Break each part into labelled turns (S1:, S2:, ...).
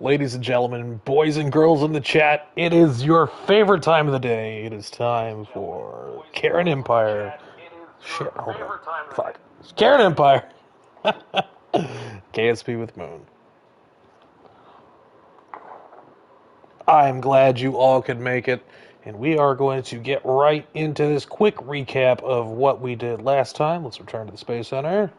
S1: Ladies and gentlemen, boys and girls in the chat, it is your favorite time of the day. It is time for Kerran Empire. Shit, hold on. Fuck. Kerran Empire. KSP with Moon. I'm glad you all could make it, and we are going to get right into this quick recap of what we did last time. Let's return to the Space Center.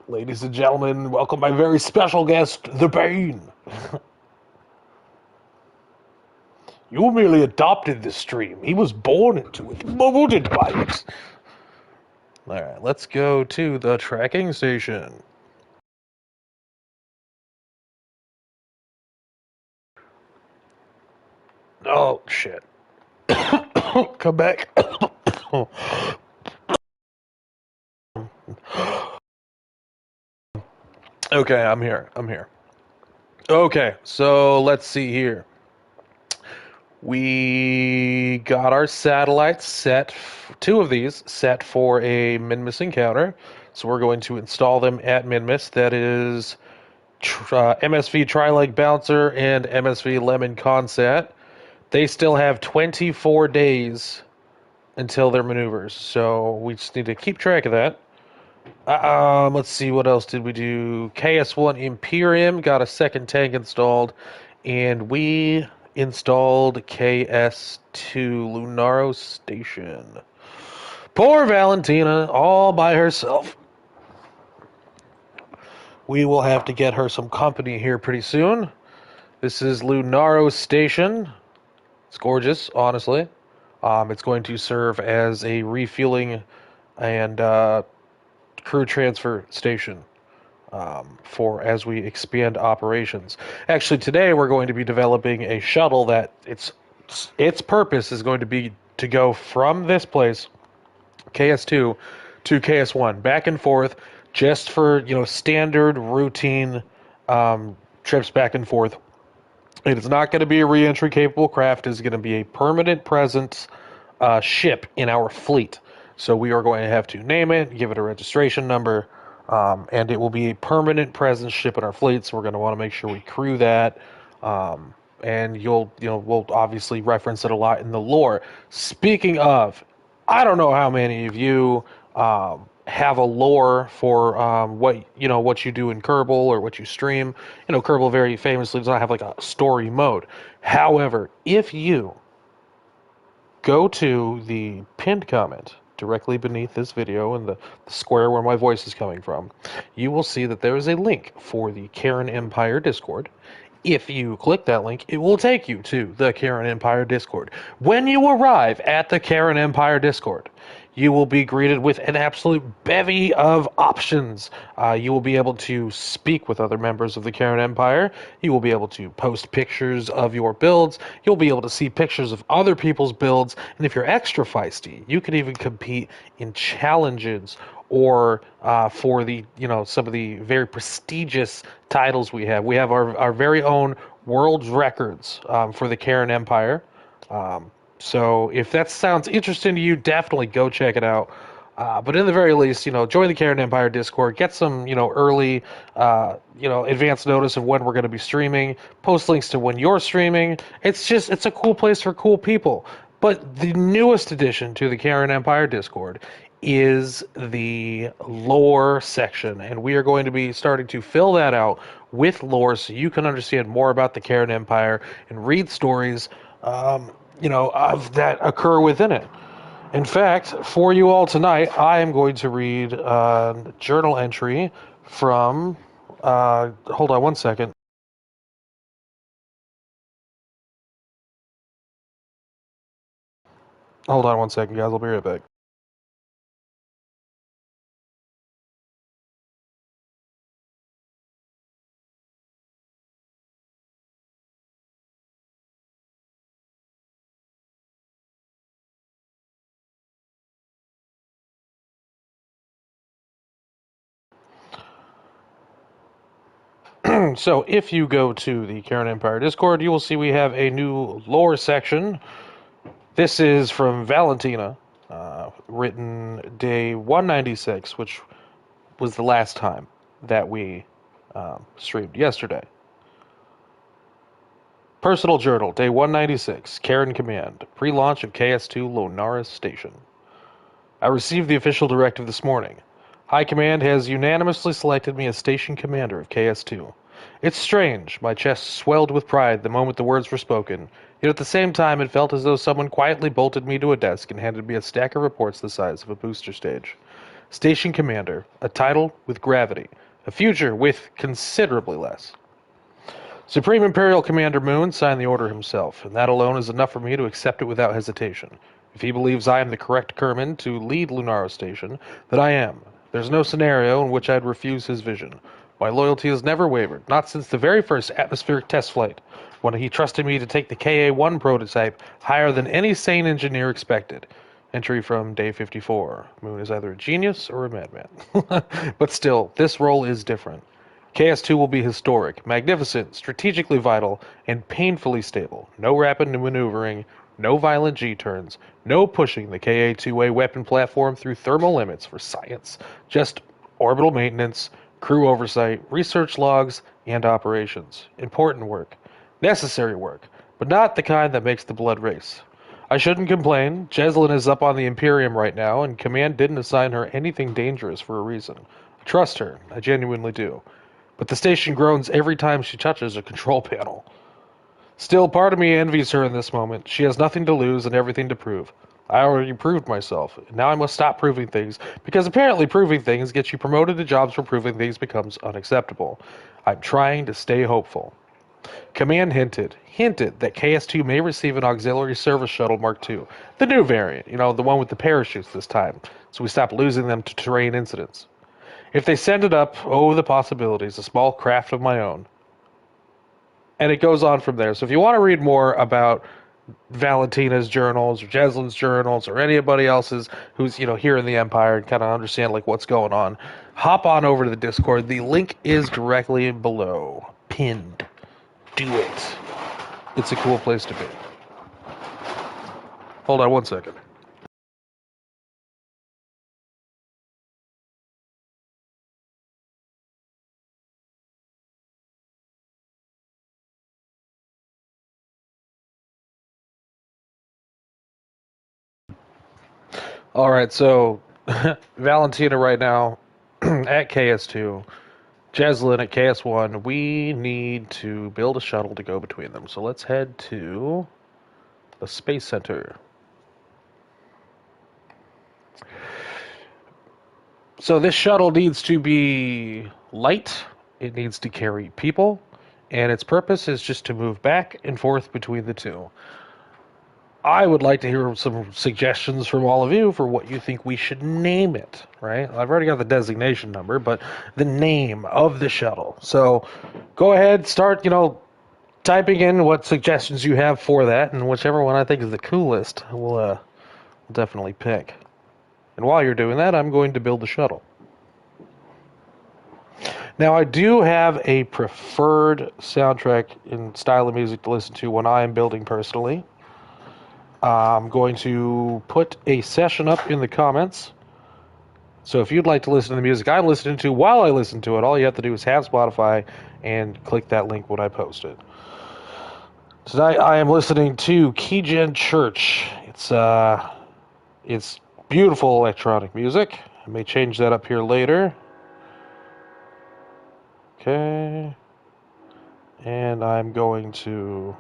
S1: Ladies and gentlemen, welcome my very special guest, the Bane. You merely adopted this stream. He was born into it, molded by it. Alright, let's go to the tracking station. Oh, shit. Come back. Okay, I'm here. Okay, so let's see here. We got our satellites set, two of these set for a Minmus encounter. So we're going to install them at Minmus. That is MSV Tri-Leg Bouncer and MSV Lemon Consat. They still have 24 days until their maneuvers, so we just need to keep track of that. Let's see, what else did we do? KS-1 Imperium got a second tank installed, and we installed KS-2 Lunaro Station. Poor Valentina, all by herself. We will have to get her some company here pretty soon. This is Lunaro Station. It's gorgeous, honestly. It's going to serve as a refueling and crew transfer station for as we expand operations. Actually, today we're going to be developing a shuttle that its purpose is going to be to go from this place, KS2, to KS1, back and forth, just for standard routine trips back and forth. It is not going to be a re-entry capable craft. It is going to be a permanent presence ship in our fleet. So we are going to have to name it, give it a registration number, and it will be a permanent presence ship in our fleet. So we're going to want to make sure we crew that. And we'll obviously reference it a lot in the lore. Speaking of, I don't know how many of you have a lore for what you do in Kerbal or what you stream. Kerbal very famously does not have like a story mode. However, if you go to the pinned comment directly beneath this video in the square where my voice is coming from, you will see that there is a link for the Kerran Empire Discord. If you click that link, it will take you to the Kerran Empire Discord. When you arrive at the Kerran Empire Discord, you will be greeted with an absolute bevy of options. You will be able to speak with other members of the Kerran Empire. You will be able to post pictures of your builds. You'll be able to see pictures of other people's builds. And if you're extra feisty, you can even compete in challenges or for the some of the very prestigious titles we have. We have our very own world records for the Kerran Empire. So if that sounds interesting to you, definitely go check it out. But in the very least, join the Kerran Empire Discord, get some, early, advance notice of when we're going to be streaming, post links to when you're streaming. It's a cool place for cool people. But the newest addition to the Kerran Empire Discord is the lore section, and we are going to be starting to fill that out with lore so you can understand more about the Kerran Empire and read stories of that occur within it. In fact, for you all tonight, I am going to read a journal entry from, hold on one second. Hold on one second, guys. I'll be right back. So if you go to the Kerran Empire Discord, you will see we have a new lore section. This is from Valentina, written day 196, which was the last time that we streamed yesterday. Personal Journal, day 196, Kerran Command, pre-launch of KS-2 Lunaris Station. I received the official directive this morning. High Command has unanimously selected me as Station Commander of KS-2. It's strange. My chest swelled with pride the moment the words were spoken, yet at the same time it felt as though someone quietly bolted me to a desk and handed me a stack of reports the size of a booster stage. Station Commander, a title with gravity, a future with considerably less. Supreme Imperial Commander Moon signed the order himself, and that alone is enough for me to accept it without hesitation. If he believes I am the correct Kerman to lead Lunaris Station, then I am. There's no scenario in which I'd refuse his vision. My loyalty has never wavered, not since the very first atmospheric test flight, when he trusted me to take the KA-1 prototype higher than any sane engineer expected. Entry from day 54. Moon is either a genius or a madman. But still, this role is different. KS2 will be historic, magnificent, strategically vital, and painfully stable. No rapid maneuvering, no violent G-turns, no pushing the KA-2A weapon platform through thermal limits for science. Just orbital maintenance, crew oversight, research logs, and operations. Important work. Necessary work, but not the kind that makes the blood race. I shouldn't complain. Jeslyn is up on the Imperium right now, and Command didn't assign her anything dangerous for a reason. I trust her. I genuinely do. But the station groans every time she touches a control panel. Still, part of me envies her in this moment. She has nothing to lose and everything to prove. I already proved myself. Now I must stop proving things, because apparently proving things gets you promoted to jobs where proving things becomes unacceptable. I'm trying to stay hopeful. Command hinted that KS2 may receive an auxiliary service shuttle Mark II. The new variant, the one with the parachutes this time, so we stop losing them to terrain incidents. If they send it up, oh, the possibilities, a small craft of my own. And it goes on from there. So if you want to read more about Valentina's journals or Jeslyn's journals or anybody else's who's, here in the Empire and kind of understand like what's going on, hop on over to the Discord. The link is directly below. Pinned. Do it. It's a cool place to be. Hold on one second. All right, so Valentina right now at KS2, Jeslyn at KS1. We need to build a shuttle to go between them. So let's head to the Space Center. So this shuttle needs to be light. It needs to carry people, and its purpose is just to move back and forth between the two. I would like to hear some suggestions from all of you for what you think we should name it, right? I've already got the designation number, but the name of the shuttle. So go ahead, start, typing in what suggestions you have for that, and whichever one I think is the coolest, we'll definitely pick. And while you're doing that, I'm going to build the shuttle. Now, I do have a preferred soundtrack and style of music to listen to when I am building personally. I'm going to put a session up in the comments. So if you'd like to listen to the music I'm listening to while I listen to it, all you have to do is have Spotify and click that link when I post it. Tonight I am listening to Keygen Church. It's beautiful electronic music. I may change that up here later. Okay. And I'm going to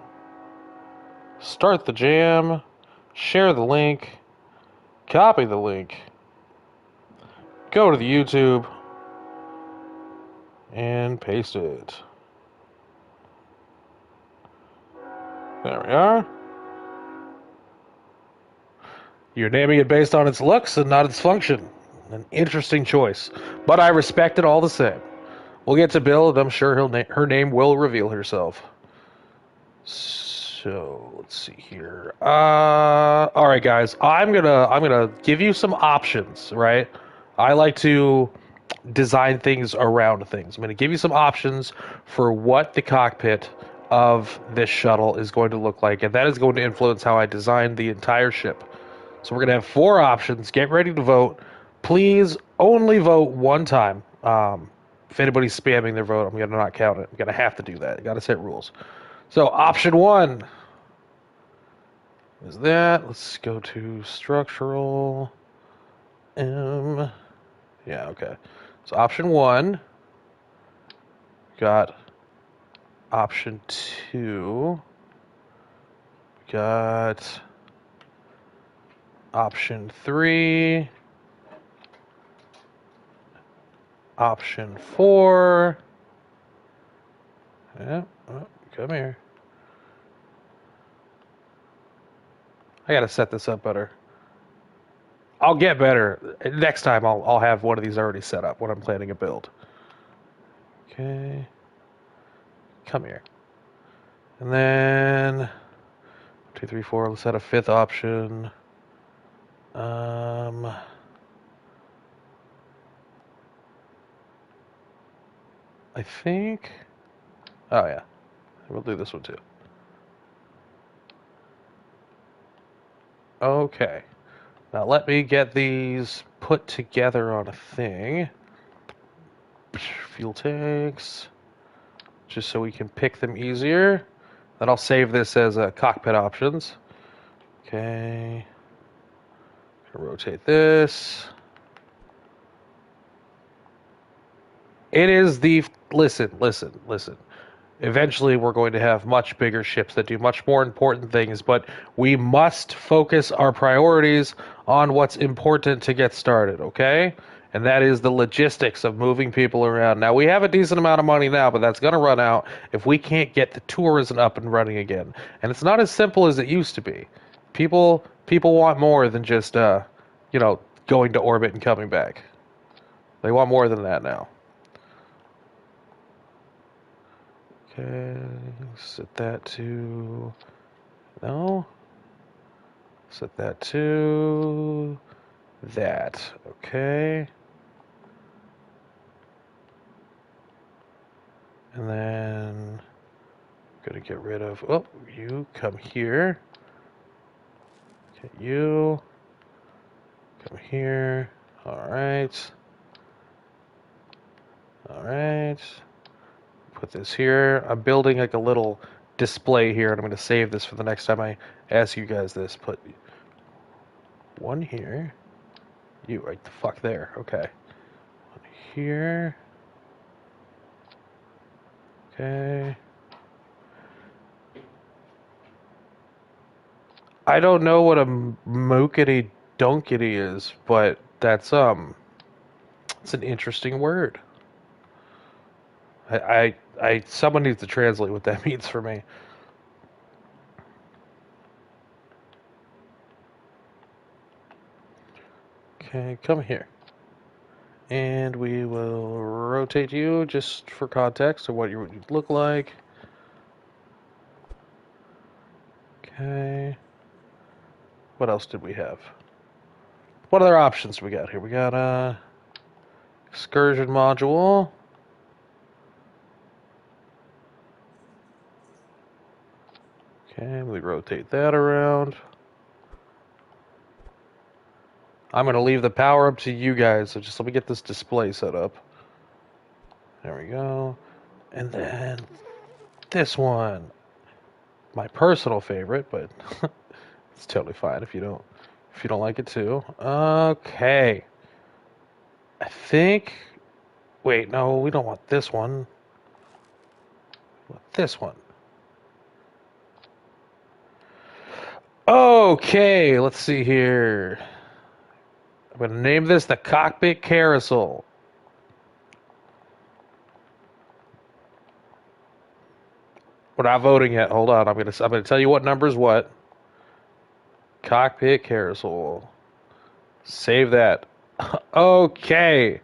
S1: start the jam, share the link, copy the link, go to the YouTube, and paste it. There we are. You're naming it based on its looks and not its function. An interesting choice, but I respect it all the same. We'll get to Bill, and I'm sure her name will reveal herself. So let's see here. All right, guys. I'm gonna give you some options. Right? I like to design things around things. I'm gonna give you some options for what the cockpit of this shuttle is going to look like, and that is going to influence how I design the entire ship. So we're going to have 4 options. Get ready to vote. Please only vote one time. If anybody's spamming their vote, I'm going to not count it. I'm going to have to do that. You got to set rules. So option 1 is that. Let's go to structural. Yeah, okay. So option 1 got option 2 got option 3, option 4. Yeah, oh, come here. I gotta set this up better. I'll get better. Next time I'll have one of these already set up when I'm planning a build. Okay. Come here. And then 2, 3, 4, let's add a 5th option. I think. Oh yeah, we'll do this one too. Okay. Now let me get these put together on a thing. Fuel tanks, just so we can pick them easier. Then I'll save this as cockpit options. Okay. Rotate this. It is the listen. Eventually, we're going to have much bigger ships that do much more important things, but we must focus our priorities on what's important to get started, okay? And that is the logistics of moving people around. Now, we have a decent amount of money now, but that's going to run out if we can't get the tourism up and running again. And it's not as simple as it used to be. People want more than just, going to orbit and coming back. They want more than that now. Okay, set that to, no, set that to that, okay. And then I'm going to get rid of, oh, you come here. Okay, you come here. All right. All right. Put this here. I'm building like a little display here, and I'm going to save this for the next time I ask you guys this. Put one here. You right the fuck there. Okay. One here. Okay. I don't know what a mookity donkity is, but that's it's an interesting word. Someone needs to translate what that means for me. Okay, come here. And we will rotate you just for context of what you would look like. Okay. What else did we have? What other options do we got here? We got a excursion module. Okay, we rotate that around. I'm going to leave the power up to you guys, so just let me get this display set up. There we go. And then this one. My personal favorite, but it's totally fine if you don't like it too. Okay. I think, wait, no, we don't want this one. We want this one. Okay, let's see here. I'm going to name this the Cockpit Carousel. We're not voting yet. Hold on. I'm gonna tell you what number's what. Cockpit Carousel. Save that. Okay.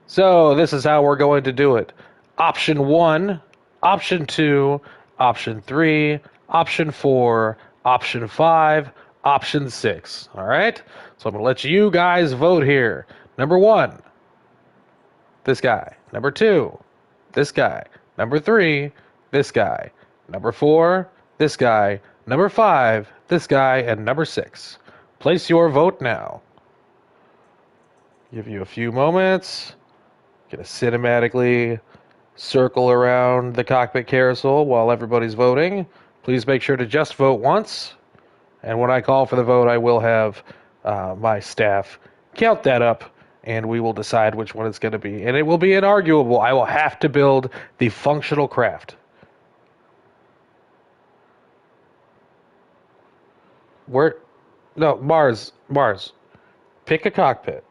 S1: So this is how we're going to do it. Option 1, option 2, option 3, option 4, option 5, option 6. All right? So I'm going to let you guys vote here. Number 1, this guy. Number 2, this guy. Number 3, this guy. Number 4, this guy. Number 5, this guy. And number 6. Place your vote now. Give you a few moments. Gonna cinematically circle around the cockpit carousel while everybody's voting. Please make sure to just vote once. And when I call for the vote, I will have my staff count that up, and we will decide which one it's going to be. And it will be inarguable. I will have to build the functional craft. Where? No, Mars. Pick a cockpit,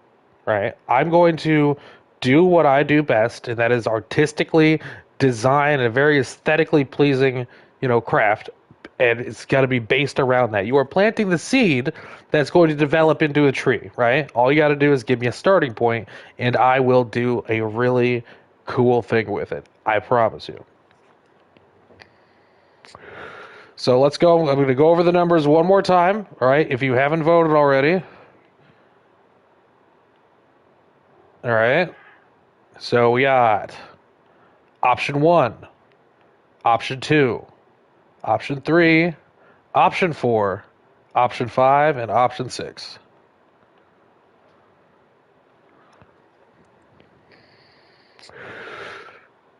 S1: right? I'm going to do what I do best, and that is artistically design a very aesthetically pleasing, craft. And it's got to be based around that. You are planting the seed that's going to develop into a tree, right? All you got to do is give me a starting point, and I will do a really cool thing with it. I promise you. So let's go. I'm going to go over the numbers one more time, all right? If you haven't voted already, all right? So we got option 1, option 2, option 3, option 4, option 5, and option 6.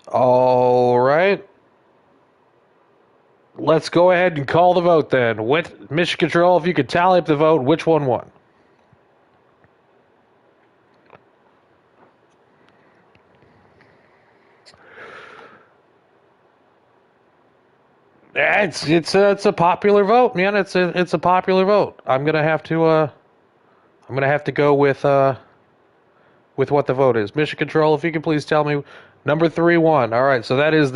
S1: All right. Let's go ahead and call the vote then. With Mission Control, if you could tally up the vote, which one won? It's a popular vote, man. It's a popular vote. I'm gonna have to go with what the vote is. Mission Control, if you could please tell me number 3 won. All right, so that is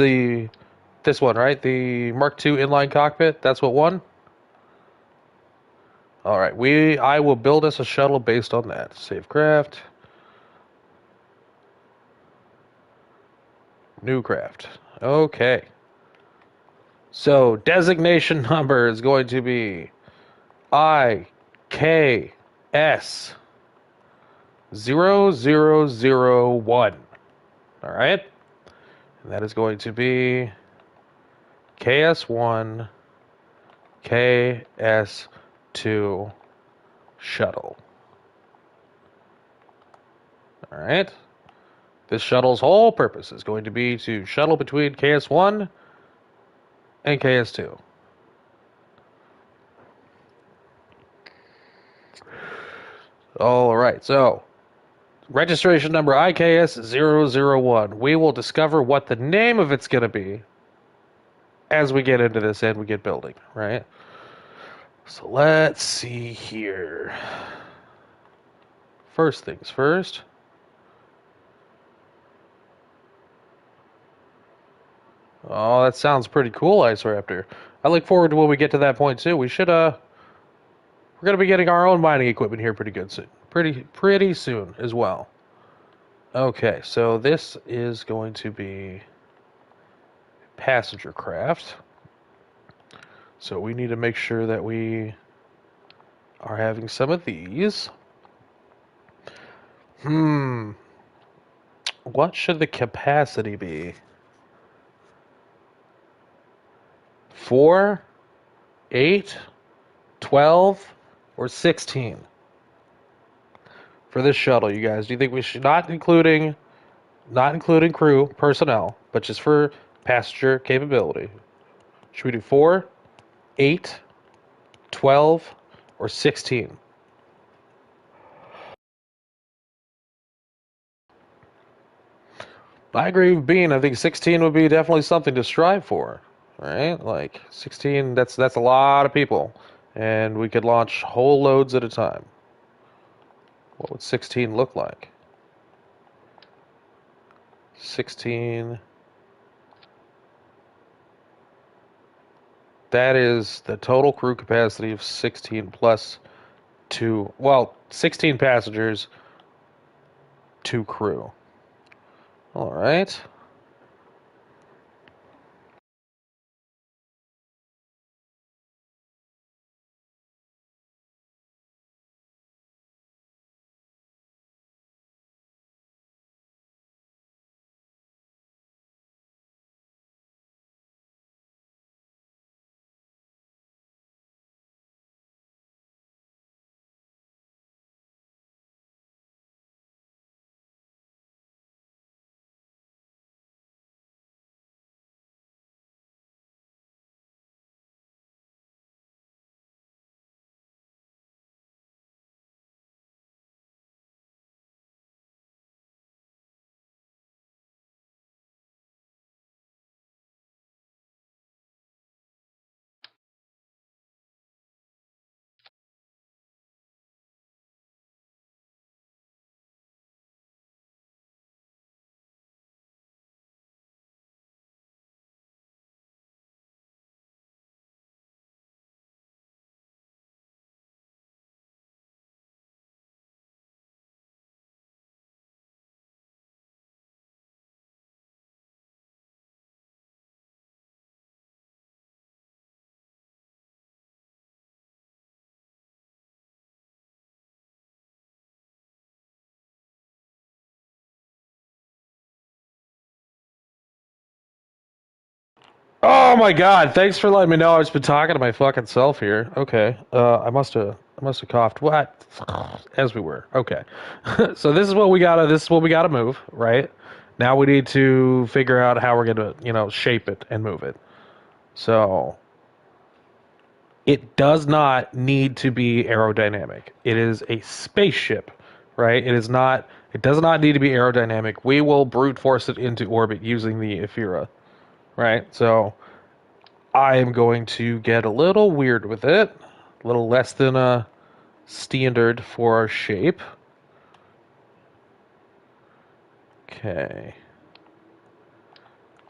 S1: this one, right? The Mark II inline cockpit. That's what won. All right, I will build us a shuttle based on that. Save craft. New craft. Okay. So designation number is going to be IKS-0001. All right. And that is going to be KS-1-KS-2 shuttle. All right. This shuttle's whole purpose is going to be to shuttle between KS-1 and KS-2. All right. So registration number IKS-001. We will discover what the name of it's going to be as we get into this and we get building, right? So let's see here. First things first. Oh, that sounds pretty cool, Ice Raptor. I look forward to when we get to that point too. We're gonna be getting our own mining equipment here pretty good soon. Pretty soon as well. Okay, so this is going to be passenger craft. So we need to make sure that we are having some of these. What should the capacity be? 4, 8, 12, or 16 for this shuttle, you guys? Do you think we should not including crew personnel, but just for passenger capability? Should we do 4, 8, 12, or 16? I agree with Bean. I think 16 would be definitely something to strive for, right? Like 16, that's a lot of people, and we could launch whole loads at a time. What would 16 look like? 16. That is the total crew capacity of 16 plus 2. Well, 16 passengers, 2 crew. All right. Oh my god, thanks for letting me know. I've just been talking to my fucking self here. Okay. I must have coughed. What? As we were. Okay. So this is what we gotta move, right? Now we need to figure out how we're gonna, shape it and move it. So it does not need to be aerodynamic. It is a spaceship, right? It does not need to be aerodynamic. We will brute force it into orbit using the Ephira, right? So I am going to get a little weird with it, a little less than a standard for our shape. Okay,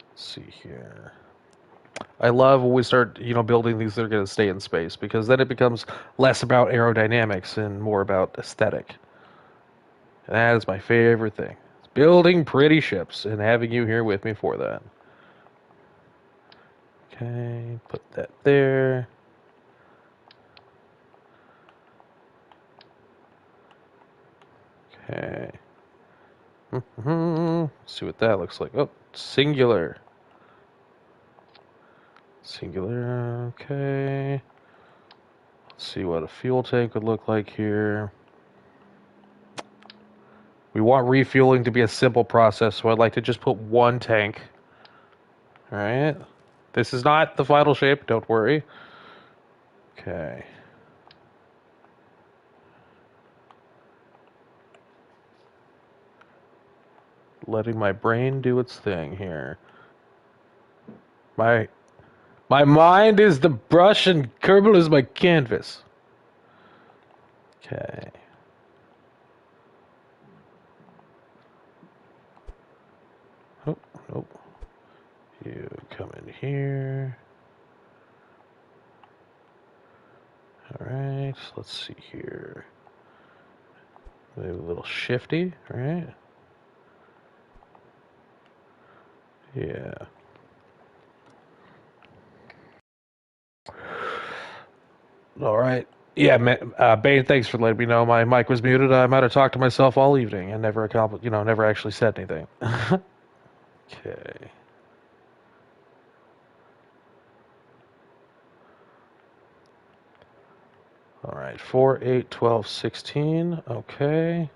S1: let's see here. I love when we start, building these that are going to stay in space because then it becomes less about aerodynamics and more about aesthetic. And that is my favorite thing. It's building pretty ships and having you here with me for that. Okay, put that there. Okay. See what that looks like. Oh, singular. Singular, okay. Let's see what a fuel tank would look like here. We want refueling to be a simple process, so I'd like to just put one tank. Alright. This is not the final shape, don't worry. Okay. Letting my brain do its thing here. My my mind is the brush and Kerbal is my canvas. Okay. Oh, nope. You come in here. Alright, let's see here. Maybe a little shifty, right? Yeah. All right. Yeah, Bane, thanks for letting me know my mic was muted. I might have talked to myself all evening and never actually said anything. Okay. All right. 4, 8, 12, 16. Okay.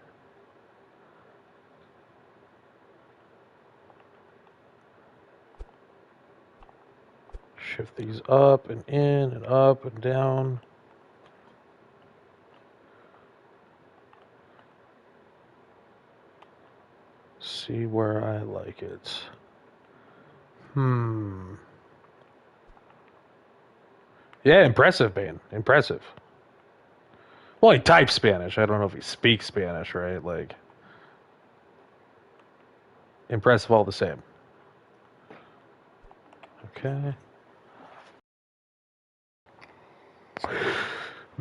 S1: Shift these up and in and up and down. See where I like it. Yeah, impressive, Bane. Impressive. Well, he types Spanish. I don't know if he speaks Spanish, right? Like, impressive all the same. Okay.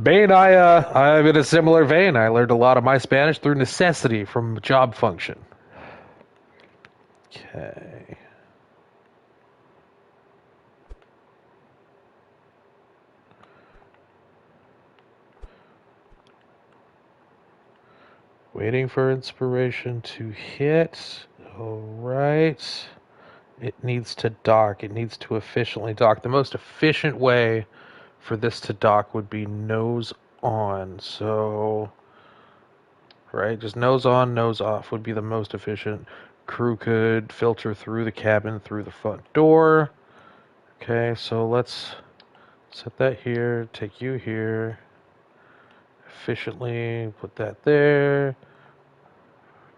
S1: Bane, I'm in a similar vein. I learned a lot of my Spanish through necessity from job function. Okay. Waiting for inspiration to hit. All right. It needs to dock. It needs to efficiently dock. The most efficient way for this to dock would be nose on. So, right, just nose on, nose off would be the most efficient. Crew could filter through the cabin, through the front door. Okay, so let's set that here, take you here. Efficiently put that there.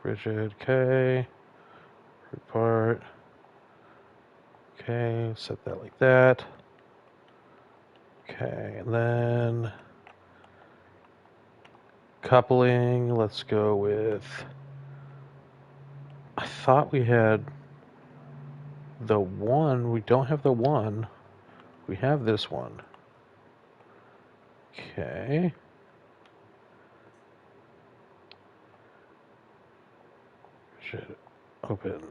S1: Rigid, okay. Repart. Okay, set that like that. Okay, and then coupling, let's go with. I thought we had the one. We don't have the one. We have this one. Okay. Should open.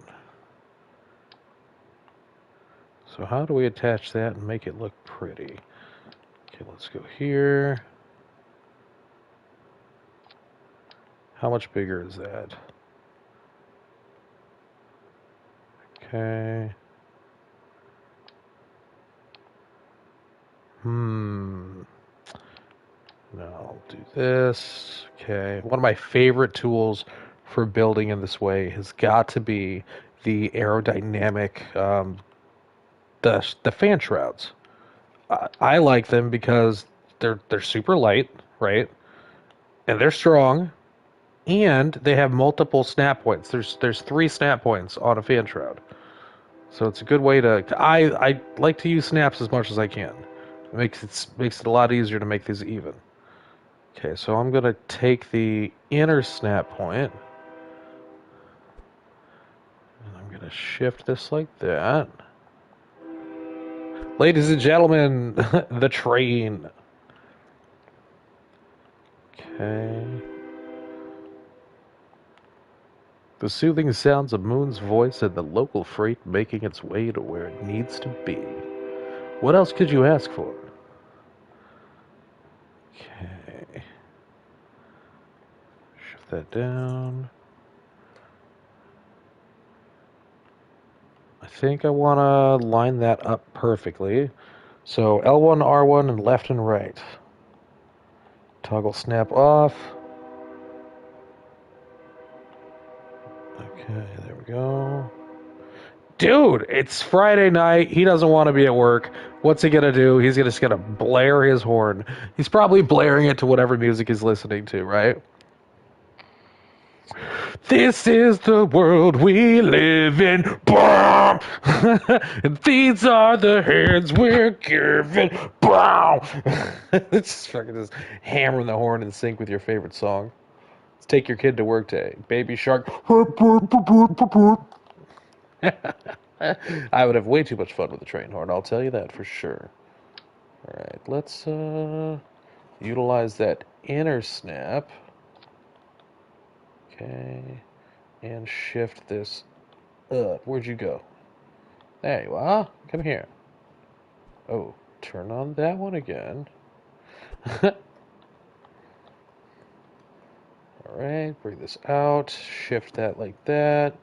S1: So how do we attach that and make it look pretty? Okay, let's go here. How much bigger is that? Okay. No, I'll do this. Okay. One of my favorite tools for building in this way has got to be the aerodynamic, the fan shrouds. I like them because they're super light, right? And they're strong, and they have multiple snap points. There's three snap points on a fan shroud, so it's a good way to. I like to use snaps as much as I can. It makes it a lot easier to make these even. Okay, so I'm gonna take the inner snap point, and I'm gonna shift this like that. Ladies and gentlemen, the train. Okay. The soothing sounds of Moon's voice and the local freight making its way to where it needs to be. What else could you ask for? Okay. Shift that down. I think I want to line that up perfectly. So L1, R1, and left and right. Toggle snap off. Okay, there we go. Dude, it's Friday night. He doesn't want to be at work. What's he gonna do? He's just gonna blare his horn. He's probably blaring it to whatever music he's listening to, right? This is the world we live in. Boom! And these are the hands we're given. Boom! It's just fucking just hammering the horn in sync with your favorite song. Let's take your kid to work day. Baby Shark. I would have way too much fun with the train horn, I'll tell you that for sure. Alright, let's utilize that inner snap. Okay. And shift this up. Where'd you go? There you are. Come here. Oh, turn on that one again. Alright, bring this out. Shift that like that.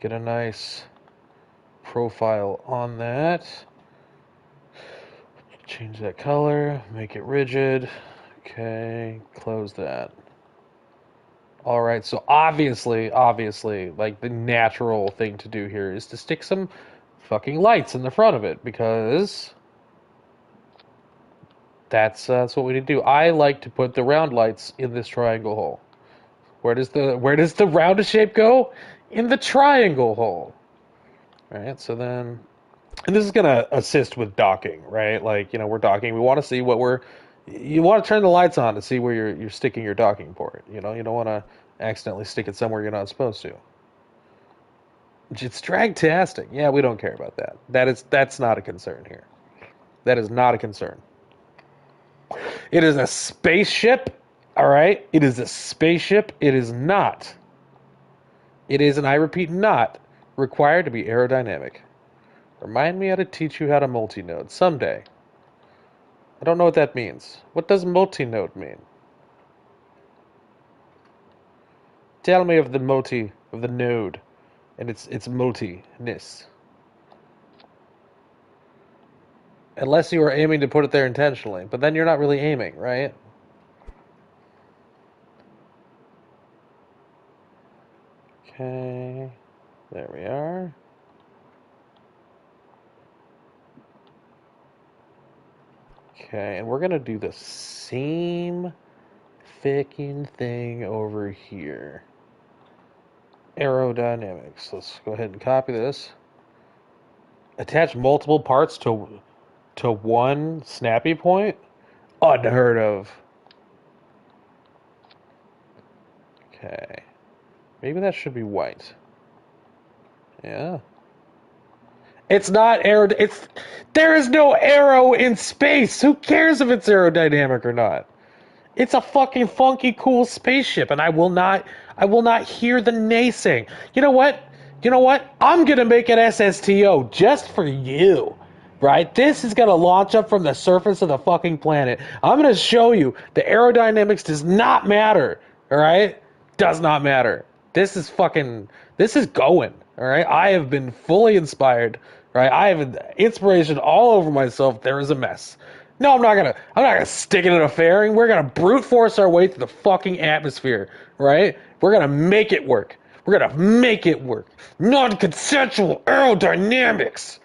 S1: Get a nice profile on that. Change that color. Make it rigid. Okay, close that. Alright, so obviously, like the natural thing to do here is to stick some fucking lights in the front of it because that's what we need to do. I like to put the round lights in this triangle hole. Where does the round shape go? In the triangle hole. Right, so then, and this is gonna assist with docking, right? Like, we're docking. We want to see you want to turn the lights on to see where you're sticking your docking port. You don't want to accidentally stick it somewhere you're not supposed to. It's drag-tastic. Yeah, we don't care about that. That's not a concern here. That is not a concern. It is a spaceship, all right? It is a spaceship. It is not. It is, and I repeat, not required to be aerodynamic. Remind me how to teach you how to multi-node someday. I don't know what that means. What does multi-node mean? Tell me of the node and its multi-ness. Unless you were aiming to put it there intentionally, but then you're not really aiming, right? Okay, there we are. Okay, and we're gonna do the same fucking thing over here. Aerodynamics. Let's go ahead and copy this. Attach multiple parts to one snappy point? Unheard of. Okay. Maybe that should be white. Yeah. It's not there is no arrow in space. Who cares if it's aerodynamic or not? It's a fucking funky cool spaceship and I will not hear the naysaying. You know what? I'm going to make an SSTO just for you. Right? This is going to launch up from the surface of the fucking planet. I'm going to show you the aerodynamics does not matter. All right? Does not matter. This is going. All right? I have been fully inspired. Right? I have inspiration all over myself. There is a mess. No, I'm not gonna stick it in a fairing. We're gonna brute force our way through the fucking atmosphere, right? We're gonna make it work. We're gonna make it work. Non-consensual aerodynamics.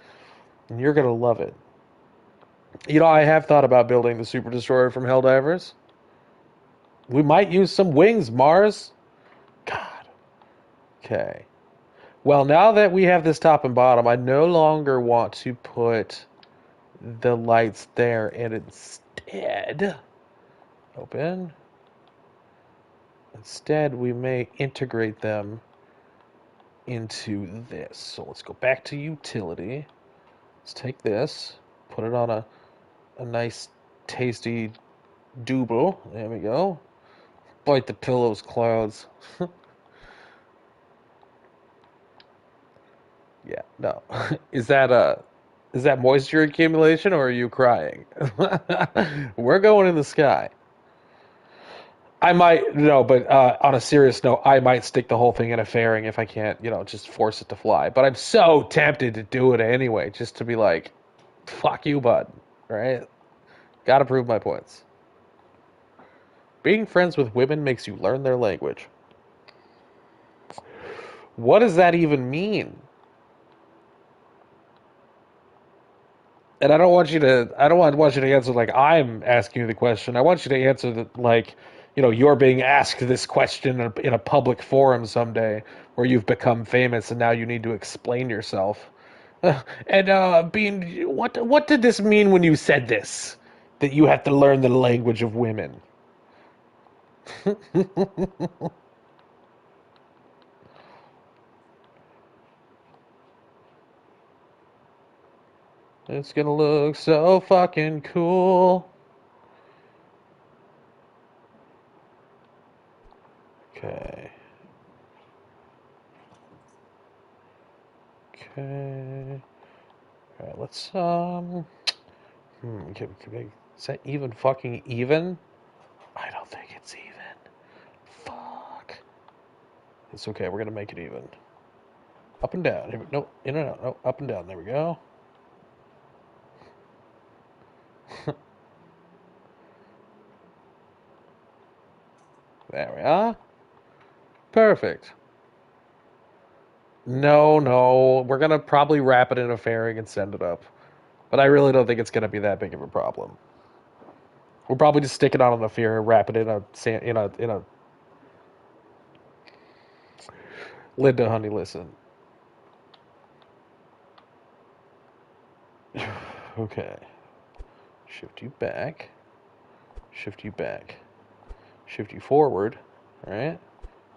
S1: And you're gonna love it. You know, I have thought about building the Super Destroyer from Helldivers. We might use some wings, Mars. God. Okay. Well, now that we have this top and bottom, I no longer want to put the lights there, and instead, open. Instead, we may integrate them into this. So let's go back to utility. Let's take this, put it on a nice, tasty double. There we go. Bite the pillows, clouds. Yeah, no. Is that moisture accumulation or are you crying? We're going in the sky. I might no, but on a serious note, I might stick the whole thing in a fairing if I can't, just force it to fly. But I'm so tempted to do it anyway, just to be like, "Fuck you, bud." Right? Got to prove my points. Being friends with women makes you learn their language. What does that even mean? And I don't want you to answer like I'm asking you the question. I want you to answer that like, you're being asked this question in a public forum someday where you've become famous and now you need to explain yourself. And being what did this mean when you said this? That you have to learn the language of women. It's gonna look so fucking cool. Okay. Okay. All right, let's is that even fucking even? I don't think it's even. Fuck. It's okay. We're gonna make it even. Up and down. No, in and out. No, up and down. There we go. There we are. Perfect. No, no. We're gonna probably wrap it in a fairing and send it up. But I really don't think it's gonna be that big of a problem. We'll probably just stick it on a fairing, wrap it in a. Linda, honey, listen. Okay. Shift you back. Shift you back. Shift you forward. All right.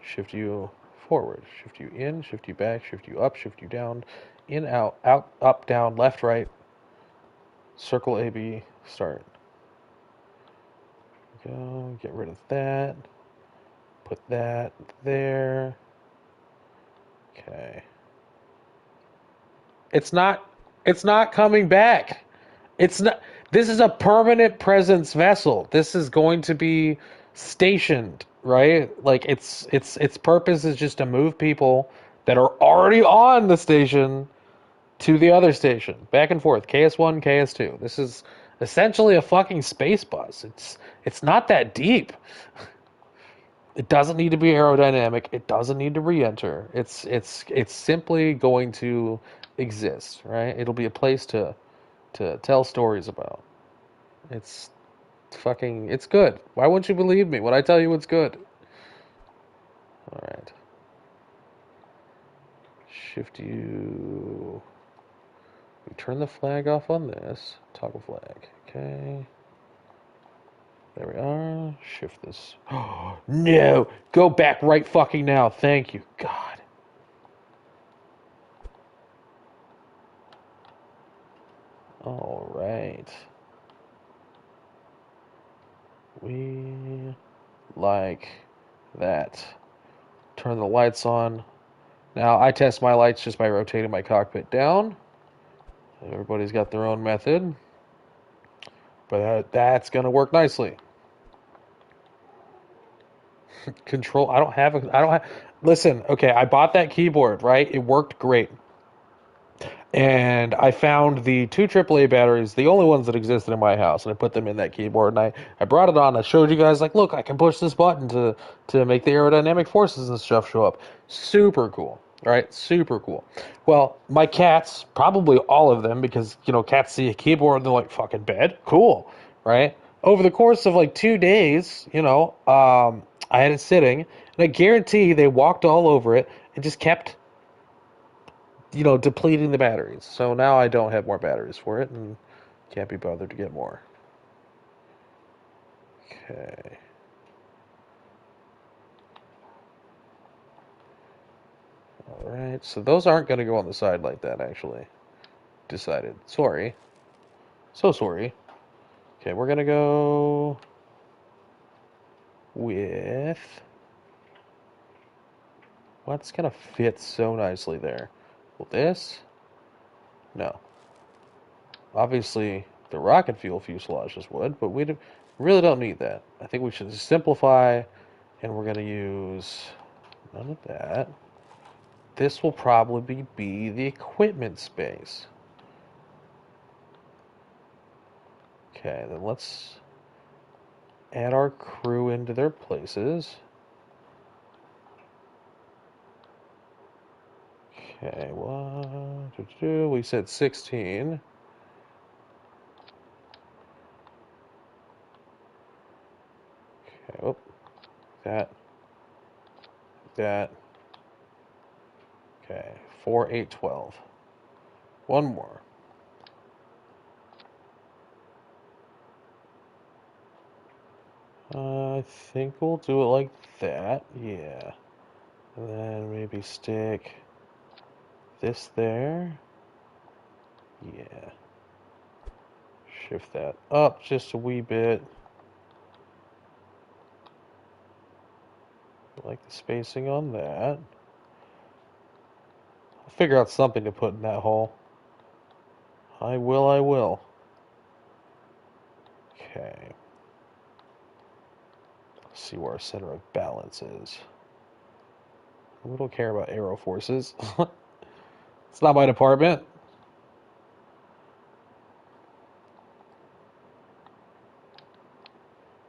S1: Shift you forward. Shift you in. Shift you back. Shift you up. Shift you down. In, out, out, up, down, left, right. Circle A, B, start. Go. Get rid of that. Put that there. Okay. It's not. It's not coming back. It's not. This is a permanent presence vessel. This is going to be stationed, right? Like its purpose is just to move people that are already on the station to the other station, back and forth. KS-1, KS-2. This is essentially a fucking space bus. It's not that deep. It doesn't need to be aerodynamic. It doesn't need to re-enter. It's simply going to exist, right? It'll be a place to tell stories about. It's it's good. Why wouldn't you believe me when I tell you it's good? All right. Shift you. We turn the flag off on this. Toggle flag. Okay. There we are. Shift this. Oh, no! Go back right fucking now. Thank you. God. All right. We like that. Turn the lights on. Now, I test my lights just by rotating my cockpit down. Everybody's got their own method. But that's going to work nicely. Control. I don't have. Listen, okay, I bought that keyboard, right? It worked great. And I found the two AAA batteries, the only ones that existed in my house, and I put them in that keyboard. And I brought it on. I showed you guys, like, look, I can push this button to make the aerodynamic forces and stuff show up. Super cool. All right, super cool. Well, my cats, probably all of them, because, cats see a keyboard and they're like, fucking bed? Cool, right? Over the course of like 2 days, I had it sitting, and I guarantee they walked all over it and just kept depleting the batteries. So now I don't have more batteries for it and can't be bothered to get more. Okay. All right. So those aren't going to go on the side like that, actually. Decided. Sorry. So sorry. Okay, we're going to go with what's going to fit so nicely there. Well, this? No. Obviously, the rocket fuel fuselages would, but we really don't need that. I think we should simplify, and we're going to use none of that. This will probably be the equipment space. Okay, then let's add our crew into their places. Okay, we said 16. Okay, oh, that. Okay, 4, 8, 12. One more. I think we'll do it like that, yeah. And then maybe stick this there. Yeah. Shift that up just a wee bit. I like the spacing on that. I'll figure out something to put in that hole. I will. Okay. Let's see where our center of balance is. We don't care about aero forces. It's not my department.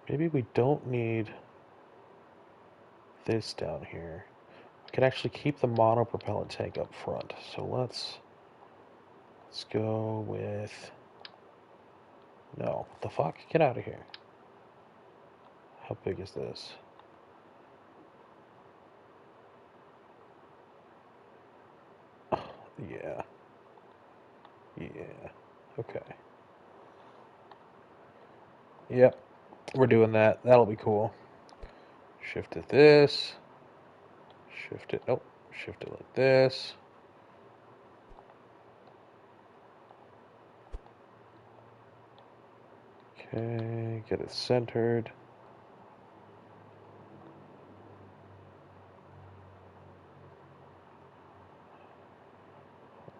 S1: Maybe we don't need this down here. We can actually keep the monopropellant tank up front. So let's go with... No, what the fuck? Get out of here. How big is this? Yeah. Yeah. Okay. Yep. We're doing that. That'll be cool. Shift it this. Shift it. Nope. Shift it like this. Okay. Get it centered.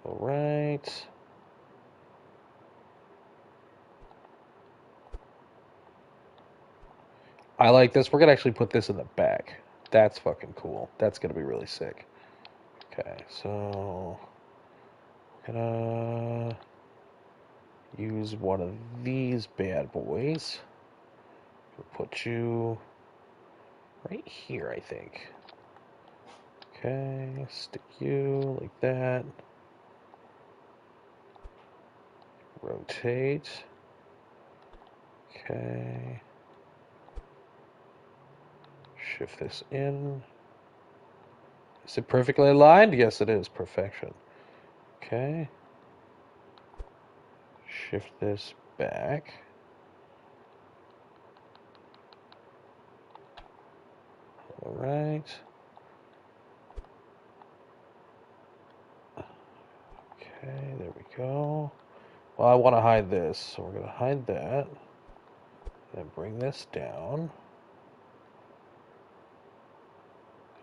S1: All right. I like this. We're going to actually put this in the back. That's fucking cool. That's going to be really sick. Okay, so we're going to use one of these bad boys. We'll put you right here, I think. Okay, stick you like that. Rotate. Okay. Shift this in. Is it perfectly aligned? Yes, it is. Perfection. Okay. Shift this back. All right. Okay, there we go. Well, I want to hide this, so we're going to hide that. Then bring this down.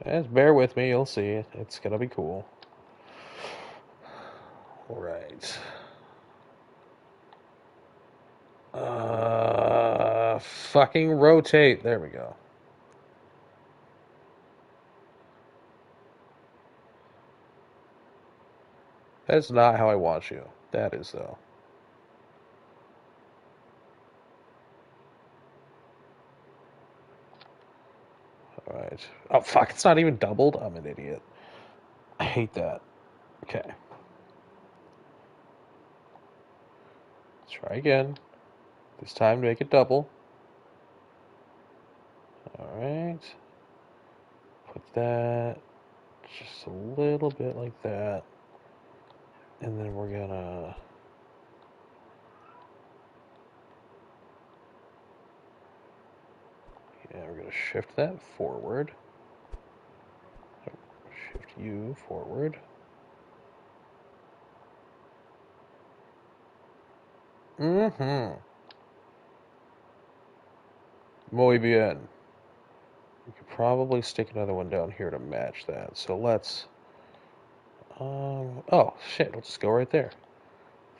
S1: Just bear with me, you'll see. It's going to be cool. Alright. Fucking rotate. There we go. That's not how I want you. That is, though. Alright. Oh, fuck, it's not even doubled? I'm an idiot. I hate that. Okay. Let's try again. This time to make it double. Alright. Put that just a little bit like that. And then we're gonna... Yeah, we're gonna shift that forward. Shift you forward. Mm-hmm. Muy bien. We could probably stick another one down here to match that. So let's... oh, shit. Let's just go right there.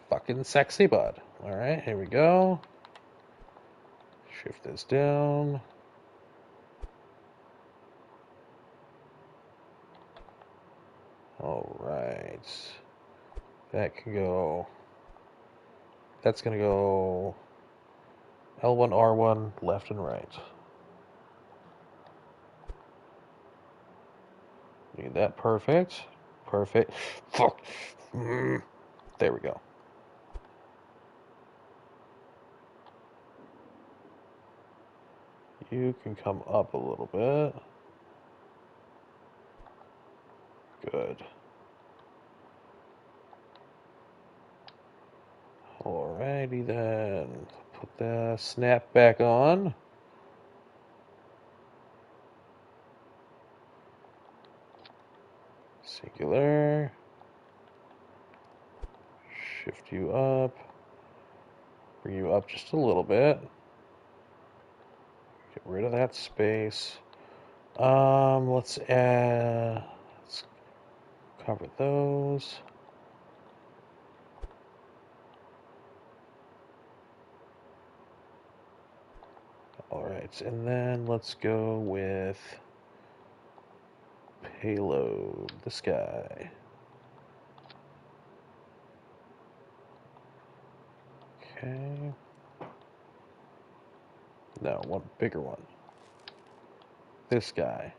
S1: Fucking sexy, bud. Alright, here we go. Shift this down. Alright. That can go... That's gonna go... L1, R1, left and right. Need that perfect. Perfect. Fuck. There we go. You can come up a little bit. Good. Alrighty then. Put the snap back on. Singular. Shift you up. Bring you up just a little bit. Get rid of that space. Let's add... Let's cover those. Alright, and then let's go with payload, this guy. Okay. No, one bigger one. This guy.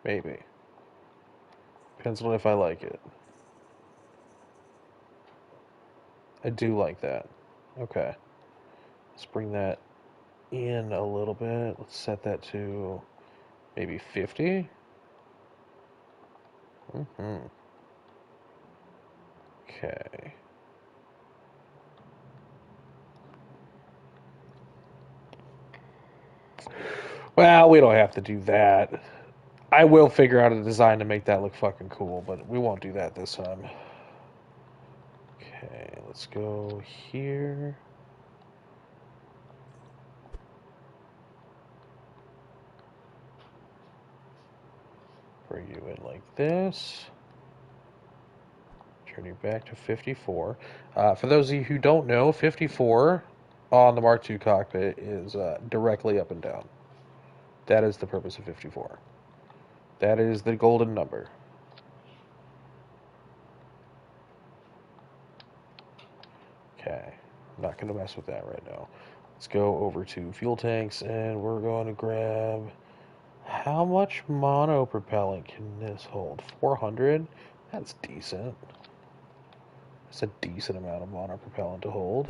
S1: Maybe. Depends on if I like it. I do like that. Okay. Let's bring that in a little bit. Let's set that to maybe 50. Okay. Well, we don't have to do that. I will figure out a design to make that look fucking cool, but we won't do that this time. Okay, let's go here. Bring you in like this. Turn you back to 54. For those of you who don't know, 54 on the Mark II cockpit is directly up and down. That is the purpose of 54. That is the golden number. Okay, I'm not going to mess with that right now. Let's go over to fuel tanks, and we're going to grab... How much mono propellant can this hold? 400? That's decent. That's a decent amount of mono propellant to hold.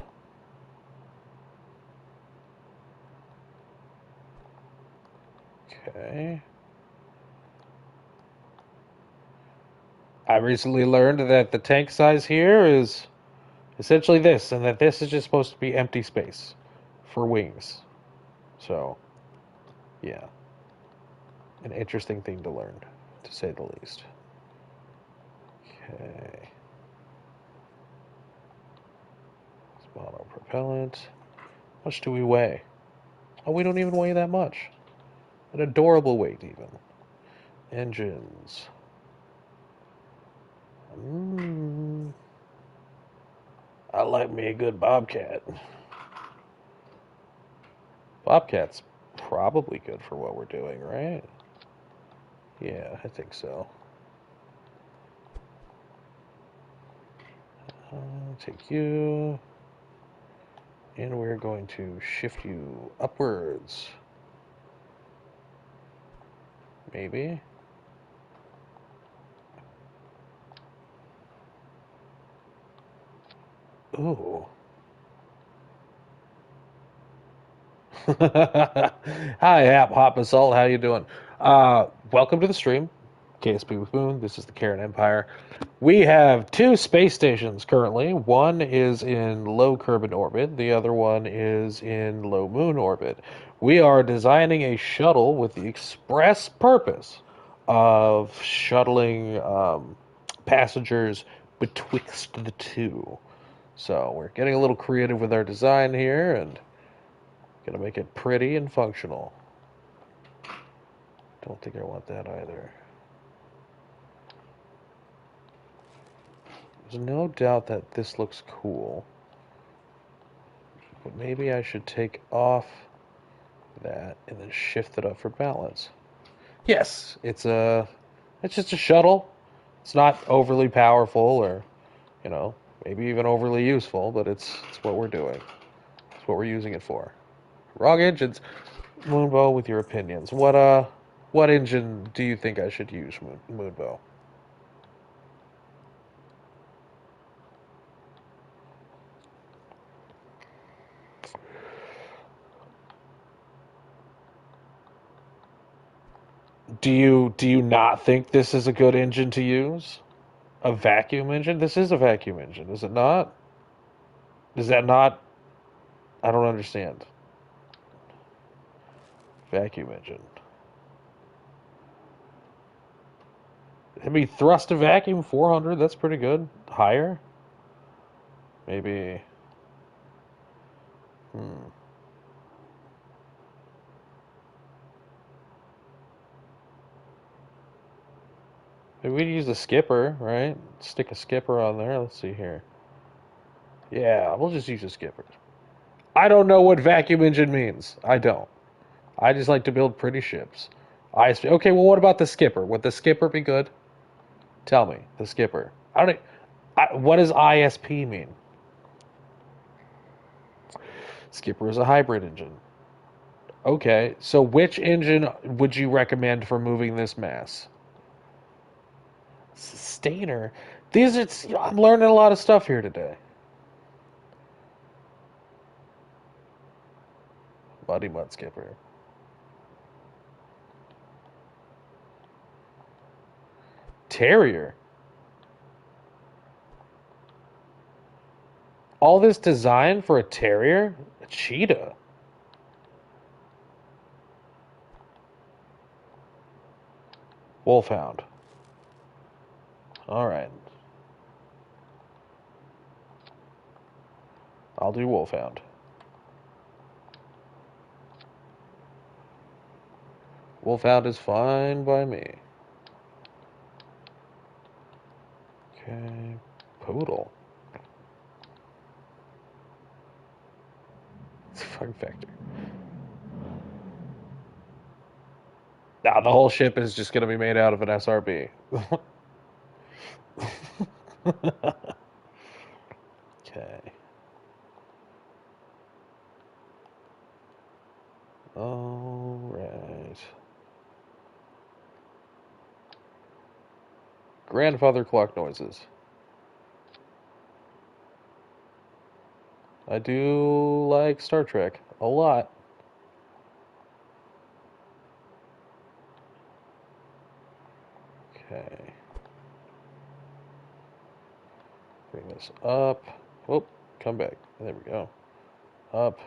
S1: Okay. I recently learned that the tank size here is essentially this, and that this is just supposed to be empty space for wings. So, yeah. An interesting thing to learn, to say the least. Okay. Mono propellant. How much do we weigh? Oh, we don't even weigh that much. An adorable weight, even. Engines. I like me a good Bobcat. Bobcat's probably good for what we're doing, right? Yeah, I think so. Take you, and we're going to shift you upwards. Maybe. Ooh. Hi, Hop Assault. How you doing? Welcome to the stream. KSP with Moon. This is the Kerran Empire. We have two space stations currently. One is in low Kerbin orbit. The other one is in low Moon orbit. We are designing a shuttle with the express purpose of shuttling passengers betwixt the two. So we're getting a little creative with our design here and gonna make it pretty and functional. Don't think I want that either. There's no doubt that this looks cool. But maybe I should take off that and then shift it up for balance. Yes, it's just a shuttle. It's not overly powerful or, you know, maybe even overly useful, but it's what we're doing. It's what we're using it for. Wrong engines. Moonbow, with your opinions. What engine do you think I should use, Moonbow? Do you not think this is a good engine to use? A vacuum engine? This is a vacuum engine, is it not? Is that not? I don't understand. Vacuum engine. I mean, thrust to vacuum 400. That's pretty good. Higher? Maybe. Hmm. Maybe we'd use a skipper, right? Stick a skipper on there. Let's see here. Yeah, we'll just use a skipper. I don't know what vacuum engine means. I don't. I just like to build pretty ships. ISP. Okay, well, what about the skipper? Would the skipper be good? Tell me, the skipper. I don't. What does ISP mean? Skipper is a hybrid engine. Okay, so which engine would you recommend for moving this mass? Sustainer. These are. I'm learning a lot of stuff here today. Muddy Mud Skipper. Terrier. All this design for a terrier? A cheetah. Wolfhound. All right. I'll do Wolfhound. Wolfhound is fine by me. Okay. Poodle. It's a fun factor. Now the whole ship is just going to be made out of an SRB. Okay. All right. Grandfather clock noises. I do like Star Trek a lot. Okay. Bring this up. Oh, come back. There we go. Up.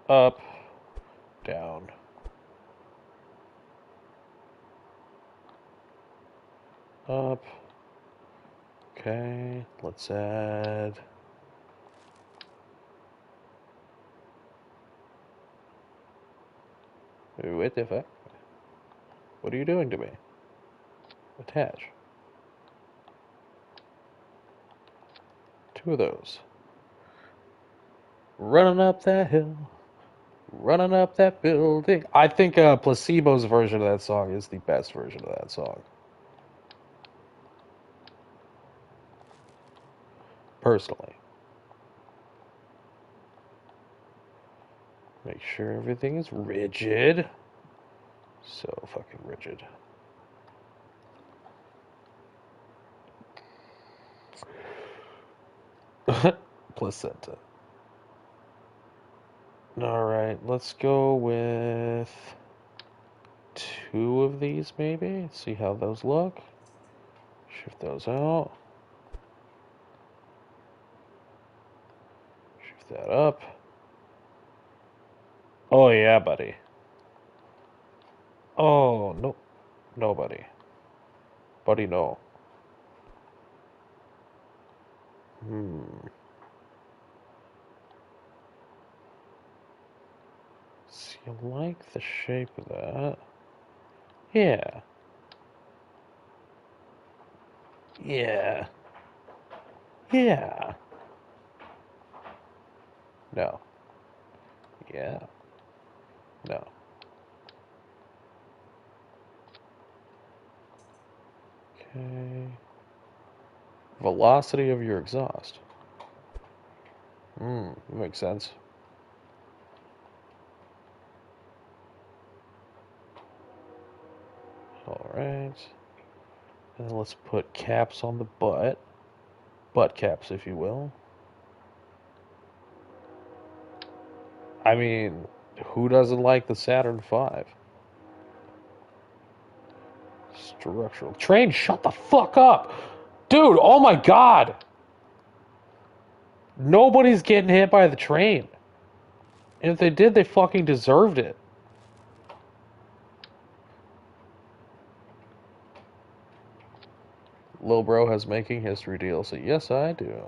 S1: Up. Down. Up. Okay. Let's add. What the fuck? What are you doing to me? Attach. Two of those. Running up that hill, running up that building. I think Placebo's version of that song is the best version of that song. Personally. Make sure everything is rigid. So fucking rigid. Placenta. Alright, let's go with 2 of these maybe. See how those look. Shift those out. Shift that up. Oh yeah, buddy. Oh, no. Nobody. Buddy, no. See, I like the shape of that. Yeah. Yeah. Yeah. No. Yeah. No. Okay. Velocity of your exhaust. Makes sense. Alright. And let's put caps on the butt. Butt caps, if you will. I mean, who doesn't like the Saturn V? Structural. Train, shut the fuck up! Dude, oh my god! Nobody's getting hit by the train. And if they did, they fucking deserved it. Lil Bro has making history DLC. Yes, I do.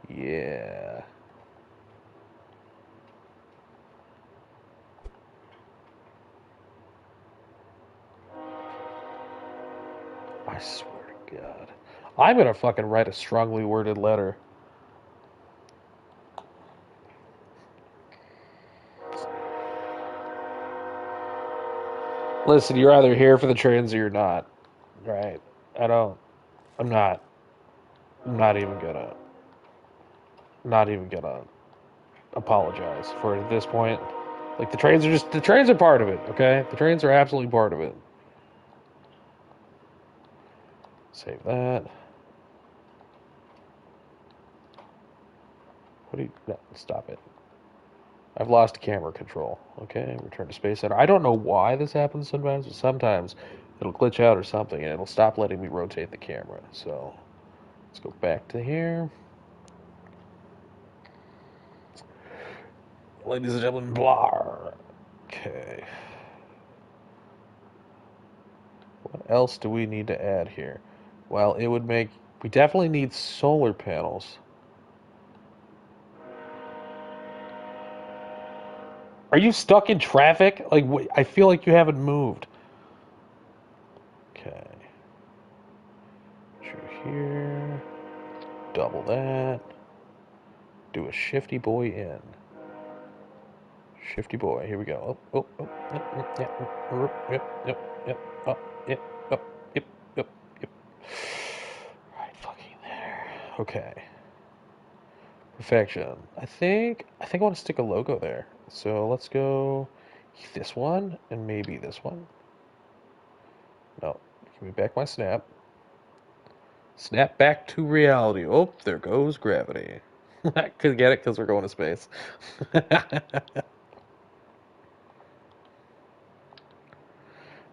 S1: Yeah. I swear to God. I'm gonna fucking write a strongly worded letter. Listen, you're either here for the trains or you're not. Right? I don't. I'm not. I'm not even gonna. Not even gonna apologize for it at this point. Like, the trains are just. The trains are part of it, okay? The trains are absolutely part of it. Save that. What do you. No, stop it. I've lost camera control. Okay, return to Space Center. I don't know why this happens sometimes, but sometimes it'll glitch out or something, and it'll stop letting me rotate the camera. So, let's go back to here. Ladies and gentlemen, blah. Okay. What else do we need to add here? Well, it would make... We definitely need solar panels. Are you stuck in traffic? Like, I feel like you haven't moved. Okay. Through here. Double that. Do a shifty boy in. Shifty boy. Here we go. Oh, oh, oh. Yep. Up, yep, up, yep. Right, fucking there. Okay. Perfection. I want to stick a logo there. So let's go this one and maybe this one. No, give me back my snap. Snap back to reality. Oh, there goes gravity. I could get it because we're going to space.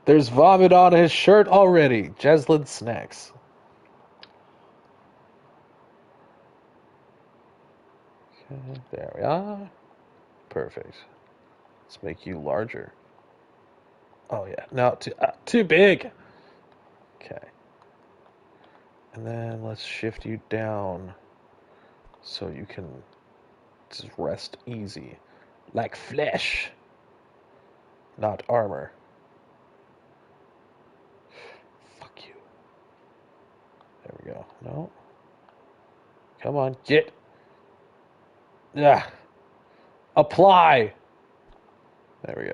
S1: There's vomit on his shirt already. Jeslyn snacks. Okay, there we are. Perfect. Let's make you larger. Oh yeah, no, too big. Okay. And then let's shift you down so you can just rest easy. Like flesh, not armor. Fuck you. There we go. No. Come on, get. Yeah. Apply. There we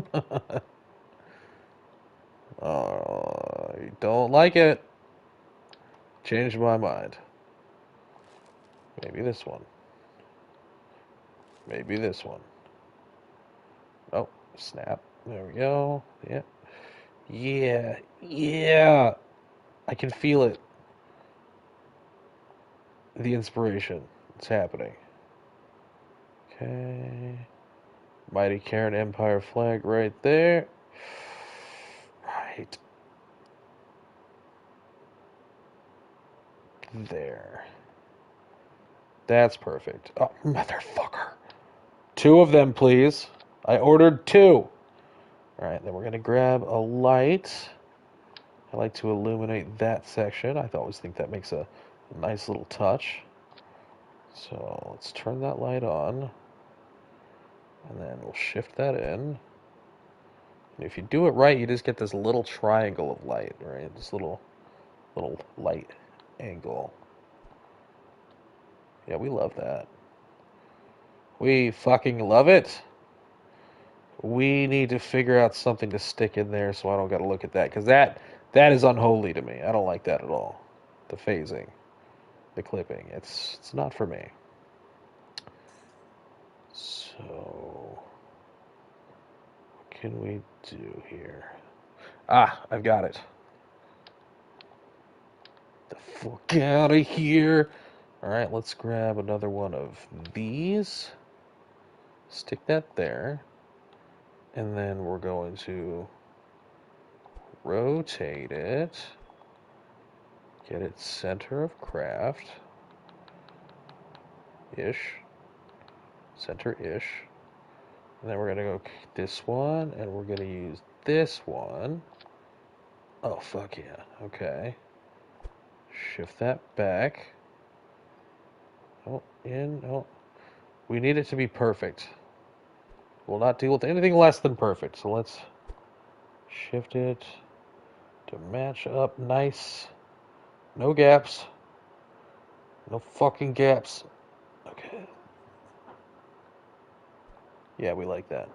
S1: go. Oh, I don't like it. Changed my mind. Maybe this one. Maybe this one. Oh, snap. There we go. Yeah. Yeah. Yeah. I can feel it. The inspiration. It's happening. Okay. Mighty Kerran Empire flag right there. Right there. That's perfect. Oh, motherfucker. Two of them, please. I ordered two. Alright, then we're going to grab a light. I like to illuminate that section. I always think that makes a nice little touch. So let's turn that light on. And then we'll shift that in. And if you do it right, you just get this little triangle of light, right? This little light angle. Yeah, we love that. We fucking love it. We need to figure out something to stick in there so I don't got to look at that. Because that is unholy to me. I don't like that at all. The phasing. The clipping. It's not for me. So, what can we do here? Ah, I've got it. The fuck out of here. Alright, let's grab another one of these. Stick that there. And then we're going to rotate it. Get it center of craft. Ish. Center-ish. And then we're going to go this one, and we're going to use this one. Oh, fuck yeah. Okay. Shift that back. Oh, in. Oh. We need it to be perfect. We'll not deal with anything less than perfect. So let's shift it to match up nice. No gaps. No fucking gaps. Okay. Yeah, we like that.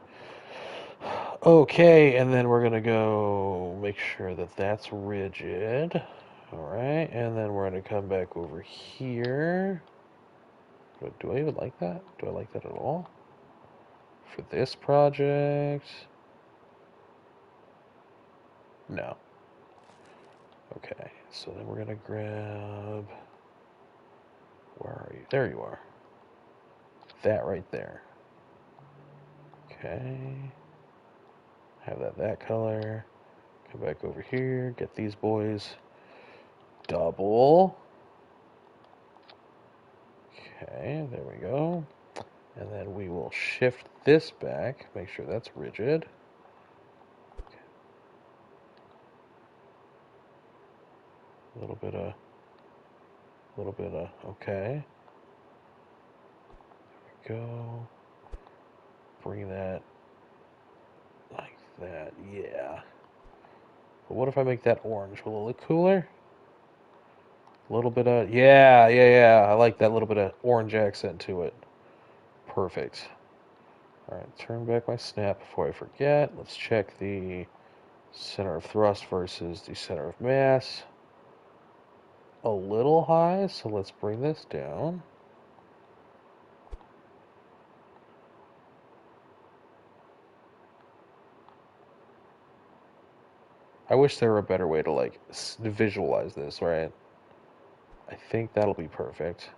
S1: Okay, and then we're going to go make sure that that's rigid. Alright, and then we're going to come back over here. Do I even like that? Do I like that at all? For this project? No. Okay, so then we're going to grab... Where are you? There you are. That right there. Okay. Have that color. Come back over here. Get these boys. Double. Okay, there we go. And then we will shift this back. Make sure that's rigid. Okay. A little bit of, okay. There we go. Bring that like that, yeah. But what if I make that orange? Will it look cooler? A little bit of, yeah. I like that little bit of orange accent to it. Perfect. Alright, turn back my snap before I forget. Let's check the center of thrust versus the center of mass. A little high, so let's bring this down. I wish there were a better way to like visualize this, right? I think that'll be perfect.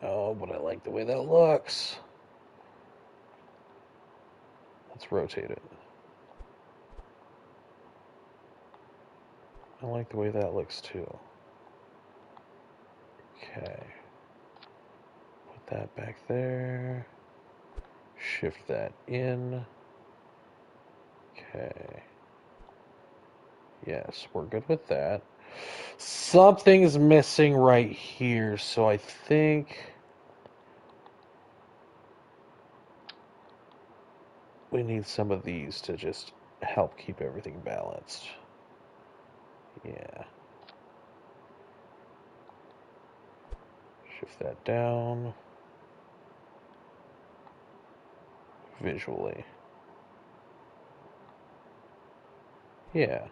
S1: Oh, but I like the way that looks. Let's rotate it. I like the way that looks too. Okay. Put that back there. Shift that in. Okay. Yes, we're good with that. Something's missing right here, so I think... we need some of these to just help keep everything balanced. Yeah. Shift that down visually. Yeah.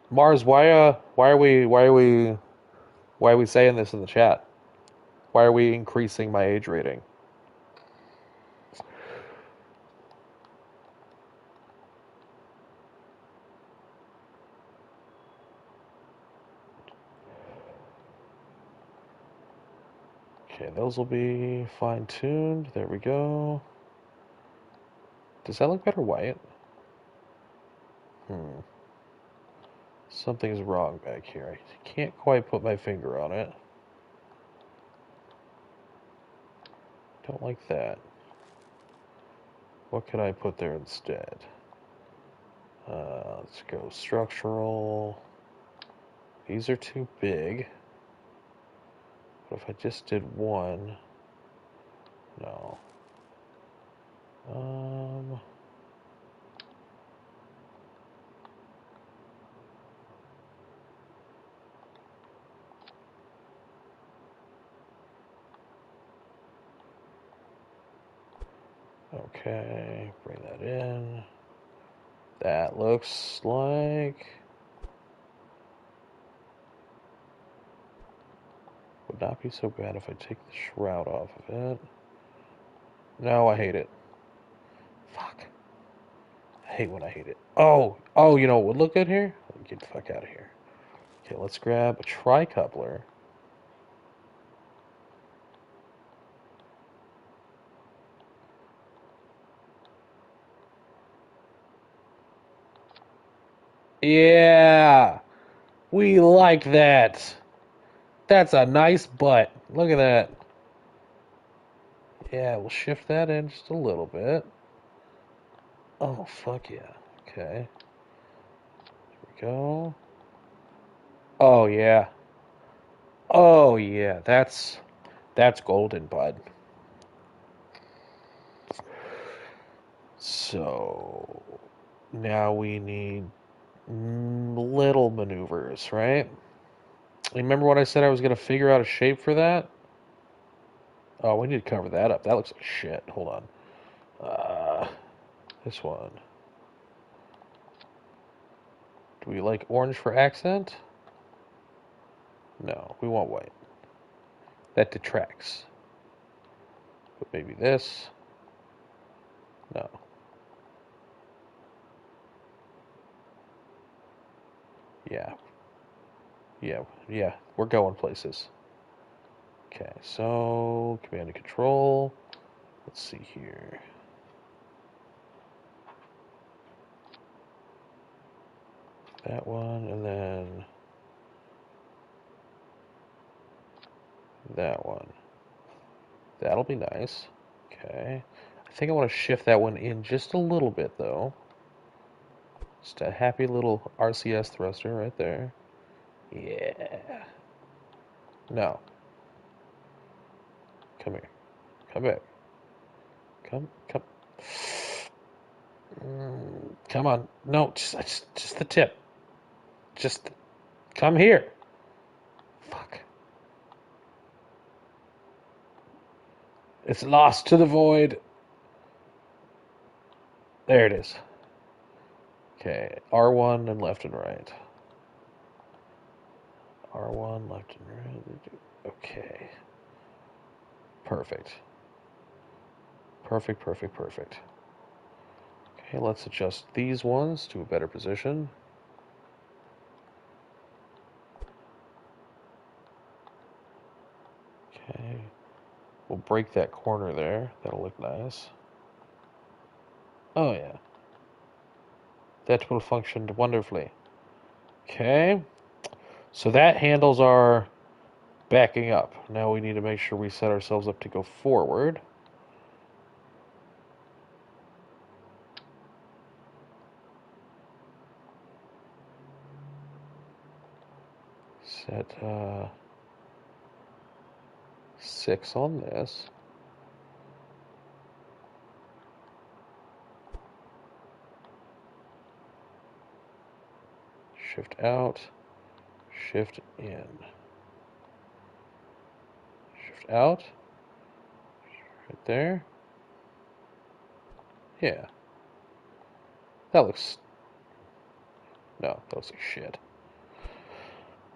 S1: Mars, why are we saying this in the chat? Why are we increasing my age rating? Okay, those will be fine-tuned. There we go. Does that look better white? Something's wrong back here. I can't quite put my finger on it. Don't like that. What could I put there instead? Let's go structural. These are too big. But if I just did one, no. Okay, bring that in. That looks like would not be so bad if I take the shroud off of it. No, I hate it. Fuck. I hate when I hate it. Oh, you know what would look good here? Get the fuck out of here. Okay, let's grab a tri-coupler. Yeah, we like that. That's a nice butt. Look at that. Yeah, we'll shift that in just a little bit. Oh, fuck yeah. Okay. Here we go. Oh, yeah. Oh, yeah. That's golden, bud. So, now we need little maneuvers, right? Remember what I said I was going to figure out a shape for that? Oh, we need to cover that up. That looks like shit. Hold on. This one. Do we like orange for accent? No, we want white. That detracts. But maybe this. No. Yeah. Yeah. We're going places. Okay, so command and control. Let's see here. That one, and then that one. That'll be nice. Okay. I think I want to shift that one in just a little bit, though. Just a happy little RCS thruster right there. Yeah. No. Come here. Come back. Come. Come on. No, just the tip. Just come here. Fuck. It's lost to the void. There it is. Okay, R1 and left and right. R1, left and right. Okay. Perfect. Perfect. Okay, let's adjust these ones to a better position. Okay. We'll break that corner there. That'll look nice. Oh, yeah. That will function wonderfully. Okay. So that handles our backing up. Now we need to make sure we set ourselves up to go forward. Set 6 on this. Shift out, shift in. Shift out, right there. Yeah. That looks... No, that looks like shit.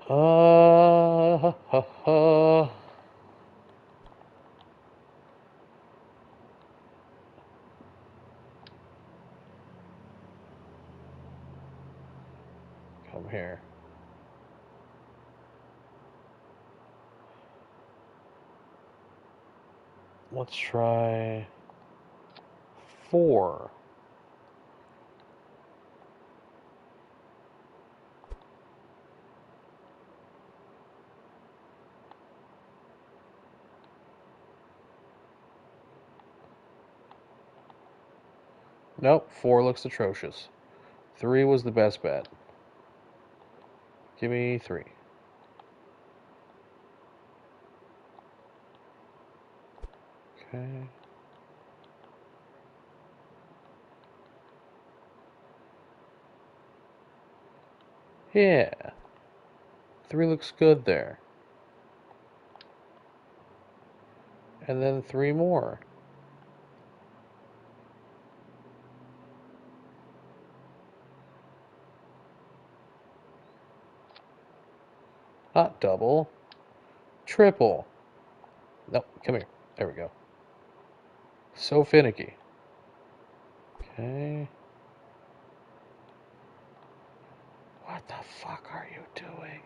S1: Ha, ha, ha. Come here. Let's try 4. Nope, 4 looks atrocious. 3 was the best bet. Give me 3. Okay. Yeah. 3 looks good there. And then 3 more. Not double. Triple. Nope, come here. There we go. So finicky. Okay. What the fuck are you doing?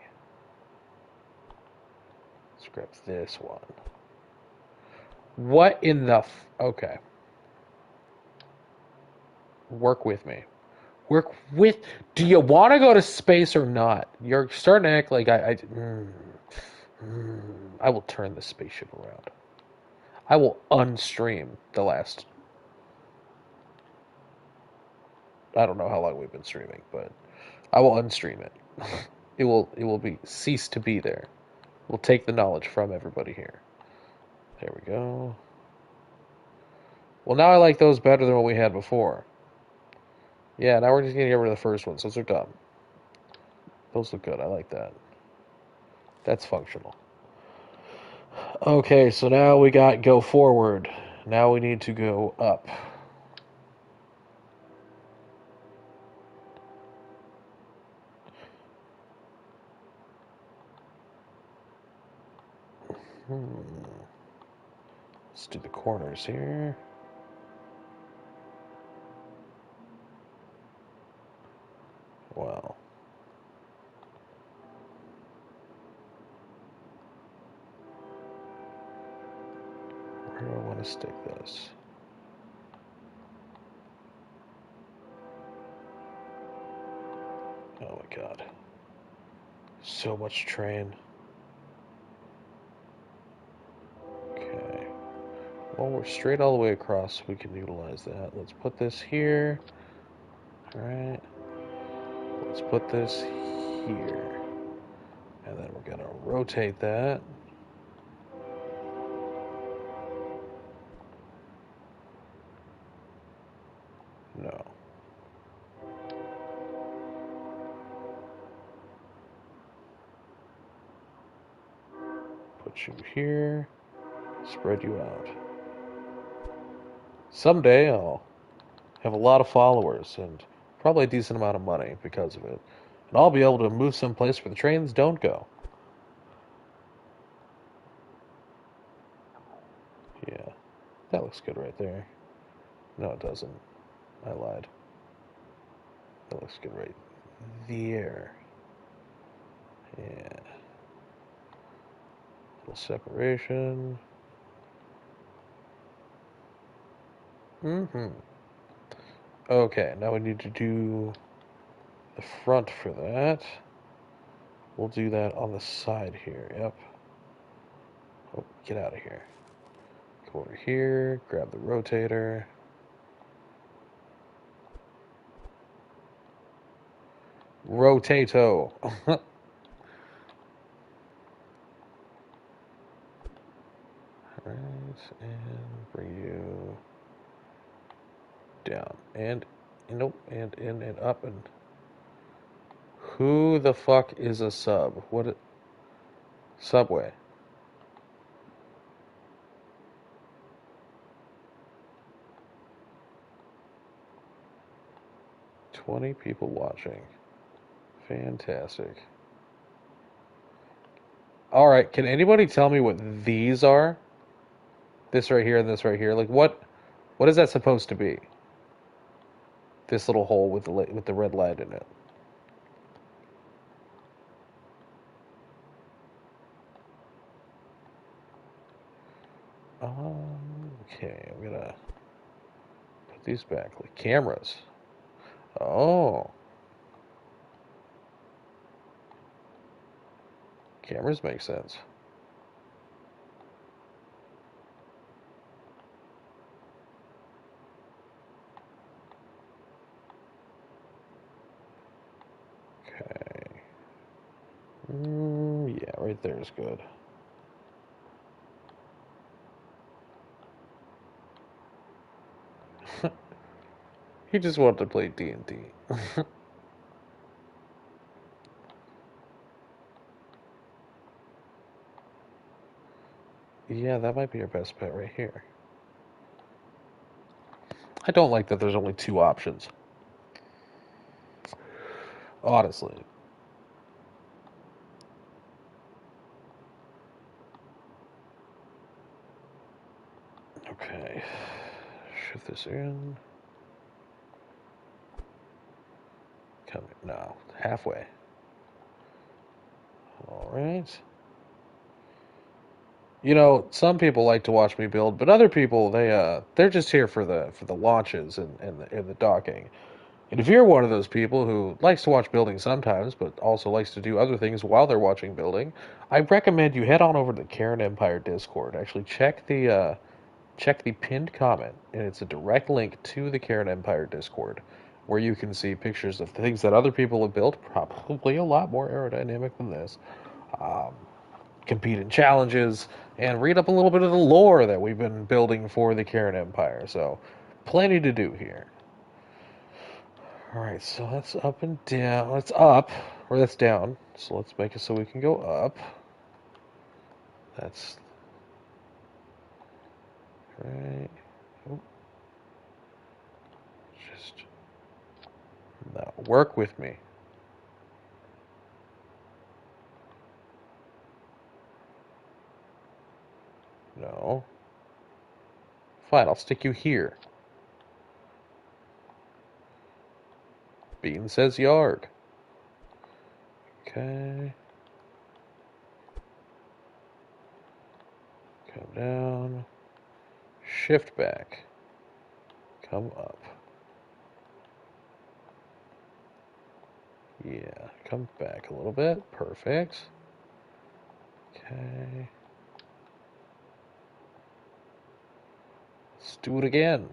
S1: Let's grab this one. What in the okay. Work with me. Work with... Do you want to go to space or not? You're starting to act like I will turn the spaceship around. I will unstream the last... I don't know how long we've been streaming, but I will unstream it. It will be cease to be there. We'll take the knowledge from everybody here. There we go. Well, now I like those better than what we had before. Yeah, now we're just gonna get rid of the first ones. Those are dumb. Those look good. I like that. That's functional. Okay, so now we got go forward. Now we need to go up. Let's do the corners here. Wow. Where do I want to stick this? Oh my god. So much train. Okay. Well, we're straight all the way across, so we can utilize that. Let's put this here. Alright. Let's put this here. And then we're going to rotate that. No. Put you here. Spread you out. Someday I'll have a lot of followers and probably a decent amount of money because of it. And I'll be able to move someplace where the trains don't go. Yeah, that looks good right there. No, it doesn't. I lied. That looks good right there. Yeah. Little separation. Mm-hmm. Okay, now we need to do the front for that. We'll do that on the side here. Yep. Oh, get out of here. Go over here, grab the rotator. Rotato. Right, and bring you down. And, nope, and in and up. And who the fuck is a sub? What? Subway. $20 people watching. Fantastic. All right, can anybody tell me what these are? This right here and this right here. Like what is that supposed to be? This little hole with the red light in it. Okay, I'm gonna put these back like cameras. Oh, cameras make sense. Okay. Yeah, right there is good. He just wanted to play D&D. Yeah, that might be our best bet right here. I don't like that there's only two options. Honestly. Okay. Shift this in. Come now. Halfway. Alright. You know, some people like to watch me build, but other people they're just here for the launches and the docking. And if you're one of those people who likes to watch building sometimes, but also likes to do other things while they're watching building, I recommend you head on over to the Kerran Empire Discord. Actually, check the pinned comment, and it's a direct link to the Kerran Empire Discord, where you can see pictures of things that other people have built, probably a lot more aerodynamic than this. Um, Compete in challenges, and read up a little bit of the lore that we've been building for the Kerran Empire. So, plenty to do here. Alright, so that's up and down. That's up, or that's down. So let's make it so we can go up. That's right. Oh, just now work with me. No. Fine, I'll stick you here. Bean says yard. Okay. Come down. Shift back. Come up. Yeah, come back a little bit. Perfect. Okay. Let's do it again.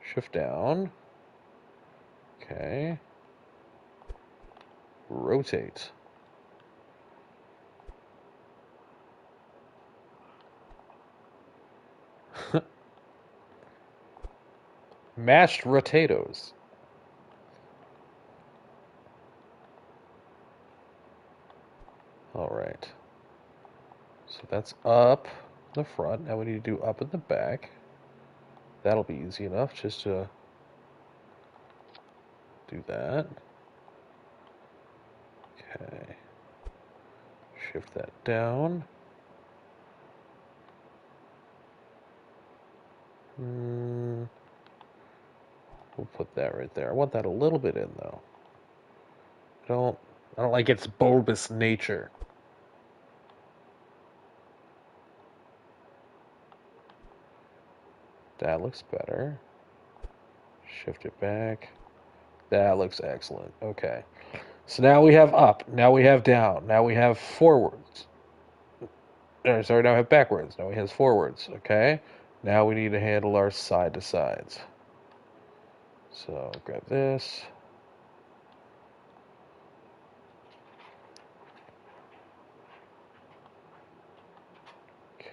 S1: Shift down. Okay. Rotate. Mashed potatoes. All right. So that's up the front. Now we need to do up in the back. That'll be easy enough just to do that. Okay. Shift that down. We'll put that right there. I want that a little bit in though. I don't I don't like its bulbous nature. That looks better. Shift it back. That looks excellent. Okay. So now we have up. Now we have down. Now we have forwards. Sorry, now we have backwards. Now we have forwards. Okay. Now we need to handle our side to sides. So grab this.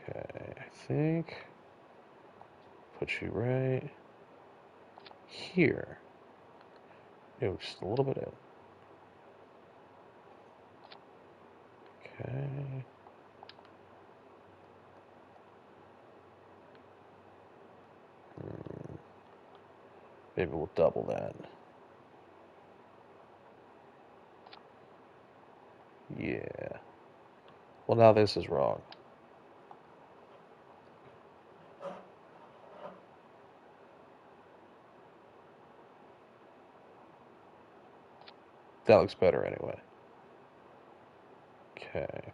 S1: Okay, I think put you right here. No, just a little bit in. Okay. Maybe we'll double that. Yeah. Well, now this is wrong. That looks better anyway. Okay.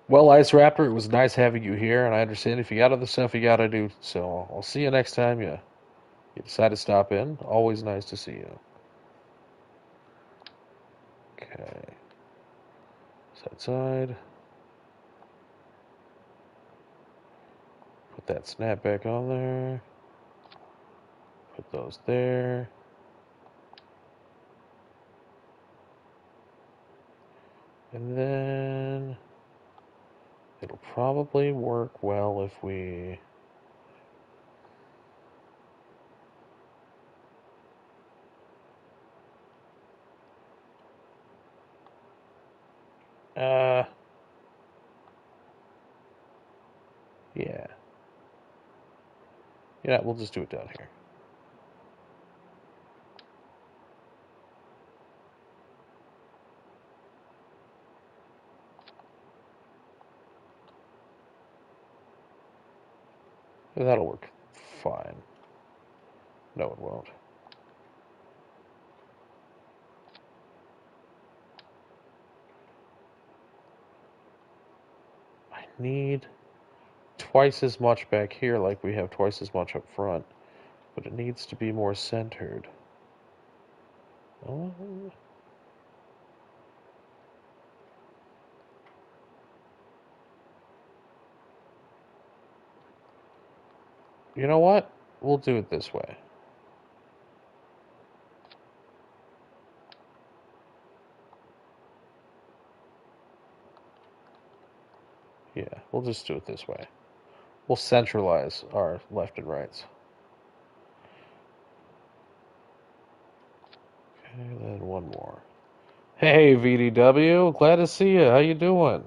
S1: Well, Ice Raptor, it was nice having you here, and I understand if you got other stuff you gotta do, so I'll see you next time you decide to stop in. Always nice to see you. Okay. Side side. Put that snap back on there. Put those there. And then it'll probably work well if we uh yeah. Yeah, we'll just do it down here. That'll work fine. No, it won't. I need twice as much back here like we have twice as much up front, but it needs to be more centered. Oh. You know what? We'll do it this way. Yeah, we'll just do it this way. We'll centralize our left and rights. Okay, then one more. Hey, VDW, glad to see you. How you doing?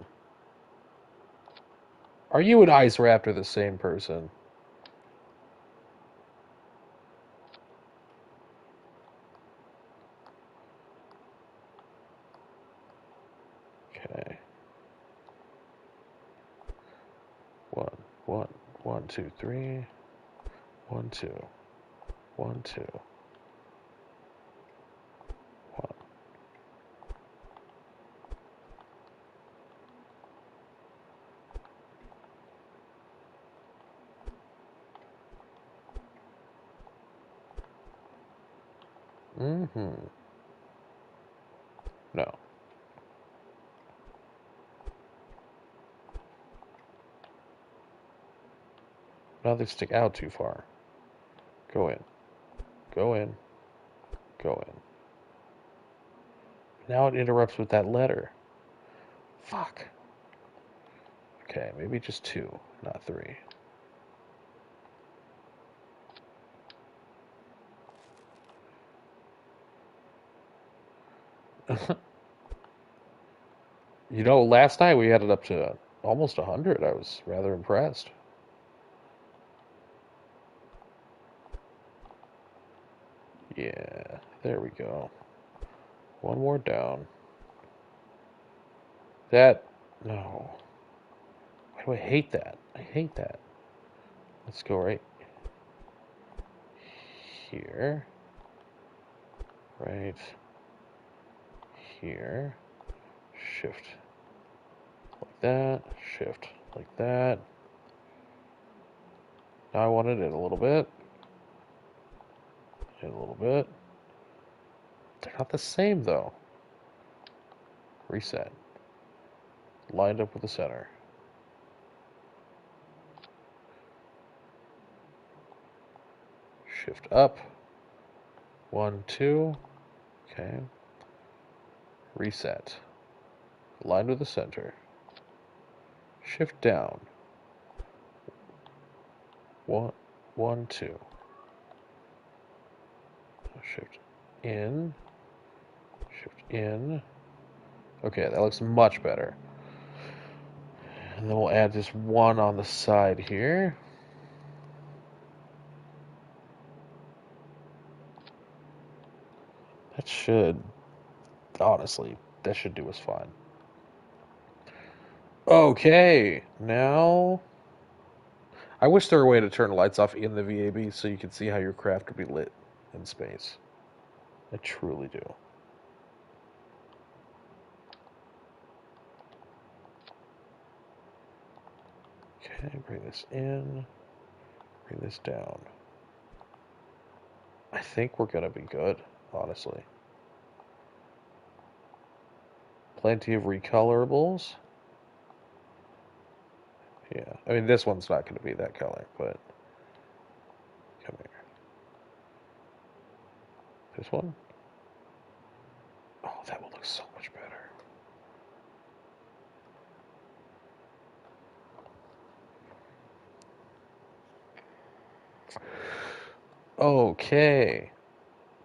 S1: Are you and Ice Raptor the same person? Okay. One, one, one, two, three. One, two, one, two, one. Mm-hmm. No. Now they stick out too far. Go in. Go in. Go in. Now it interrupts with that letter. Fuck. Okay, maybe just two, not three. You know, last night we had it up to almost 100. I was rather impressed. Yeah, there we go. One more down. That, no. Why do I hate that? I hate that. Let's go right here. Right here. Shift like that. Shift like that. Now I want it in a little bit. In a little bit. They're not the same though. Reset. Lined up with the center. Shift up. One, two. Okay. Reset. Line with the center. Shift down. 1, 1, 2. Shift in. Shift in. Okay, that looks much better. And then we'll add this one on the side here. That should, honestly, that should do us fine. Okay, now I wish there were a way to turn lights off in the VAB so you could see how your craft could be lit in space. I truly do. Okay, bring this in, bring this down. I think we're gonna be good, honestly. Plenty of recolorables. Yeah, I mean, this one's not going to be that color, but come here. This one? Oh, that one looks so much better. Okay.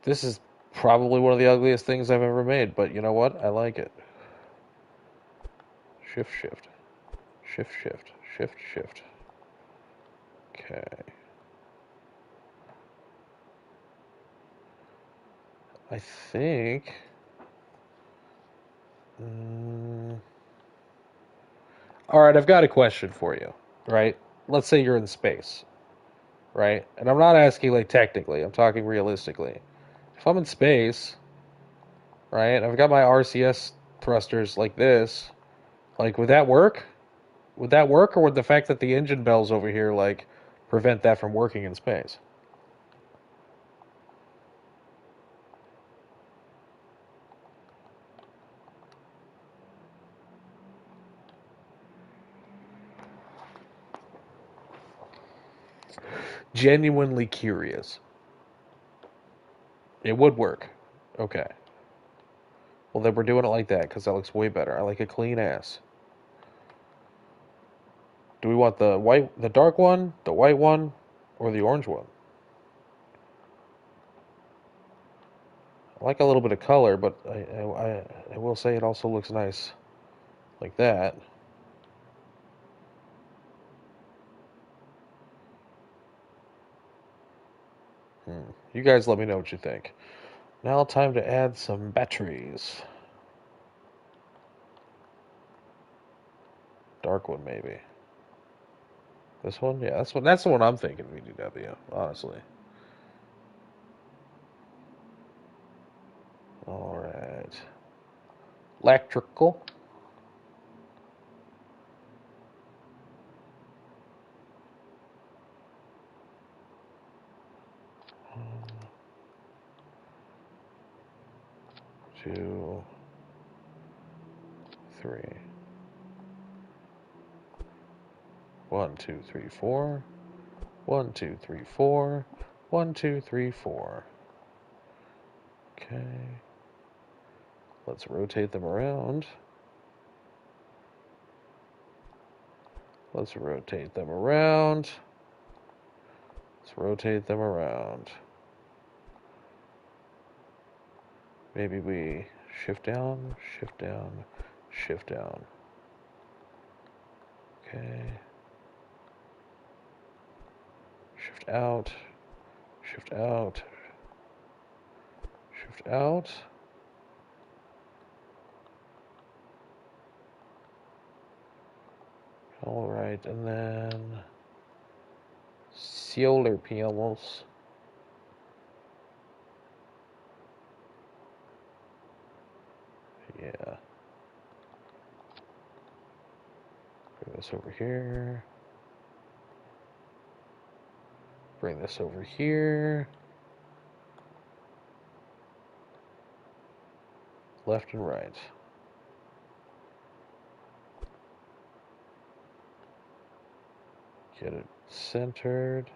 S1: This is probably one of the ugliest things I've ever made, but you know what? I like it. Shift, shift. Shift, shift. Shift, shift. Okay. I think... All right, I've got a question for you, right? Let's say you're in space, right? And I'm not asking like technically, I'm talking realistically. If I'm in space, right, I've got my RCS thrusters like this, like would that work? Would that work, or would the fact that the engine bells over here like prevent that from working in space? Genuinely curious. It would work. Okay. Well, then we're doing it like that because that looks way better. I like a clean ass. Do we want the white, the dark one, the white one, or the orange one? I like a little bit of color, but I will say it also looks nice like that. You guys let me know what you think. Now time to add some batteries. Dark one maybe. This one? Yeah, that's the one I'm thinking VDW, honestly. Alright. Electrical. Two, three. 1, 2, 3, 4. 1, 2, 3, 4. 1, 2, 3, 4. Okay. Let's rotate them around. Let's rotate them around. Let's rotate them around. Maybe we shift down, shift down, shift down. Okay. Shift out, shift out, shift out. All right, and then solar panels. Yeah. Bring this over here. Bring this over here. Left and right. Get it centered.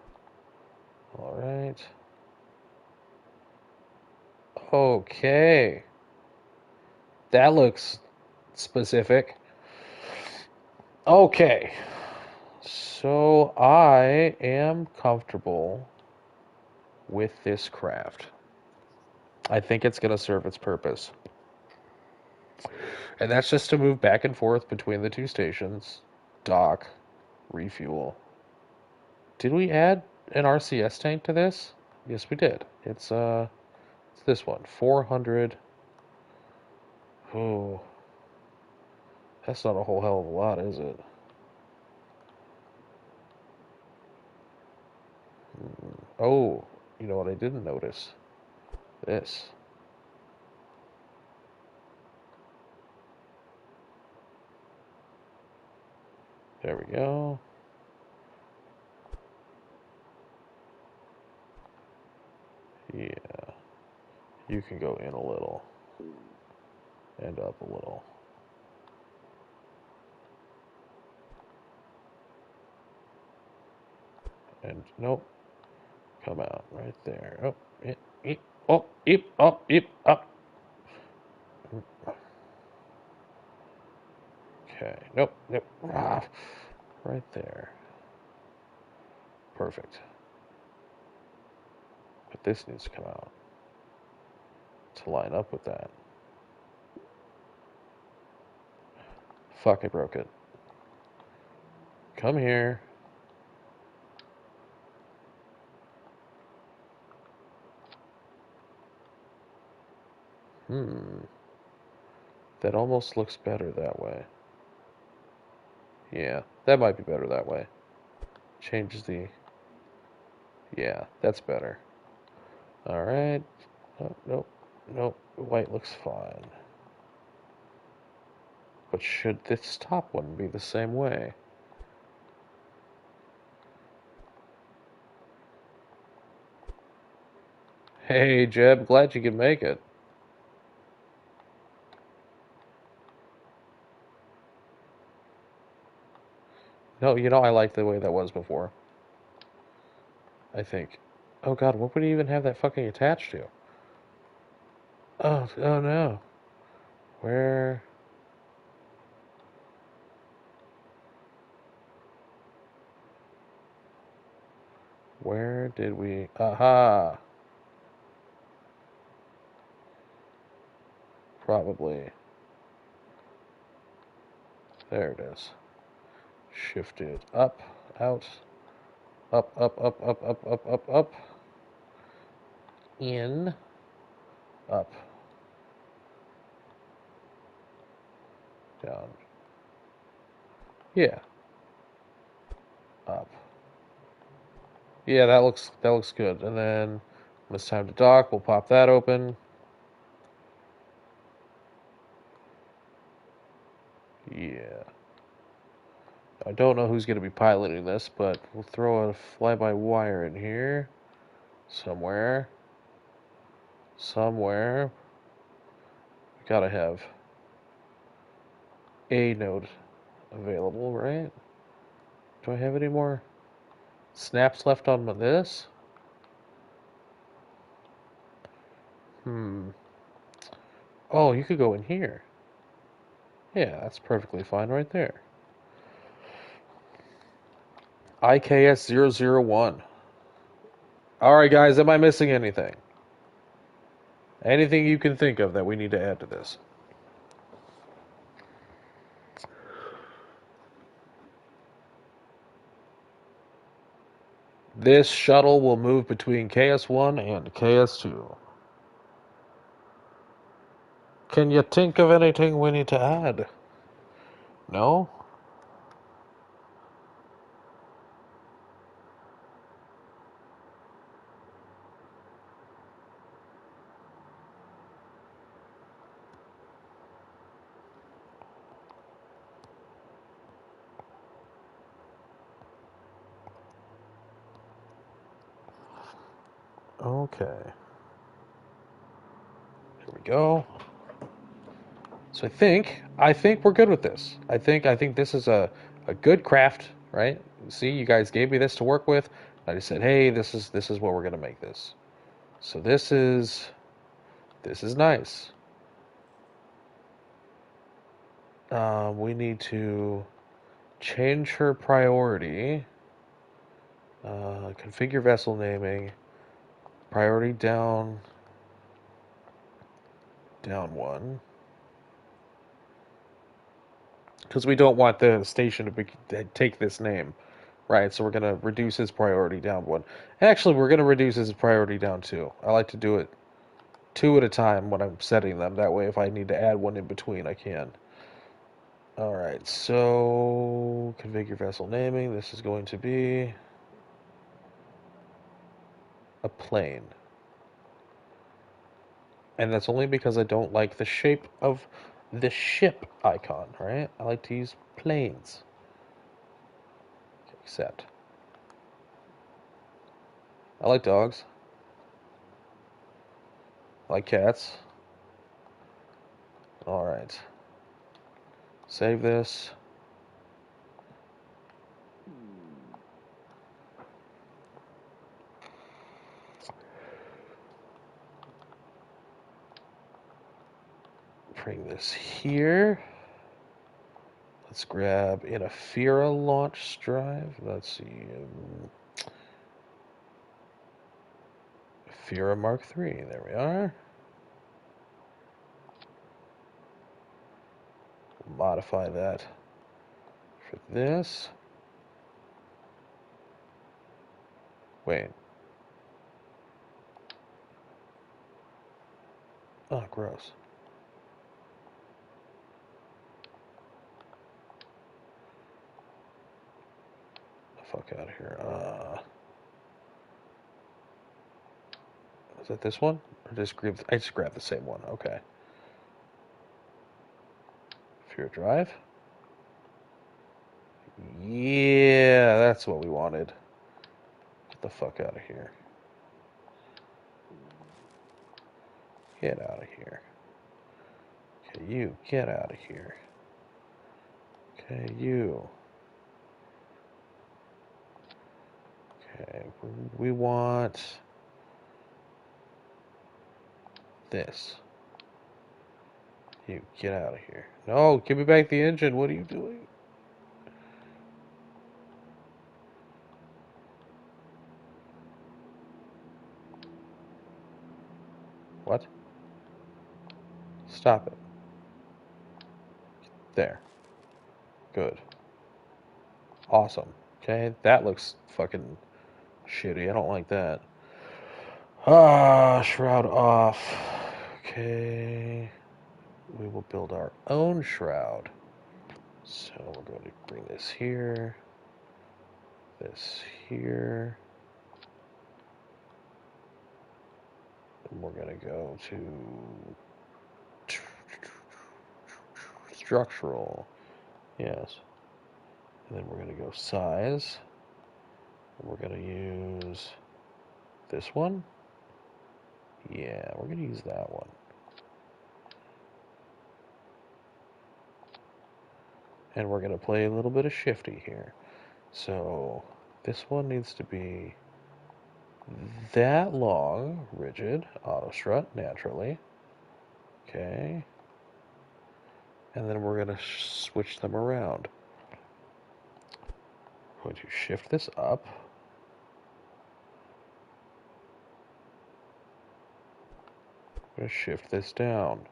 S1: All right. Okay. That looks specific. Okay. So I am comfortable with this craft. I think it's going to serve its purpose. And that's just to move back and forth between the two stations, dock, refuel. Did we add an RCS tank to this? Yes, we did. It's this one, 400. Oh, that's not a whole hell of a lot, is it? Oh, you know what I didn't notice? This. There we go. Yeah, you can go in a little and up a little. And nope, come out right there. Oh, oh, up. Okay, nope. Ah, right there. Perfect. But this needs to come out to line up with that. Fuck, I broke it. Come here. That almost looks better that way. Yeah, that might be better that way. Changes the... Yeah, that's better. Alright. Oh, nope. White looks fine. But should this top one be the same way? Hey, Jeb, glad you could make it. No, I like the way that was before. I think. Oh god, what would he even have that fucking attached to? Oh no. Where... Where did we... Aha! Probably. There it is. Shift it up, out, up, in, up, down. Yeah, up. Yeah, that looks good. And then when it's time to dock, we'll pop that open. Yeah. I don't know who's going to be piloting this, but we'll throw a fly-by-wire in here. Somewhere. We gotta have a node available, right? Do I have any more snaps left on this? Oh, you could go in here. Yeah, that's perfectly fine right there. IKS-001. Alright, guys, am I missing anything? Anything you can think of that we need to add to this? This shuttle will move between KS-1 and KS-2. Can you think of anything we need to add? No? Okay. Here we go. So I think we're good with this. I think this is a good craft, right? See, you guys gave me this to work with. I just said, hey, this is what we're gonna make this. So this is nice. We need to change her priority. Configure vessel naming. Priority down one. Because we don't want the station to take this name. Right, so we're going to reduce his priority down one. Actually, we're going to reduce his priority down two. I like to do it two at a time when I'm setting them. That way, if I need to add one in between, I can. Alright, so configure vessel naming. This is going to be a plane. And that's only because I don't like the shape of the ship icon, right? I like to use planes. Accept. I like dogs. I like cats. Alright. Save this. Bring this here. Let's grab an Aphira launch drive. Let's see. Aphira Mark III. There we are. Modify that for this. Wait. Oh, gross. The fuck out of here. Is that this one? Or I just grabbed the same one. Okay. Aphira drive. Yeah, that's what we wanted. Get the fuck out of here. Get out of here. Okay, you, get out of here. Okay, you. Okay, we want this. You, get out of here. No, give me back the engine. What are you doing? What? Stop it. There. Good. Awesome. Okay, that looks fucking shitty. I don't like that. Shroud off. Okay. We will build our own shroud. So we're going to bring this here. This here. And we're going to go to structural. Yes. And then we're going to go size. And we're going to use this one. Yeah, we're going to use that one. And we're going to play a little bit of shifty here. So this one needs to be that long, rigid, auto strut, naturally. Okay. And then we're going to switch them around. We're going to shift this up. I'm going to shift this down.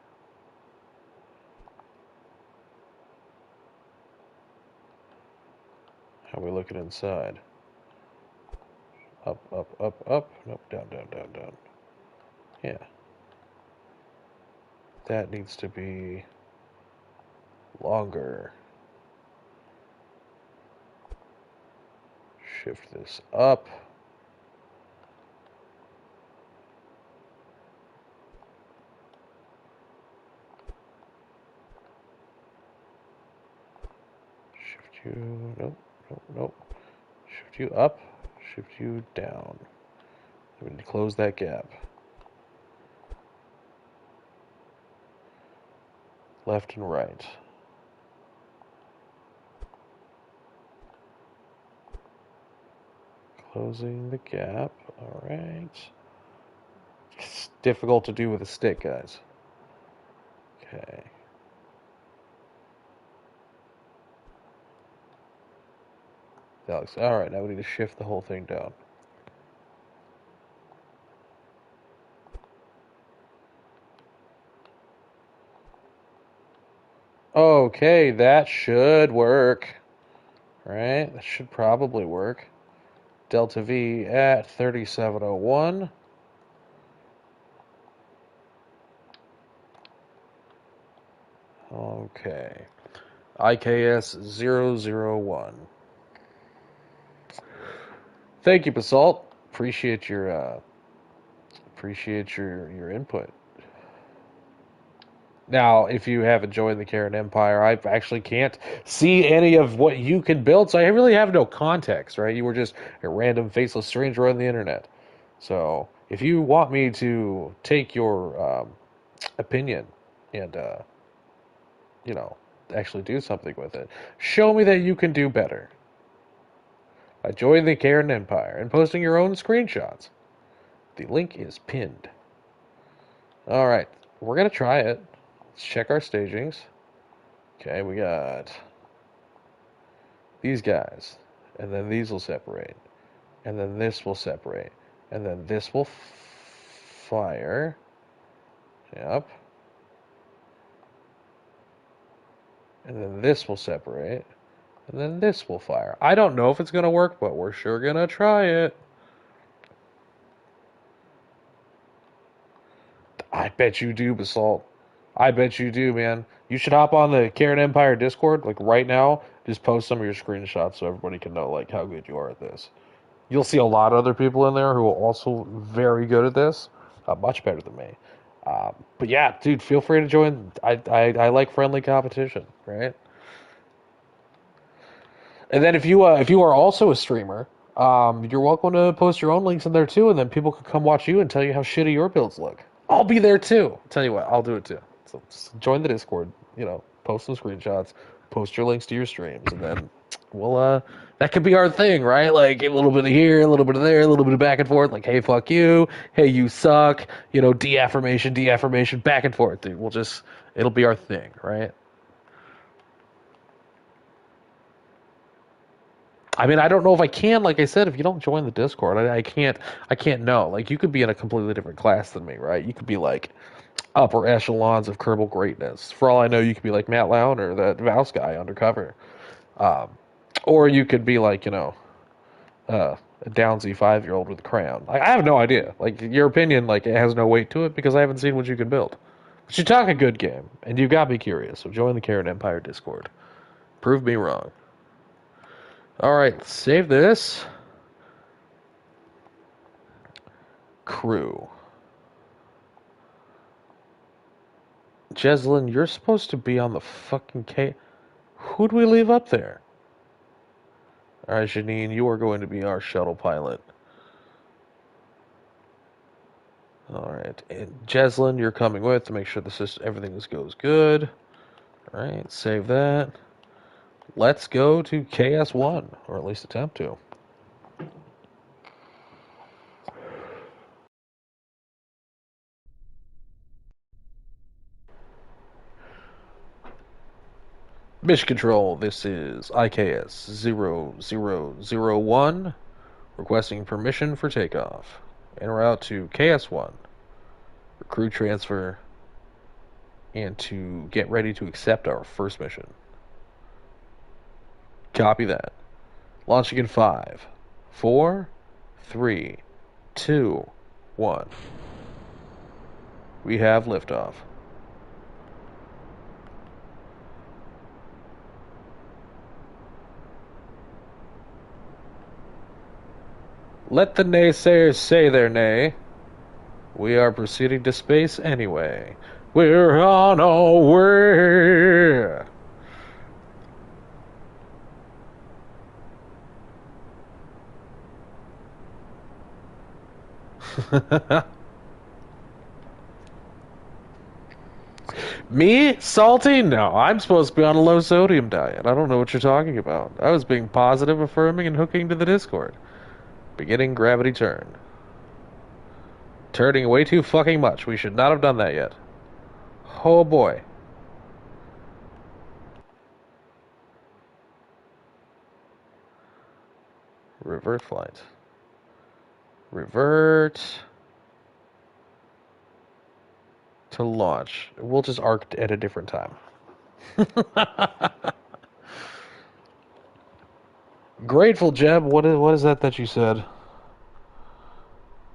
S1: How are we looking inside? Up, up, up, up. Nope, down, down, down, down. Yeah. That needs to be longer. Shift this up. Shift you, nope, nope, nope. Shift you up, shift you down. We need to close that gap. Left and right. Closing the gap. Alright. It's difficult to do with a stick, guys. Okay. Alex. All right, now we need to shift the whole thing down. Okay, that should work. Right? That should probably work. Delta V at 3701. Okay. IKS-001. Thank you, Basalt. Appreciate your input. Now, if you haven't joined the Kerran Empire, I actually can't see any of what you can build, so I really have no context, right? You were just a random faceless stranger on the internet. So, if you want me to take your opinion and, you know, actually do something with it, show me that you can do better. By joining the Kerran Empire and posting your own screenshots. The link is pinned. All right, we're going to try it. Let's check our stagings. Okay, we got these guys, and then these will separate, and then this will separate, and then this will fire. Yep. And then this will separate, and then this will fire. I don't know if it's going to work, but we're sure going to try it. I bet you do, Basalt. I bet you do, man. You should hop on the Kerran Empire Discord, like right now. Just post some of your screenshots so everybody can know like how good you are at this. You'll see a lot of other people in there who are also very good at this, much better than me. But yeah, dude, feel free to join. I like friendly competition, right? And then if you are also a streamer, you're welcome to post your own links in there too, and then people can come watch you and tell you how shitty your builds look. I'll be there too. Tell you what, I'll do it too. So just join the Discord. Post some screenshots, post your links to your streams, and then that could be our thing, right? Like a little bit of here, a little bit of there, a little bit of back and forth. Like, hey, fuck you. Hey, you suck. De-affirmation, de-affirmation, back and forth, dude. It'll be our thing, right? I mean, I don't know if I can. Like I said, if you don't join the Discord, I can't know. Like, you could be in a completely different class than me, right? You could be like upper echelons of Kerbal greatness. For all I know, you could be like Matt Lown or that Vouse guy undercover, um, or you could be like a Downsy 5-year-old with a crown. Like, I have no idea. Like, your opinion, like, it has no weight to it because I haven't seen what you can build. But you talk a good game, and you got me curious. So join the Kerran Empire Discord. Prove me wrong. All right, save this. Crew. Jeslyn, you're supposed to be on the fucking K. Who'd we leave up there? All right, Janine, you are going to be our shuttle pilot. All right, and Jeslyn, you're coming with to make sure the system, everything goes good. All right, save that. Let's go to KS-1, or at least attempt to. Mission Control, this is IKS-0001, requesting permission for takeoff. En route to KS-1, for crew transfer, and to get ready to accept our first mission. Copy that. Launching in 5, 4, 3, 2, 1. We have liftoff. Let the naysayers say their nay. We are proceeding to space anyway. We're on our way. Me? Salty? No, I'm supposed to be on a low sodium diet. I don't know what you're talking about. I was being positive, affirming, and hooking to the Discord. Beginning gravity turn. Turning way too fucking much. We should not have done that yet. Oh boy. Revert flight. Revert to launch. We'll just arc at a different time. Grateful Jeb, what is that you said?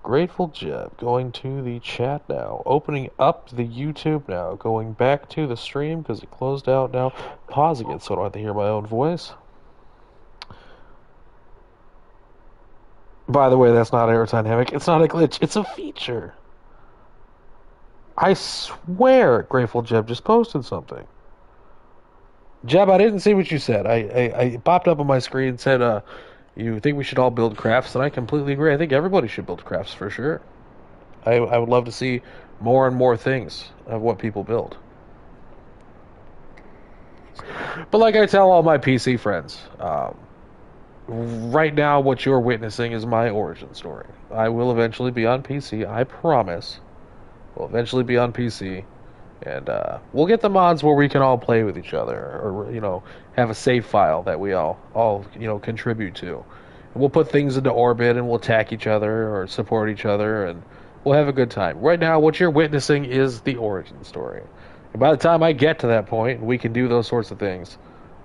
S1: Grateful Jeb, going to the chat now. Opening up the YouTube now. Going back to the stream because it closed out now. Pausing it so I don't have to hear my own voice. By the way, that's not aerodynamic. It's not a glitch. It's a feature. I swear Grateful Jeb just posted something. Jeb, I didn't see what you said. I popped up on my screen and said, you think we should all build crafts? And I completely agree. I think everybody should build crafts for sure. I would love to see more and more things of what people build. But like I tell all my PC friends, right now what you're witnessing is my origin story. I will eventually be on PC, I promise. We'll eventually be on PC. And we'll get the mods where we can all play with each other, or have a save file that we all contribute to. And we'll put things into orbit, and we'll attack each other or support each other, and we'll have a good time. Right now, what you're witnessing is the origin story. And by the time I get to that point, and we can do those sorts of things,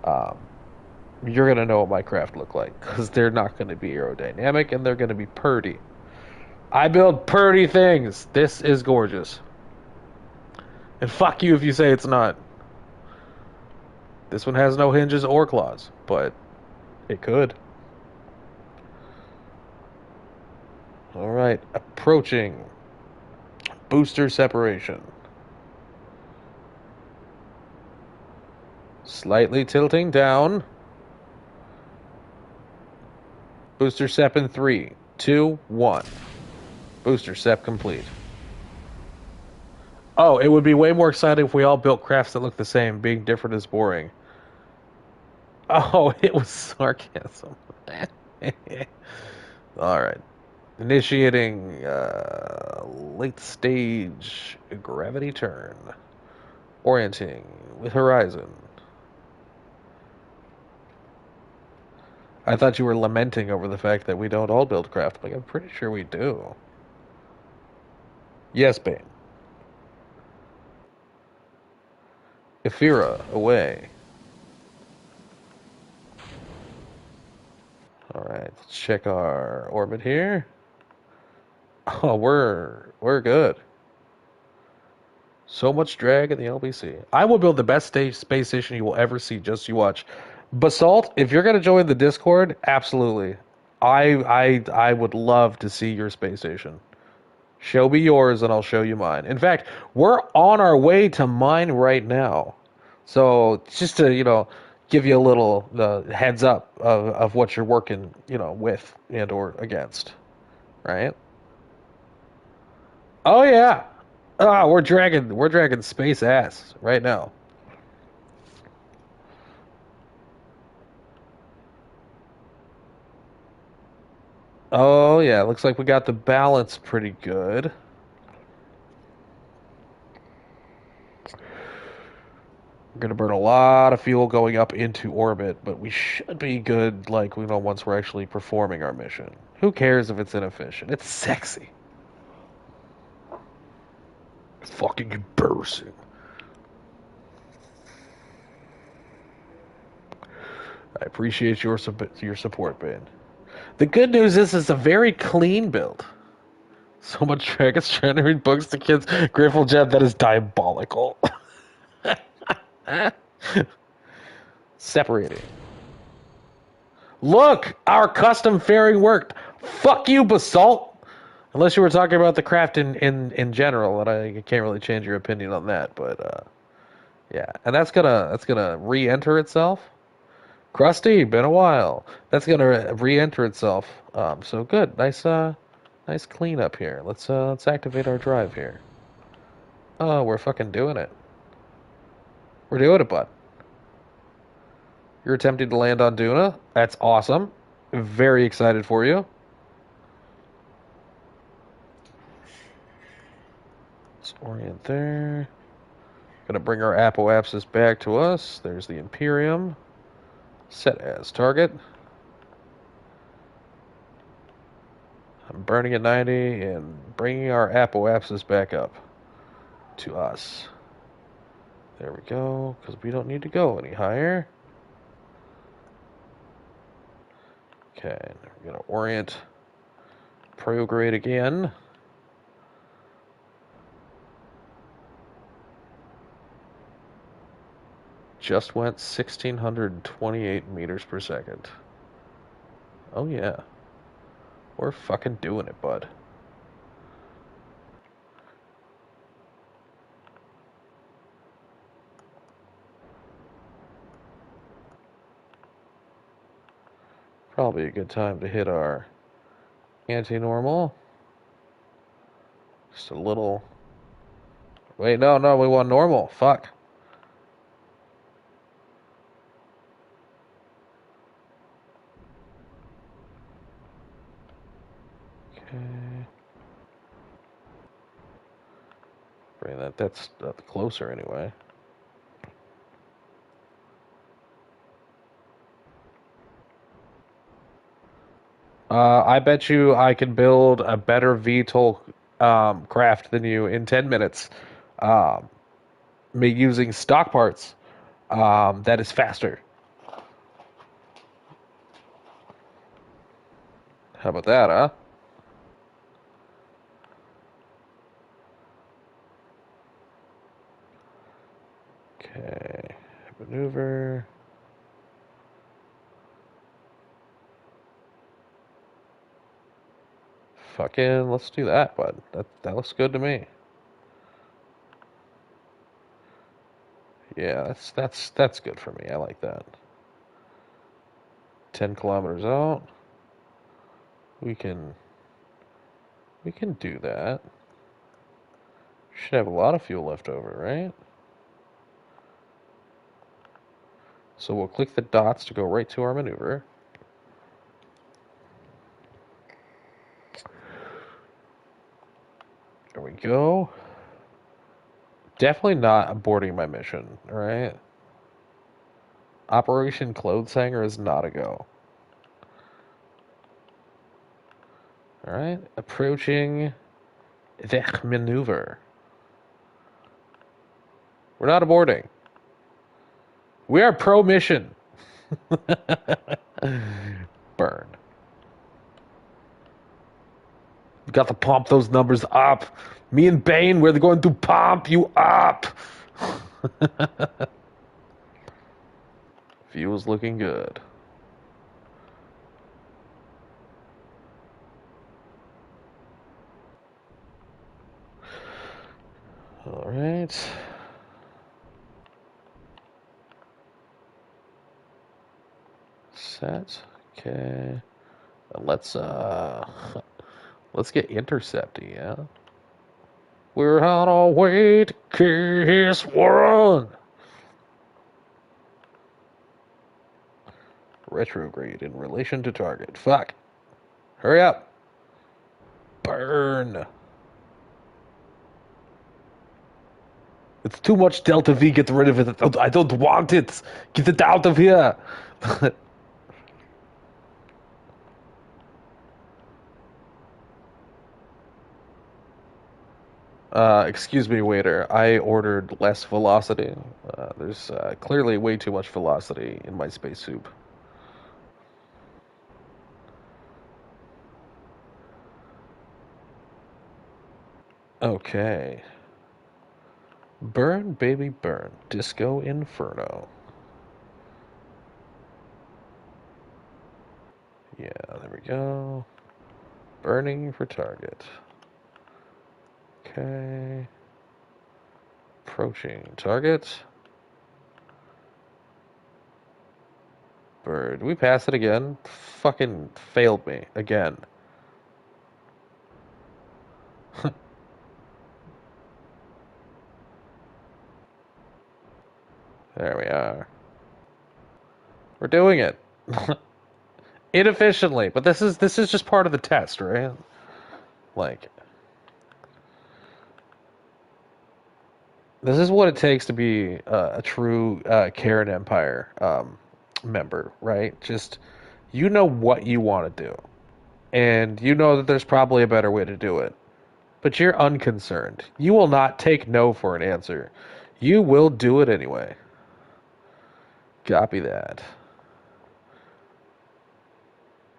S1: you're gonna know what my craft look like, because they're not going to be aerodynamic, and they're going to be purdy. I build purdy things. This is gorgeous. And fuck you if you say it's not. This one has no hinges or claws, but it could. Alright, approaching. Booster separation. Slightly tilting down. Booster sep in 3, 2, 1. Booster sep complete. Oh, it would be way more exciting if we all built crafts that look the same. Being different is boring. Oh, it was sarcasm. Alright. Initiating late stage gravity turn. Orienting with horizon. I thought you were lamenting over the fact that we don't all build craft. Like, I'm pretty sure we do. Yes, Bane. Ephira, away. Alright, let's check our orbit here. Oh, we're good. So much drag in the LBC. I will build the best space station you will ever see. Just you watch. Basalt, if you're gonna join the Discord, absolutely. I would love to see your space station. Show me yours and I'll show you mine. In fact, we're on our way to mine right now. So just to, give you a little heads up of what you're working, with and or against. Right? Oh yeah. Oh, we're dragging space ass right now. Oh yeah, looks like we got the balance pretty good. We're gonna burn a lot of fuel going up into orbit, but we should be good, like, once we're actually performing our mission. Who cares if it's inefficient? It's sexy. It's fucking embarrassing. I appreciate your support, Ben. The good news is it's a very clean build. So much dragons trying to read books to kids. Grateful Jet, that is diabolical. Separating. Look! Our custom fairing worked! Fuck you, Basalt! Unless you were talking about the craft in general, and I can't really change your opinion on that, but yeah. And that's gonna re-enter itself. Krusty, been a while. That's gonna re-enter itself. So good. Nice cleanup here. Let's activate our drive here. Oh, we're fucking doing it. We're doing it, bud. You're attempting to land on Duna. That's awesome. Very excited for you. Let's orient there. Gonna bring our Apoapsis back to us. There's the Imperium. Set as target. I'm burning at 90 and bringing our apoapsis back up to us. There we go, because we don't need to go any higher. Okay, we're going to orient prograde again. Just went 1,628 meters per second. Oh yeah. We're fucking doing it, bud. Probably a good time to hit our anti-normal. Just a little... Wait, no, we want normal. Fuck. Okay. Bring that. That's closer anyway. I bet you I can build a better VTOL craft than you in 10 minutes. Me using stock parts. That is faster. How about that, huh? Okay. Maneuver. Fucking, let's do that, bud. That looks good to me. Yeah, that's good for me. I like that. 10 kilometers out. We can do that. Should have a lot of fuel left over, right? So we'll click the dots to go right to our maneuver. There we go. Definitely not aborting my mission, right? Operation Clothes Hanger is not a go. Alright, approaching the maneuver. We're not aborting. We are pro-mission. Burn. We got to pump those numbers up. Me and Bane, we're going to pump you up. Fuel's looking good. All right. Set. Okay. Let's get intercepting, yeah. We're on our way to KS-1. Retrograde in relation to target. Fuck. Hurry up. Burn. It's too much Delta V. Get rid of it. I don't want it. Get it out of here. Excuse me, waiter. I ordered less velocity. There's clearly way too much velocity in my space soup. Okay. Burn, baby, burn. Disco Inferno. Yeah, there we go. Burning for target. Okay. Approaching target. Bird. We pass it again? Fucking failed me. Again. There we are. We're doing it. Inefficiently, but this is just part of the test, right? Like, this is what it takes to be a true Kerran Empire member, right? Just you know what you want to do. and you know that there's probably a better way to do it. But you're unconcerned. You will not take no for an answer. You will do it anyway. Copy that.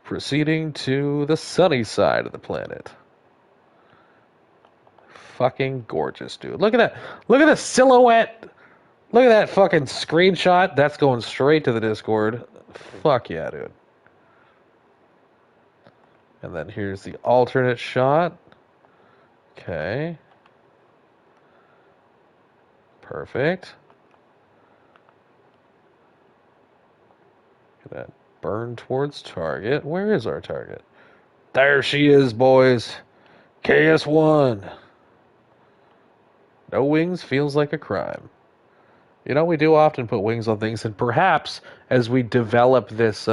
S1: Proceeding to the sunny side of the planet. Fucking gorgeous, dude. Look at that. Look at the silhouette. Look at that fucking screenshot. That's going straight to the Discord. Fuck yeah, dude. And then here's the alternate shot. Okay. Perfect. Look at that. Burn towards target. Where is our target? There she is, boys. KS-1. No wings feels like a crime. You know, we do often put wings on things, and perhaps as we develop this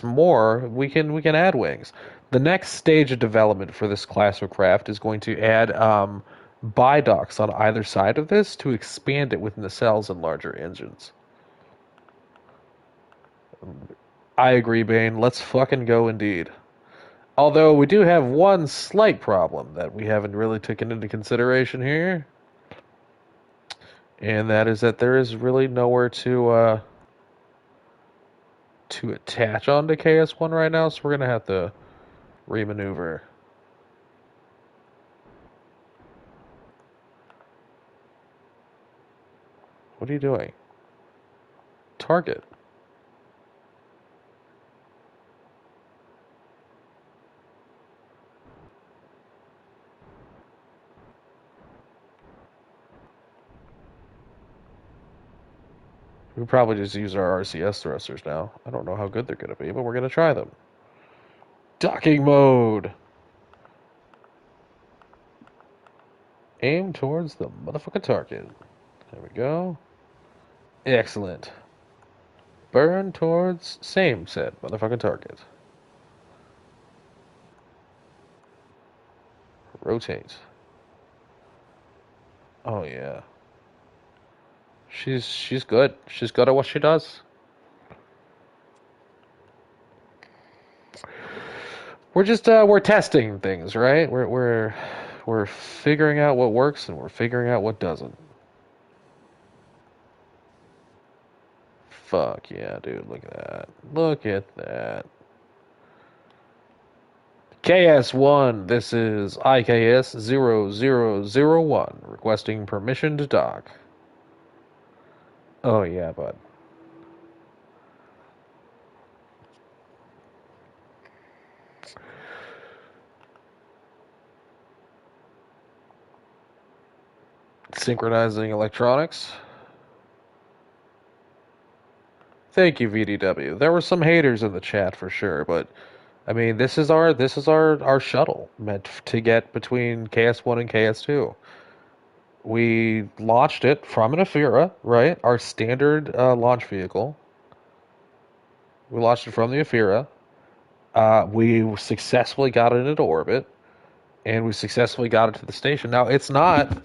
S1: more, we can add wings. The next stage of development for this class of craft is going to add bidocs on either side of this to expand it with nacelles and larger engines. I agree, Bane. Let's fucking go indeed. Although we do have one slight problem that we haven't really taken into consideration here, and that is that there is really nowhere to attach onto KS-1 right now, so we're gonna have to remaneuver. What are you doing? Target. We probably just use our RCS thrusters now. I don't know how good they're going to be, but we're going to try them. Docking mode. Aim towards the motherfucking target. There we go. Excellent. Burn towards same said motherfucking target. Rotate. Oh yeah. She's good. She's good at what she does. We're just we're testing things, right? We're figuring out what works and we're figuring out what doesn't. Fuck yeah, dude. Look at that. Look at that. KS-1, this is IKS-0001, requesting permission to dock. Oh yeah, bud. Synchronizing electronics. Thank you, VDW. There were some haters in the chat for sure, but I mean, this is our shuttle meant to get between KS-1 and KS-2. We launched it from an Afira, right? Our standard launch vehicle. We launched it from the Afira. We successfully got it into orbit, and we successfully got it to the station. Now, it's not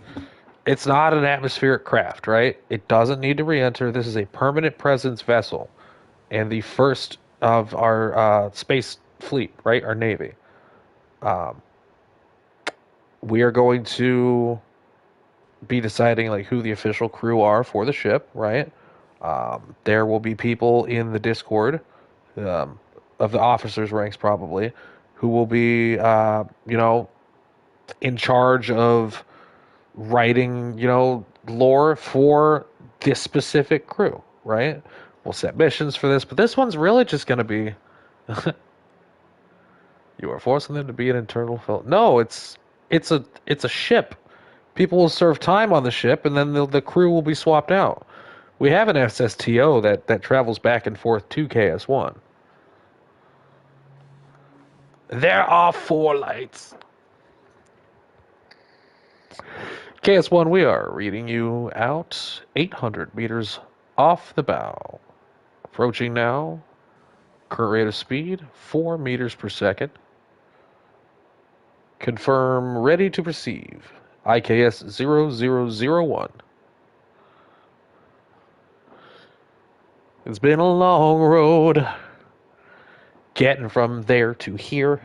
S1: an atmospheric craft, right? It doesn't need to re-enter. This is a permanent presence vessel, and the first of our space fleet, right? Our navy. We are going to be deciding like who the official crew are for the ship, right? There will be people in the Discord um, of the officers' ranks probably who will be, in charge of writing, lore for this specific crew, right? We'll set missions for this, but this one's really just going to be. You are forcing them to be an internal film. No, it's a ship. People will serve time on the ship, and then the crew will be swapped out. We have an SSTO that travels back and forth to KS-1. There are 4 lights. KS-1, we are reading you out 800 meters off the bow. Approaching now. Current rate of speed, 4 meters per second. Confirm ready to receive. IKS-0001. It's been a long road. getting from there to here.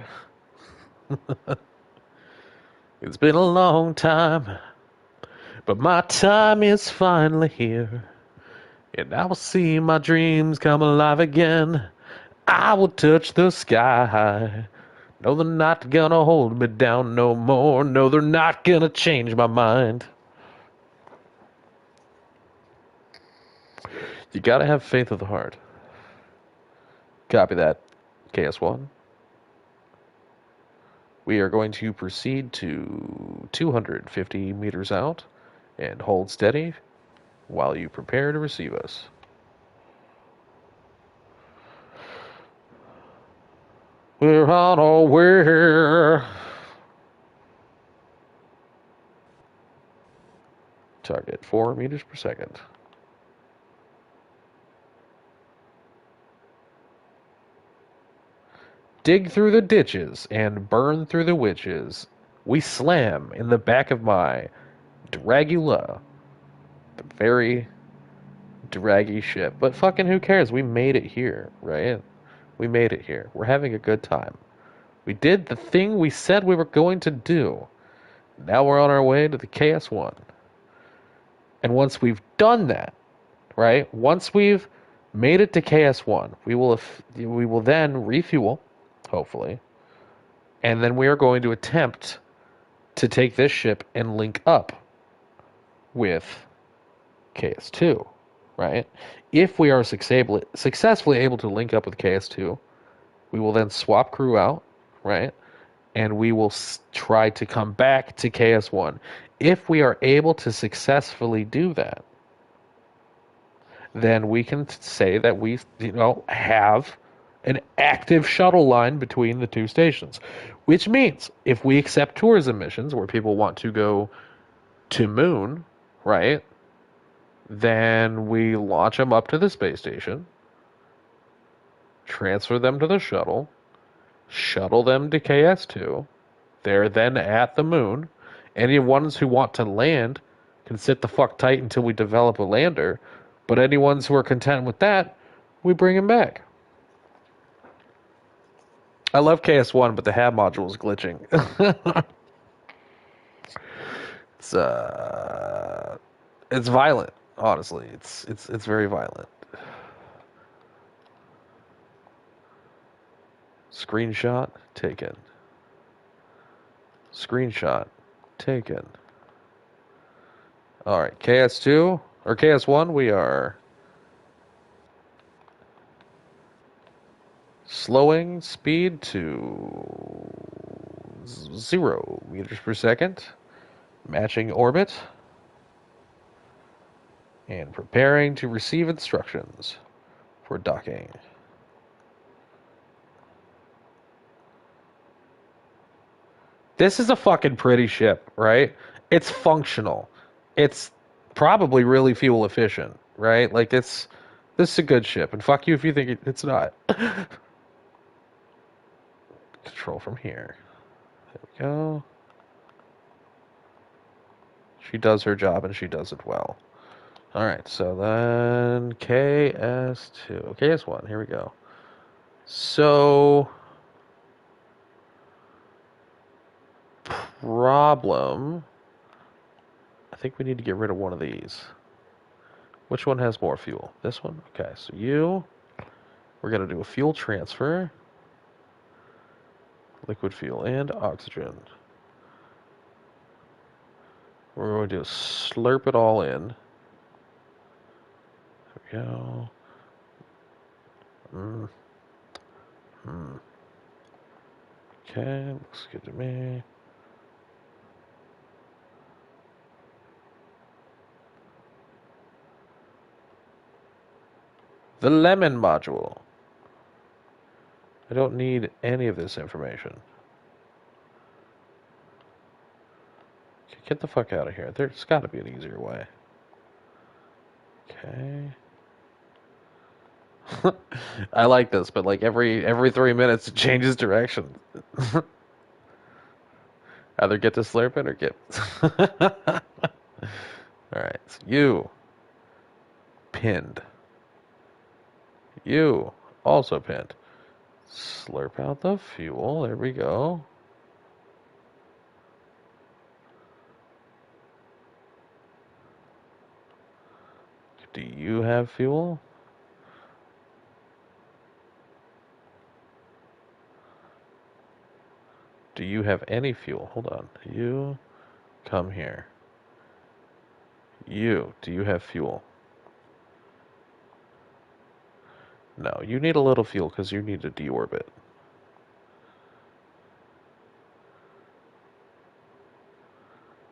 S1: It's been a long time, but my time is finally here. And I will see my dreams come alive again. I will touch the sky. No, they're not gonna hold me down no more. No, they're not gonna change my mind. You gotta have faith of the heart. Copy that, KS-1. We are going to proceed to 250 meters out and hold steady while you prepare to receive us. We're on our way. Target 4 meters per second. Dig through the ditches and burn through the witches. We slam in the back of my Dragula, the very draggy ship. But fucking who cares? We made it here, right? We made it here. We're having a good time. We did the thing we said we were going to do. Now we're on our way to the KS-1. And once we've done that, right? Once we've made it to KS-1, we will then refuel, hopefully, and then we are going to attempt to take this ship and link up with KS-2, right? If we are successfully able to link up with KS-2, we will then swap crew out, right? And we will try to come back to KS-1. If we are able to successfully do that, then we can say that we, have an active shuttle line between the two stations. Which means if we accept tourism missions where people want to go to moon, right? Then we launch them up to the space station, transfer them to the shuttle, shuttle them to KS-2. They're then at the moon. Any ones who want to land can sit the fuck tight until we develop a lander. But any ones who are content with that, we bring them back. I love KS-1, but the HAB module is glitching. It's violent, honestly. It's very violent. Screenshot taken. Screenshot taken. All right, KS-2 or KS-1, we are slowing speed to 0 meters per second, matching orbit, and preparing to receive instructions for docking. This is a fucking pretty ship, right? It's functional. It's probably really fuel efficient, right? Like this is a good ship, and fuck you if you think it's not. Control from here. There we go. She does her job, and she does it well. All right, so then KS-2, KS-1. Here we go. So problem. I think we need to get rid of one of these. Which one has more fuel? This one? Okay, so we're going to do a fuel transfer. Liquid fuel and oxygen. We're going to slurp it all in. There we go. Okay, looks good to me. The lemon module. I don't need any of this information. Get the fuck out of here. There's got to be an easier way. Okay. I like this, but like every 3 minutes it changes direction. Either get to slurp it or get. Alright, so you pinned. You also pinned. Slurp out the fuel. There we go. Do you have fuel? Do you have any fuel? Hold on. You come here. You, do you have fuel? No, you need a little fuel because you need to deorbit.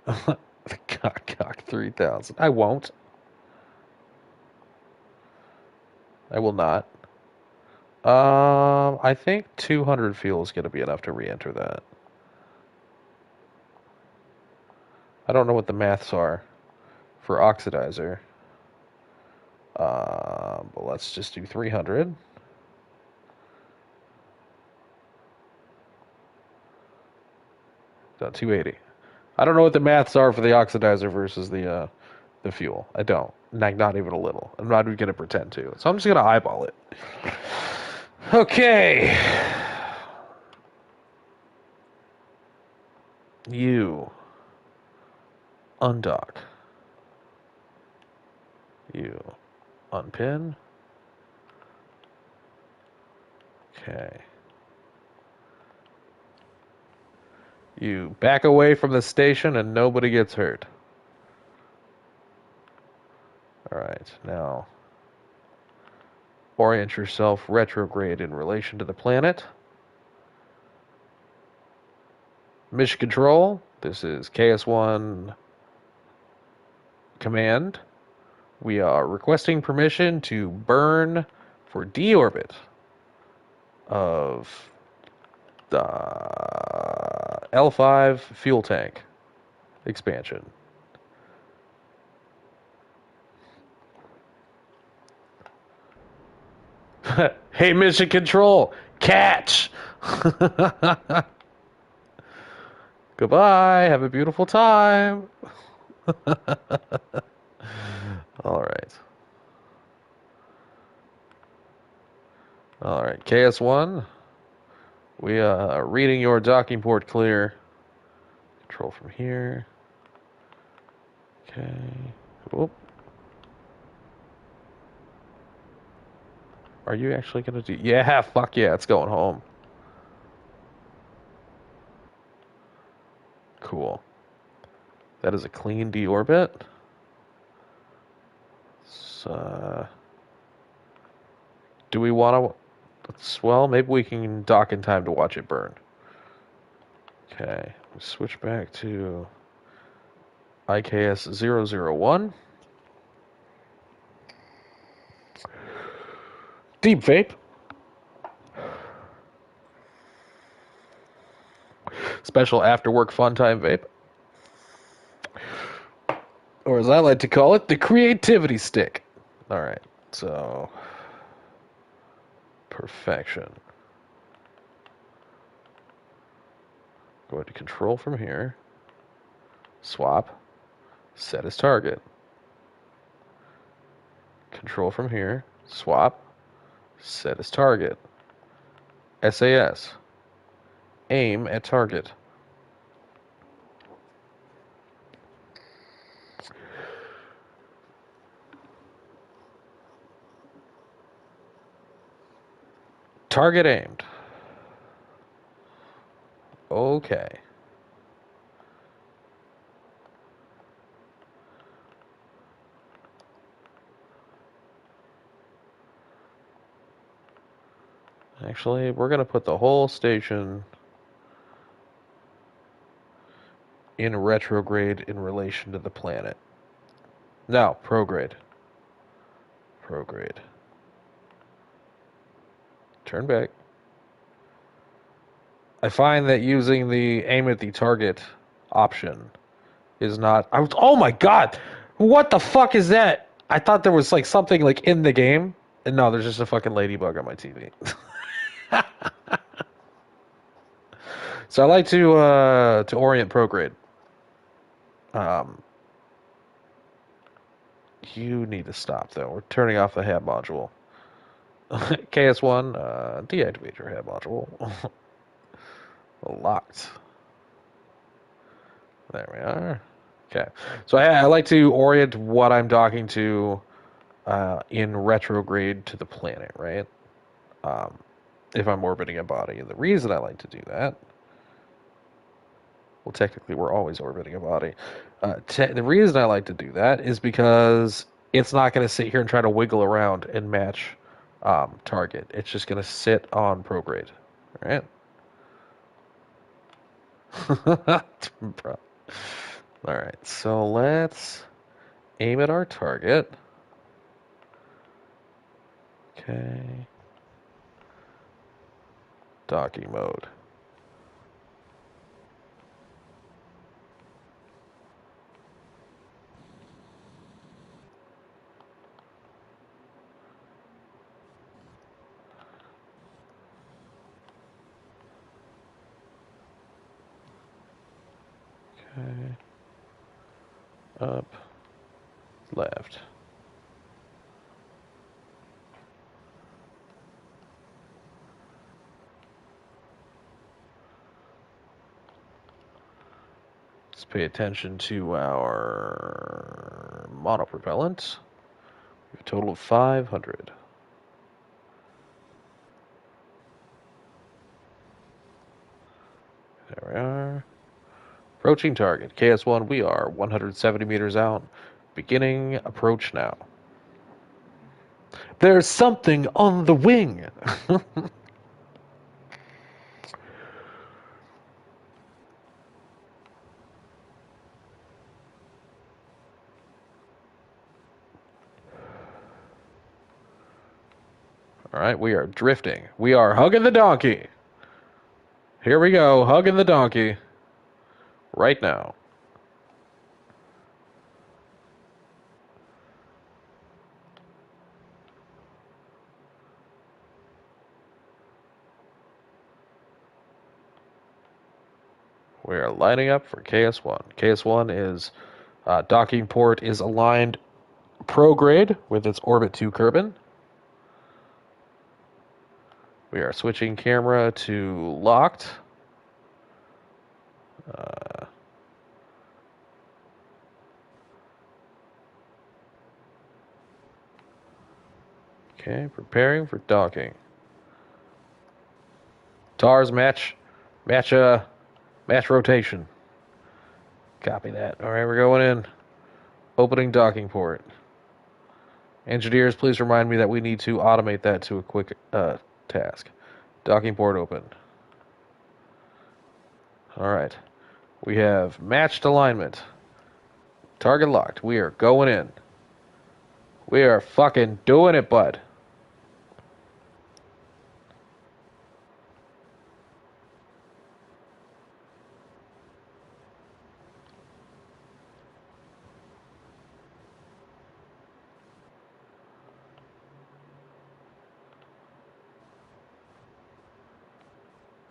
S1: The cock 3000. I won't. I will not. I think 200 fuel is going to be enough to re-enter that. I don't know what the maths are for oxidizer. But let's just do 300. No, 280. I don't know what the maths are for the oxidizer versus the fuel. I don't. Not even a little. I'm not even going to pretend to. So I'm just going to eyeball it. Okay. You undock. You unpin. Okay. You back away from the station and nobody gets hurt. Alright, now orient yourself retrograde in relation to the planet. Mission control, this is KS-1 command. We are requesting permission to burn for deorbit of the L5 fuel tank expansion. Hey, mission control, catch! Goodbye, have a beautiful time. All right. All right, KS1, we are reading your docking port clear. Control from here. Okay. Whoop. Are you actually gonna do? Yeah, fuck yeah, it's going home. Cool. That is a clean deorbit. So, do we want to? Well, maybe we can dock in time to watch it burn. Okay, switch back to IKS-001. Deep vape. Special after work fun time vape. Or as I like to call it, the creativity stick. Alright, so perfection. Go to control from here. Swap. Set as target. Control from here. Swap. Set as target. SAS. Aim at target. Target aimed. Okay. Actually, we're going to put the whole station in retrograde in relation to the planet. No, prograde. Prograde. Turn back. I find that using the aim at the target option is not. Oh my god! What the fuck is that? I thought there was like something like in the game, and no, there's just a fucking ladybug on my TV. So I like to orient prograde. You need to stop though. We're turning off the hab module. KS-1, deactivate your head module. Locked. There we are. Okay. So I like to orient what I'm docking to in retrograde to the planet, right? Um, if I'm orbiting a body. And the reason I like to do that, well, technically we're always orbiting a body. The reason I like to do that is because it's not going to sit here and try to wiggle around and match target. It's just going to sit on prograde, right? All right, so let's aim at our target. Okay. Docking mode. Okay. Up, left. Let's pay attention to our monopropellant. We have a total of 500. There we are. Approaching target. KS-1, we are 170 meters out. Beginning approach now. There's something on the wing. All right, we are drifting. We are hugging the donkey. Here we go, hugging the donkey. Right now. We are lining up for KS-1. KS-1 is docking port is aligned prograde with its orbit 2 Kerbin. We are switching camera to locked. Okay, preparing for docking. TARS match rotation. Copy that. All right, we're going in. Opening docking port. Engineers, please remind me that we need to automate that to a quick task. Docking port open. All right. We have matched alignment. Target locked. We are going in. We are fucking doing it, bud.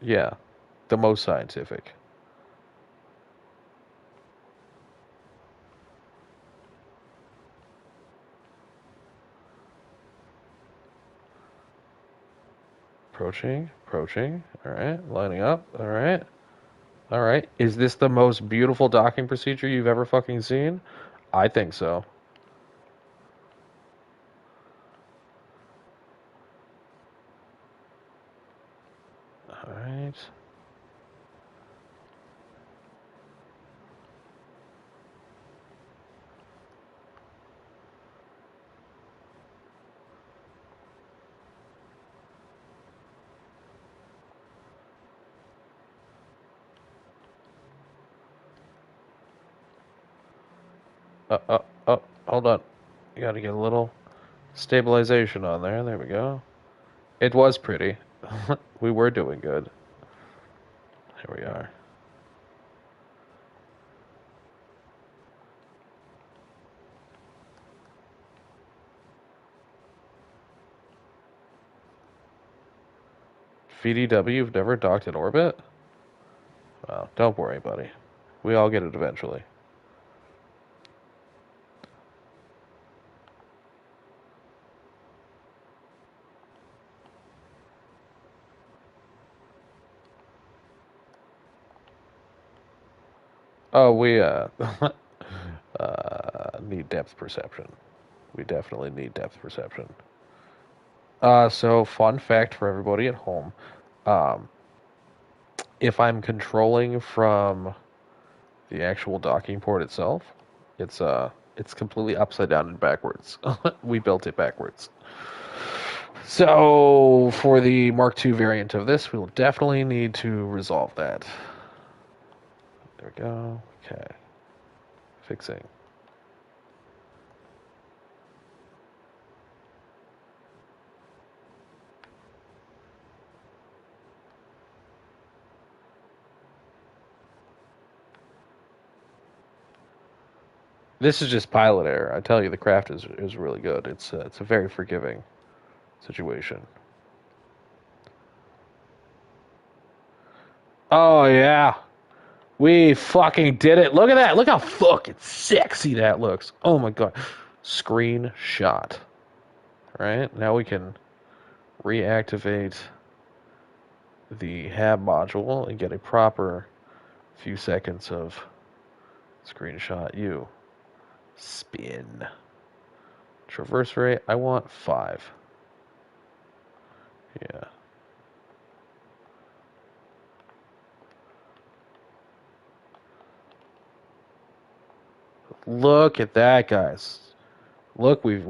S1: Yeah, the most scientific. Approaching. All right, lining up. All right. All right. Is this the most beautiful docking procedure you've ever fucking seen? I think so. All right. Hold on. You gotta get a little stabilization on there. There we go. It was pretty. We were doing good. Here we are. VDW, you've never docked in orbit? Well, don't worry, buddy. We all get it eventually. Oh, we need depth perception. We definitely need depth perception. So fun fact for everybody at home. Um, if I'm controlling from the actual docking port itself, it's completely upside down and backwards. We built it backwards. So for the Mark II variant of this, we will definitely need to resolve that. There we go. Okay. Fixing. This is just pilot error. I tell you, the craft is really good. It's a very forgiving situation. Oh yeah, we fucking did it. Look at that. Look how fucking sexy that looks. Oh my god. Screenshot. All right, now we can reactivate the hab module and get a proper few seconds of screenshot. You spin. Traverse rate, I want 5. Yeah. Look at that, guys. Look, we're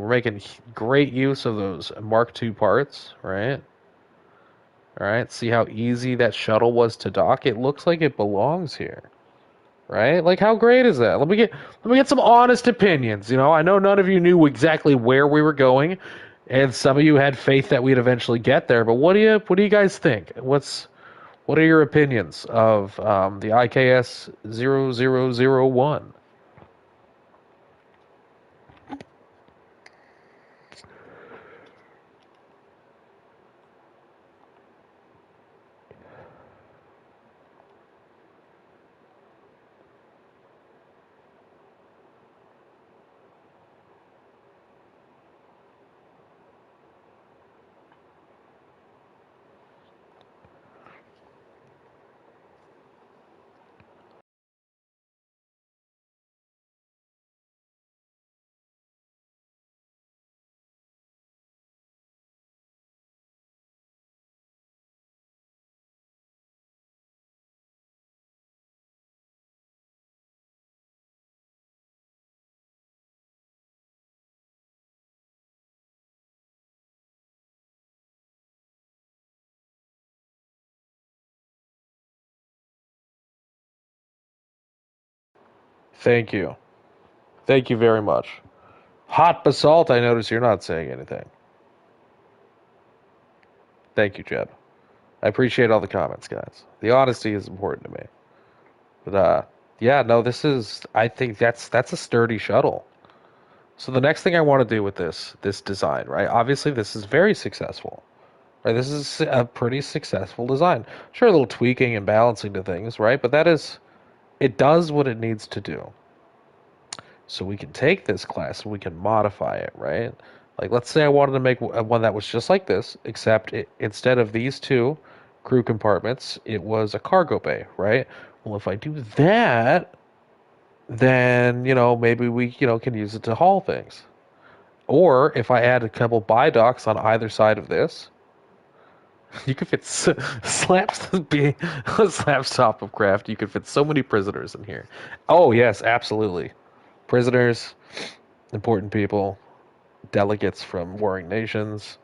S1: making great use of those Mark II parts, right? All right. See how easy that shuttle was to dock? It looks like it belongs here, right? Like how great is that? Let me get some honest opinions. I know none of you knew exactly where we were going, and some of you had faith that we'd eventually get there. But what do you guys think? What are your opinions of the IKS 0001? Thank you. Thank you very much. Hot basalt, I notice you're not saying anything. Thank you, Jeb. I appreciate all the comments, guys. The honesty is important to me. But yeah, no, I think that's a sturdy shuttle. So the next thing I want to do with this design, right? Obviously this is very successful. Right? This is a pretty successful design. Sure, a little tweaking and balancing to things, right? But it does what it needs to do. So we can take this class and we can modify it, right? Like, let's say I wanted to make one that was just like this, except instead of these two crew compartments, it was a cargo bay, right? Well, if I do that, then, maybe we, can use it to haul things. Or if I add a couple buy docks on either side of this, you could fit slaps be slaps top of craft. You could fit so many prisoners in here. Oh yes, absolutely. Prisoners, important people, delegates from warring nations,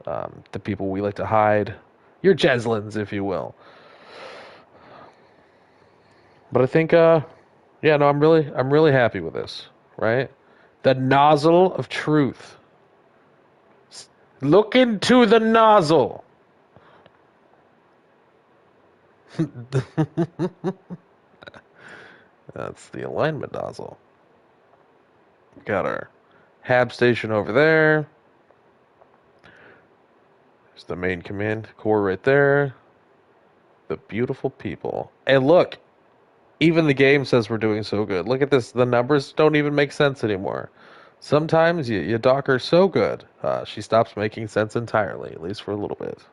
S1: the people we like to hide, your Jeslins, if you will. But I think, yeah, no, I'm really happy with this. Right, the nozzle of truth. Look into the nozzle. That's the alignment nozzle. Got our hab station over there. There's the main command core right there. The beautiful people. And look, even the game says we're doing so good. Look at this. The numbers don't even make sense anymore. Sometimes you dock her so good, she stops making sense entirely, at least for a little bit.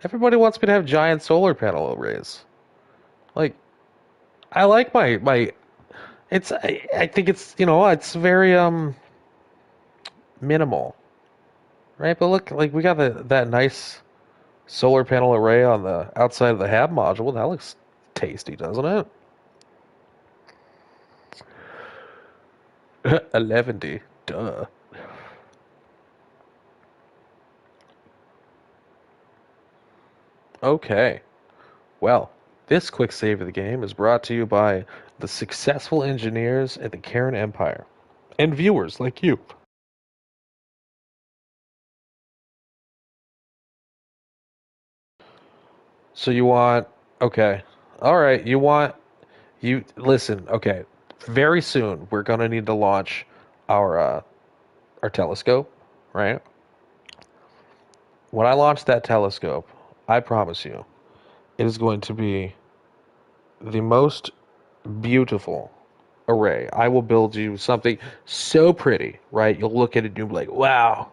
S1: Everybody wants me to have giant solar panel arrays. Like, I like my. It's I think it's it's very minimal, right? But look, like we got that nice solar panel array on the outside of the hab module. That looks tasty, doesn't it? 11D. Duh. Okay. Well, this quick save of the game is brought to you by the successful engineers at the Kerran Empire and viewers like you. So you want, okay. All right, you listen, okay. Very soon we're going to need to launch our telescope, right? When I launch that telescope, I promise you, it is going to be the most beautiful array. I will build you something so pretty, right? You'll look at it and you'll be like, wow,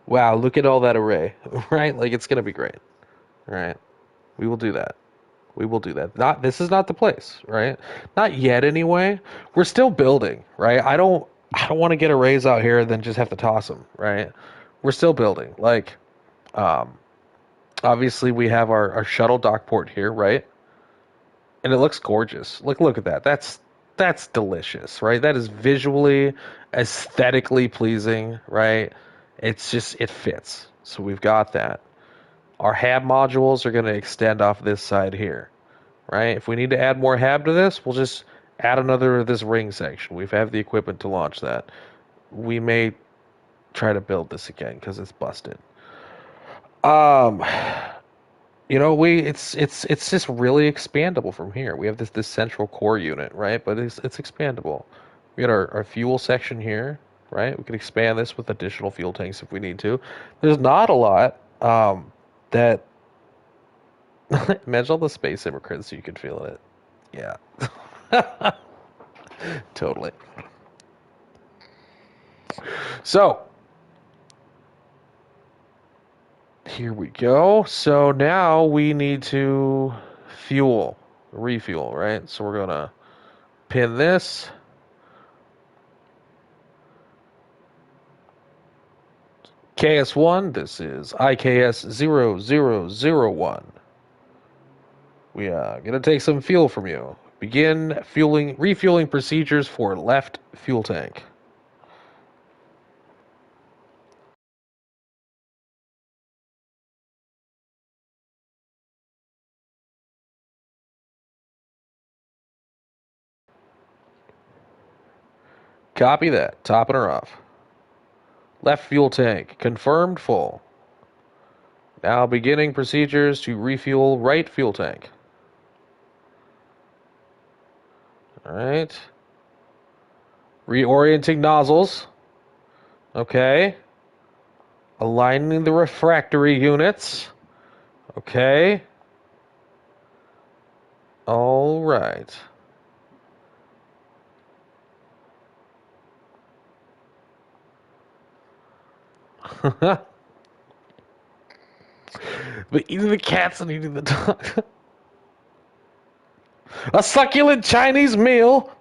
S1: wow, look at all that array, right? Like it's gonna be great, right? We will do that. We will do that. Not this is not the place, right? Not yet anyway. We're still building, right? I don't want to get arrays out here and then just have to toss them, right? We're still building. Like, um, obviously we have our shuttle dock port here, right? And it looks gorgeous. Look at that. That's delicious, right? That is visually, aesthetically pleasing, right? It's just it fits. So we've got that. Our hab modules are going to extend off this side here, right? If we need to add more hab to this, we'll just add another of this ring section. We've have the equipment to launch that. We may try to build this again because it's busted. Um, we it's just really expandable from here. We have this central core unit, right? But it's expandable. We got our fuel section here, right? We can expand this with additional fuel tanks if we need to. There's not a lot that imagine all the space immigrants you could feel in it. Yeah, totally. So here we go. So now we need to refuel, right? So we're gonna pin this. KS-1, this is IKS-0001. We are going to take some fuel from you. Begin refueling procedures for left fuel tank. Copy that. Topping her off. Left fuel tank confirmed full. Now beginning procedures to refuel right fuel tank. All right. Reorienting nozzles. Okay. Aligning the refractory units. Okay. All right. But eating the cats and eating the dog. A succulent Chinese meal.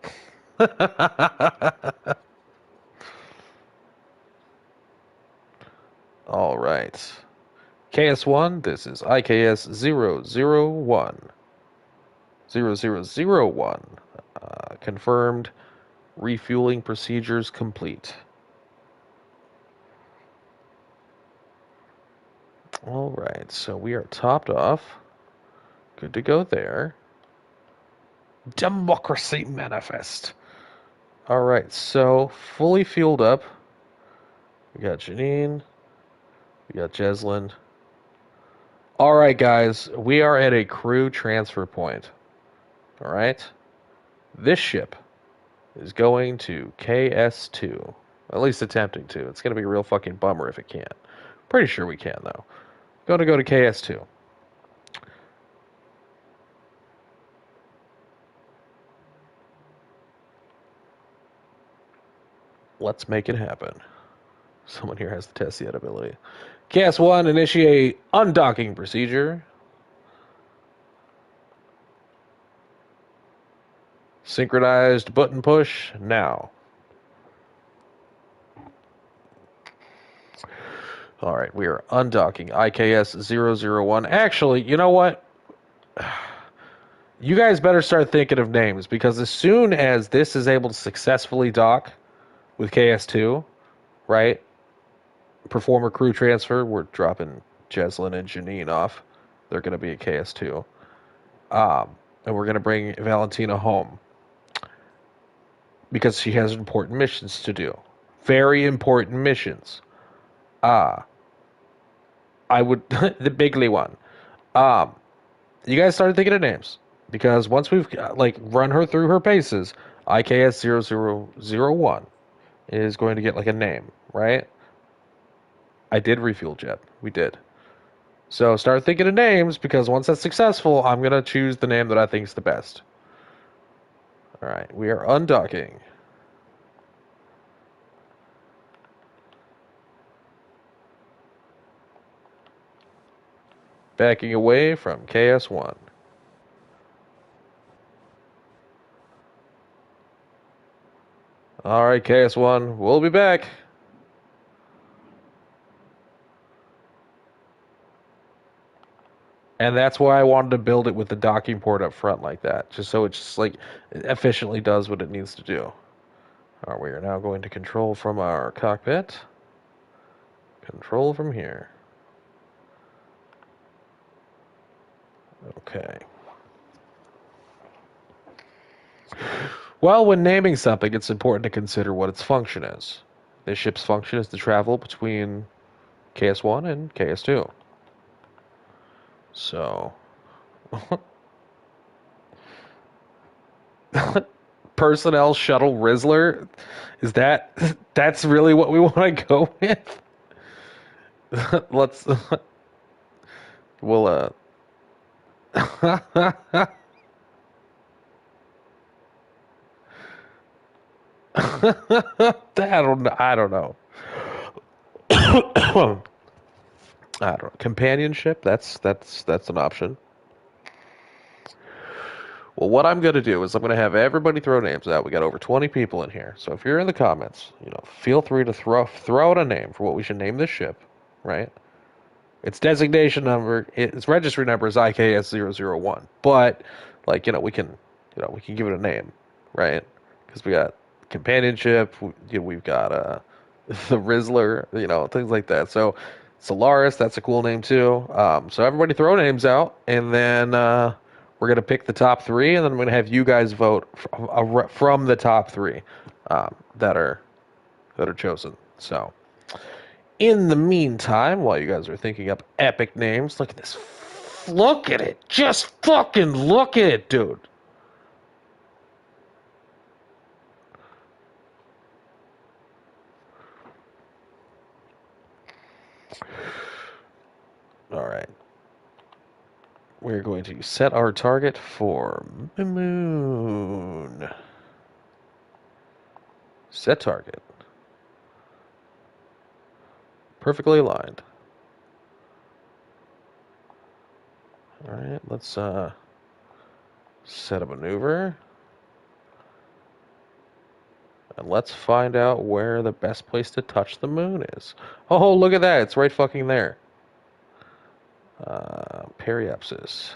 S1: All right. KS-1, this is IKS-001. 0001. Confirmed. Refueling procedures complete. All right, so we are topped off. Good to go there. Democracy Manifest. All right, so fully fueled up. We got Janine. We got Jeslyn. All right, guys, we are at a crew transfer point. All right, this ship is going to KS-2. At least attempting to. It's going to be a real fucking bummer if it can't. Pretty sure we can, though. Going to go to KS-2. Let's make it happen. Someone here has to test the ability. KS-1, initiate undocking procedure. Synchronized button push now. All right, we are undocking IKS-001. Actually, you know what? You guys better start thinking of names, because as soon as this is able to successfully dock with KS2, right? Performer crew transfer, we're dropping Jeslyn and Janine off. They're going to be at KS2. And we're going to bring Valentina home because she has important missions to do. Very important missions. I would, the bigly one. You guys started thinking of names, because once we've run her through her paces, IKS-0001 is going to get like a name, right? I did refuel jet. We did. So start thinking of names, because once that's successful, I'm going to choose the name that I think is the best. All right, we are undocking. Backing away from KS-1. All right, KS-1, we'll be back. And that's why I wanted to build it with the docking port up front like that, just so it just like it efficiently does what it needs to do. All right, we are now going to control from our cockpit. Control from here. Okay. Well, when naming something, it's important to consider what its function is. This ship's function is to travel between KS-1 and KS-2. So, personnel shuttle Rizzler, is that's really what we want to go with? Let's we'll I don't know. I don't know. Companionship, that's an option. Well, what I'm going to do is I'm going to have everybody throw names out. We got over 20 people in here. So if you're in the comments, feel free to throw out a name for what we should name this ship, right? Its designation number, its registry number is IKS-001. But we can give it a name, right? Because we got companionship, we've got the Rizzler, things like that. So Solaris, that's a cool name too. So everybody throw names out, and then we're gonna pick the top three, and then I'm gonna have you guys vote from the top three that are chosen. So in the meantime, while you guys are thinking up epic names, look at this. Look at it. Just fucking look at it, dude. All right. We're going to set our target for the moon. Set target. Perfectly aligned. All right, let's set a maneuver. And let's find out where the best place to touch the moon is. Oh, look at that. It's right fucking there. Periapsis.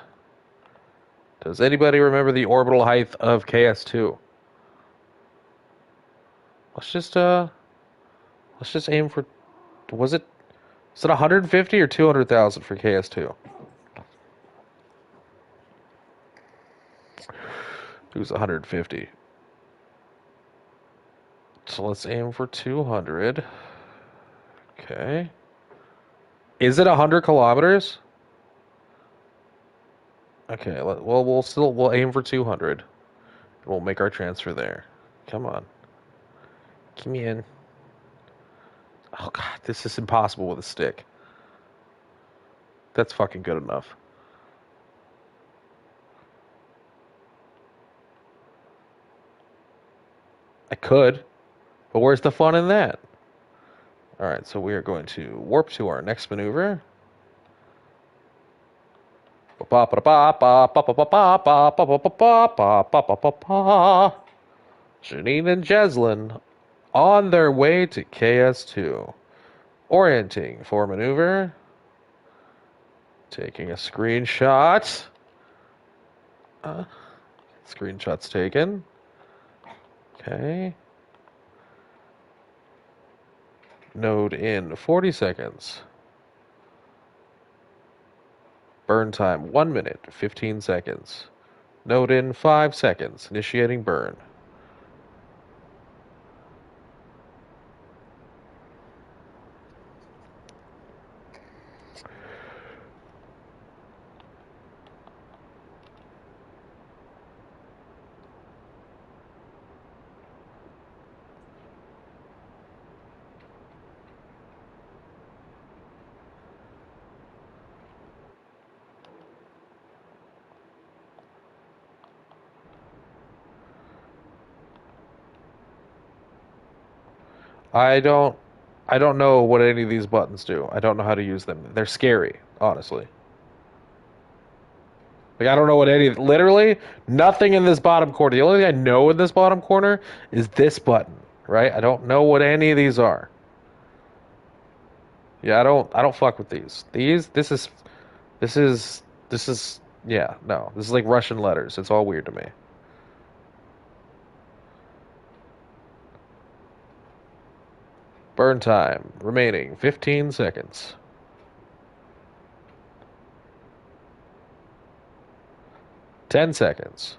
S1: Does anybody remember the orbital height of KS2? Let's just aim for, is it 150 or 200,000 for KS2? It was 150. So let's aim for 200. Okay. Is it 100 kilometers? Okay, well, we'll aim for 200. We'll make our transfer there. Come on. Give me in. Oh, God, this is impossible with a stick. That's fucking good enough. I could, but where's the fun in that? Alright, so we are going to warp to our next maneuver. Janine and Jeslyn on their way to KS-2. Orienting for maneuver. Taking a screenshot. Screenshot's taken. Okay. Node in 40 seconds. Burn time 1 minute, 15 seconds. Node in 5 seconds. Initiating burn. I don't I don't know what any of these buttons do. I don't know how to use them. They're scary, honestly. Like I don't know what any literally nothing in this bottom corner. The only thing I know in this bottom corner is this button, right? I don't know what any of these are. Yeah, I don't fuck with these. This is this is yeah, no. This is like Russian letters. It's all weird to me. Burn time remaining 15 seconds. 10 seconds.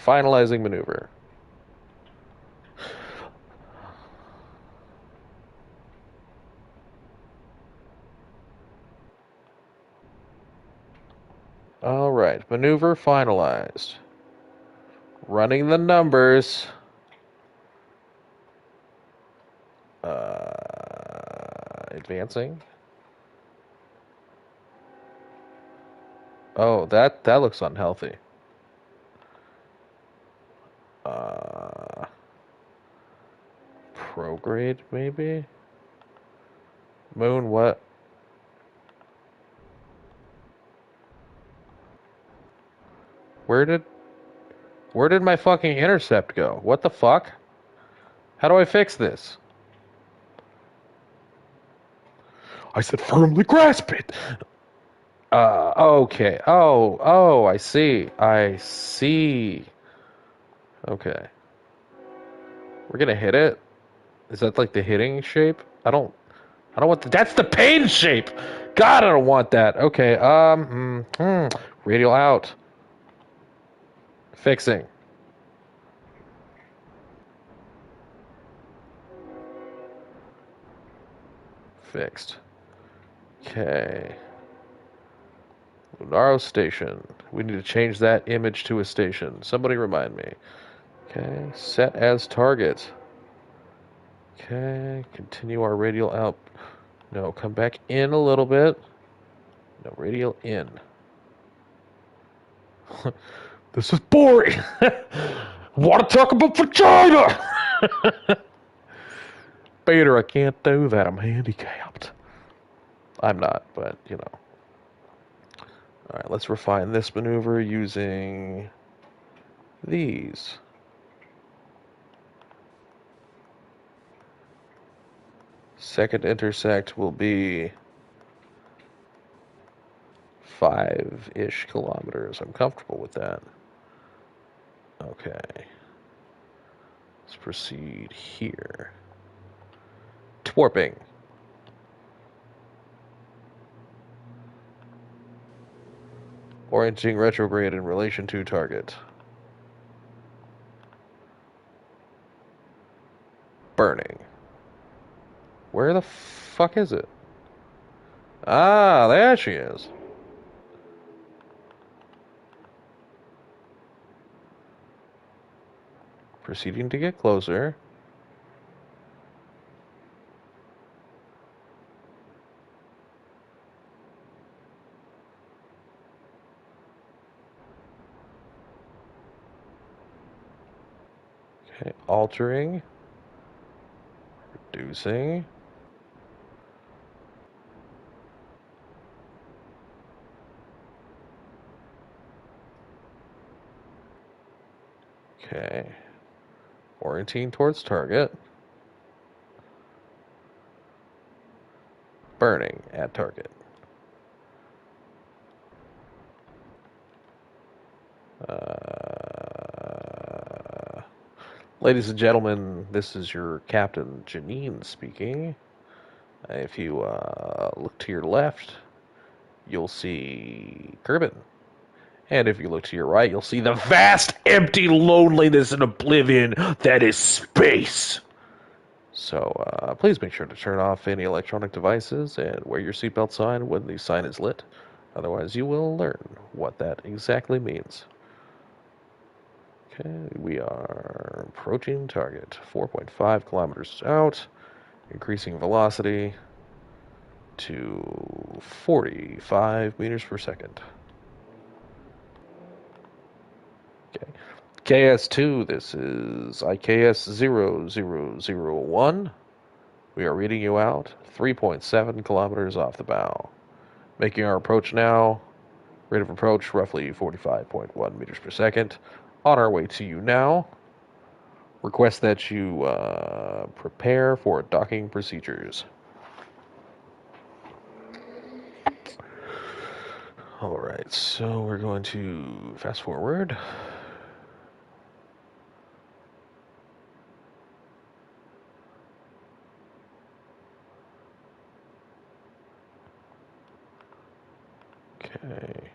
S1: Finalizing maneuver. All right, maneuver finalized. Running the numbers. Advancing. Oh, that looks unhealthy. Uh, Prograde maybe. Moon what? Where did where did my fucking intercept go? What the fuck? How do I fix this? I said firmly grasp it. Okay. Oh, I see. I see. Okay. We're gonna hit it. Is that like the hitting shape? I don't want that's the pain shape. God, I don't want that. Okay. Radial out. Fixing. Fixed. Okay. Lunaro station. We need to change that image to a station. Somebody remind me. Okay. Set as target. Okay. Continue our radial out. No, come back in a little bit. No, radial in. This is boring. Want to talk about vagina? Peter, I can't do that. I'm handicapped. I'm not, but you know. All right, let's refine this maneuver using these. Second intersect will be 5-ish kilometers. I'm comfortable with that. Okay. Let's proceed here. Twarping. Orienting retrograde in relation to target. Burning. Where the fuck is it? Ah, there she is. Proceeding to get closer. Okay, altering, reducing. Okay, orienting towards target. Burning at target. Ladies and gentlemen, this is your Captain Janine speaking. If you look to your left, you'll see Kerbin. And if you look to your right, you'll see the vast, empty loneliness and oblivion that is space. So please make sure to turn off any electronic devices and wear your seatbelt sign when the sign is lit. Otherwise, you will learn what that exactly means. Okay, we are approaching target. 4.5 kilometers out, increasing velocity to 45 meters per second. Okay. KS-2, this is IKS-0001. We are reading you out 3.7 kilometers off the bow. Making our approach now. Rate of approach roughly 45.1 meters per second. On our way to you now. Request that you prepare for docking procedures. Alright, so we're going to fast forward. Okay.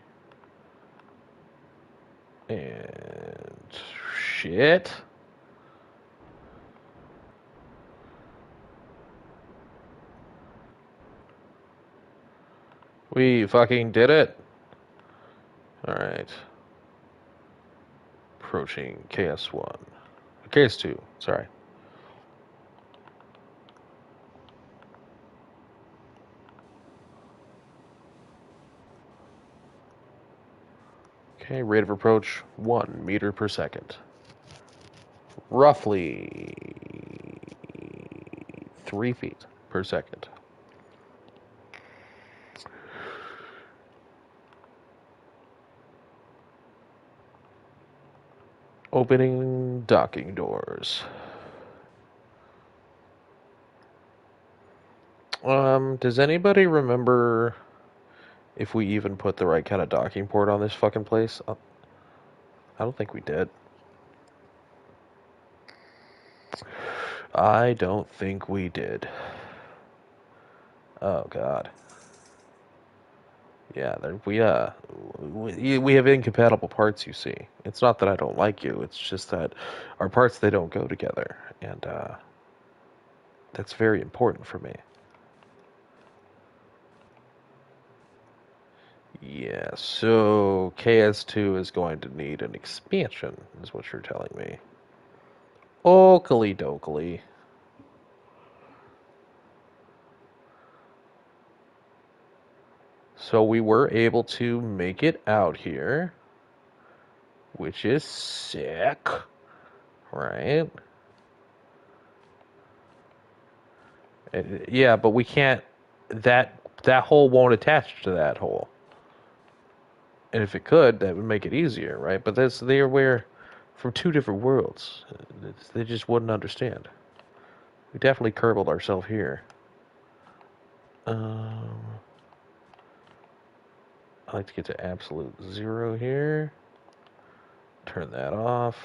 S1: And shit. We fucking did it. Alright. Approaching KS1. KS2, sorry. Okay, rate of approach 1 meter per second. Roughly 3 feet per second. Opening docking doors. Does anybody remember if we even put the right kind of docking port on this fucking place? I don't think we did. I don't think we did. Oh god. Yeah, we have incompatible parts, you see. It's not that I don't like you, it's just that our parts, they don't go together, and that's very important for me. Yeah, so KS2 is going to need an expansion, is what you're telling me. Oakley dokley. So we were able to make it out here, which is sick, right? Yeah, but we can't. That hole won't attach to that hole, and if it could, that would make it easier, right? But we're from two different worlds. They just wouldn't understand. We definitely curbled ourselves here. Um, I like to get to absolute zero here. Turn that off.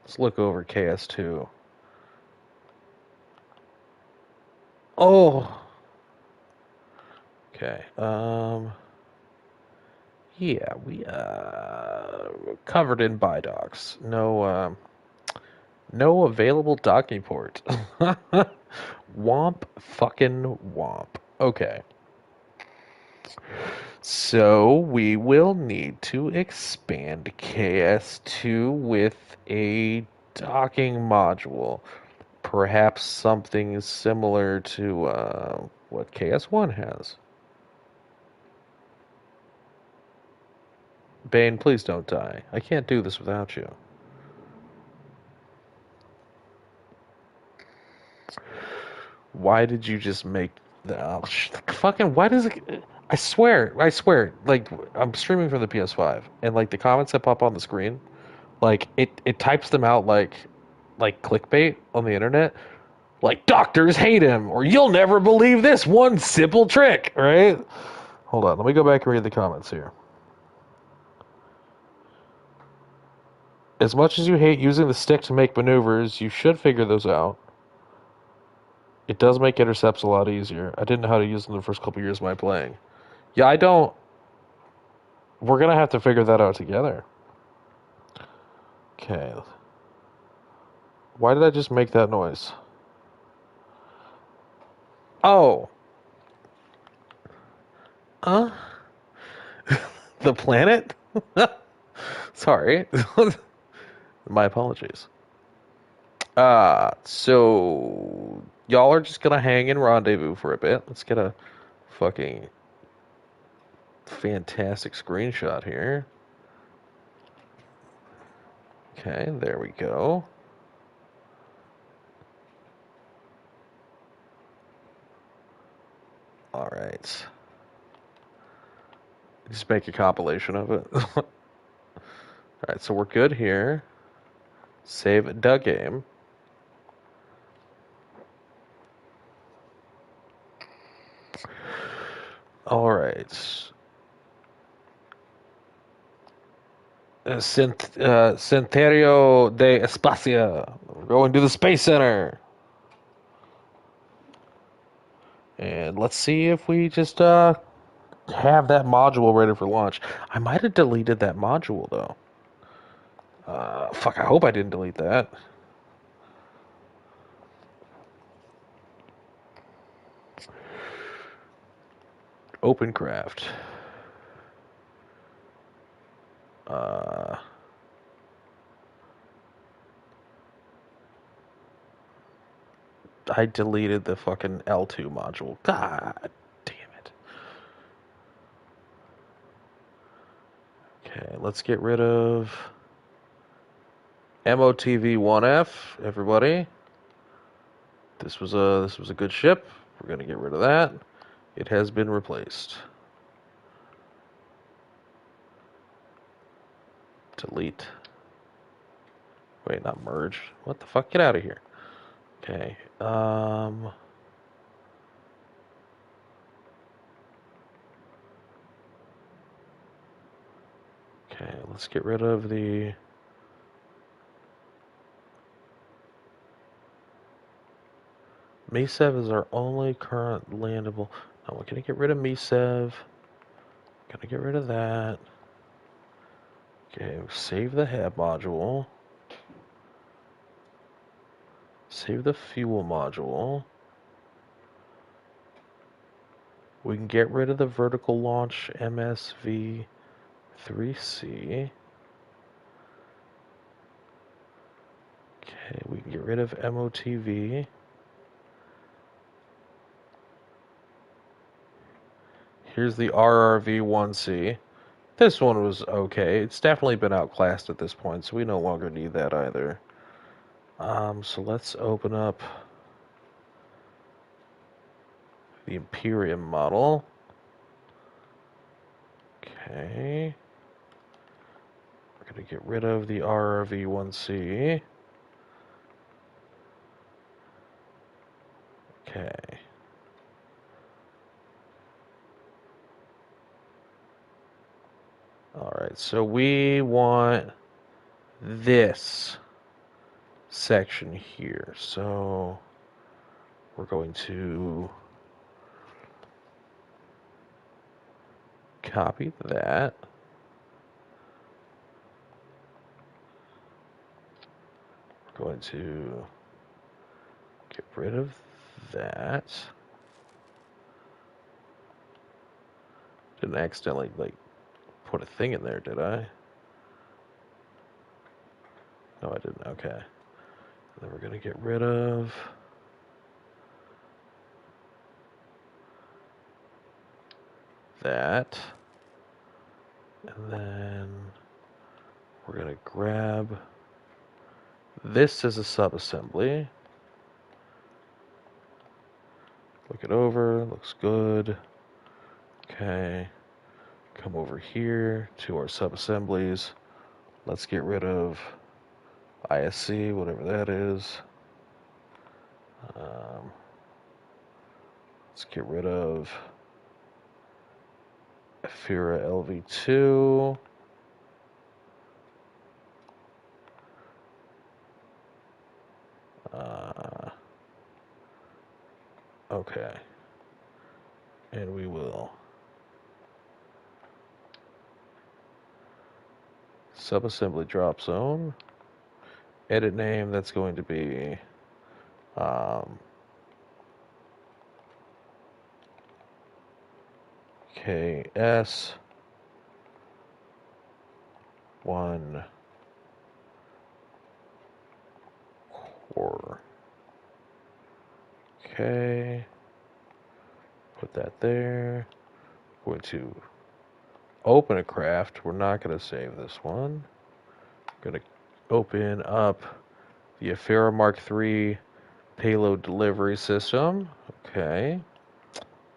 S1: Let's look over KS2. Oh, okay. Yeah, we covered in docks. No available docking port. Womp fucking womp. Okay. So we will need to expand KS2 with a docking module. Perhaps something similar to what KS1 has. Bane, please don't die. I can't do this without you. Why did you just make the fucking? Why does it? I swear. Like I'm streaming from the PS5, and like the comments that pop on the screen, like it types them out like clickbait on the internet. Like doctors hate him, or you'll never believe this one simple trick, right? Hold on, let me go back and read the comments here. As much as you hate using the stick to make maneuvers, you should figure those out. It does make intercepts a lot easier. I didn't know how to use them the first couple years of my playing. Yeah, I don't. We're gonna have to figure that out together. Okay. Why did I just make that noise? Oh. Uh? The planet? Sorry. My apologies. So y'all are just gonna hang and rendezvous for a bit. Let's get a fucking fantastic screenshot here. Okay, there we go. All right. Just make a compilation of it. All right, so we're good here. Save the game. All right. Centerio de Espacia. We're going to the Space Center. And let's see if we just have that module ready for launch. I might have deleted that module, though. Fuck, I hope I didn't delete that. OpenCraft. I deleted the fucking L2 module. God damn it. Okay, let's get rid of MOTV-1F, everybody. This was a good ship. We're gonna get rid of that. It has been replaced. Delete. Wait, not merge. What the fuck? Get out of here. Okay. Okay, let's get rid of the Mesev is our only current landable. No, we're gonna get rid of Mesev. Gonna get rid of that. Okay, save the hab module. Save the fuel module. We can get rid of the vertical launch MSV3C. Okay, we can get rid of MOTV. Here's the RRV1C. This one was okay. It's definitely been outclassed at this point, so we no longer need that either. So let's open up the Imperium model. Okay. We're going to get rid of the RRV1C. Okay. Alright, so we want this section here. So we're going to copy that. We're going to get rid of that. Didn't accidentally, put a thing in there, did I? No, I didn't. Okay. And then we're going to get rid of that. And then we're going to grab this as a subassembly. Look it over. Looks good. Okay. Come over here to our sub-assemblies. Let's get rid of ISC, whatever that is. Let's get rid of Afira LV2. Okay. And we will subassembly drop zone. Edit name, that's going to be KS-1 core. Okay. Put that there. Going to open a craft. We're not going to save this one. Going to open up the Afera Mark III payload delivery system. Okay.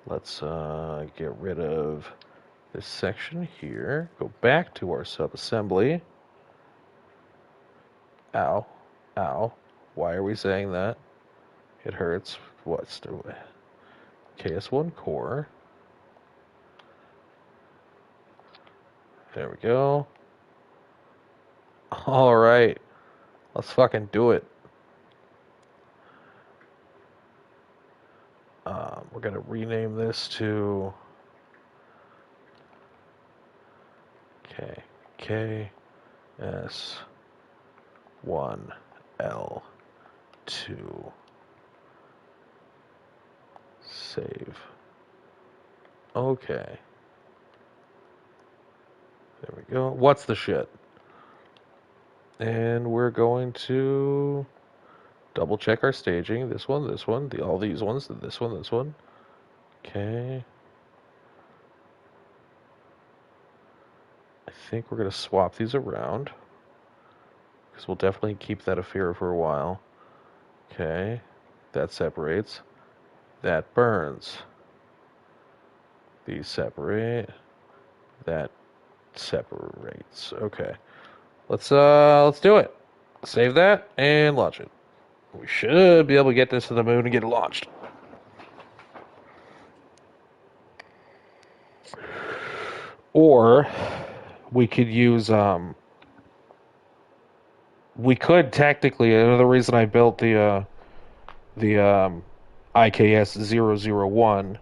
S1: Let's get rid of this section here. Go back to our subassembly. Ow. Ow. Why are we saying that? It hurts. What's the KS-1 core. There we go. Alright. Let's fucking do it. We're going to rename this to KS-1L2. Save. Okay. There we go. What's the shit? And we're going to double check our staging. This one, all these ones, this one. Okay. I think we're going to swap these around. Because we'll definitely keep that Afira for a while. Okay. That separates. That burns. These separate. That separates. Okay. Let's do it. Save that and launch it. We should be able to get this to the moon and get it launched. Or we could use we could technically, another reason I built the IKS-001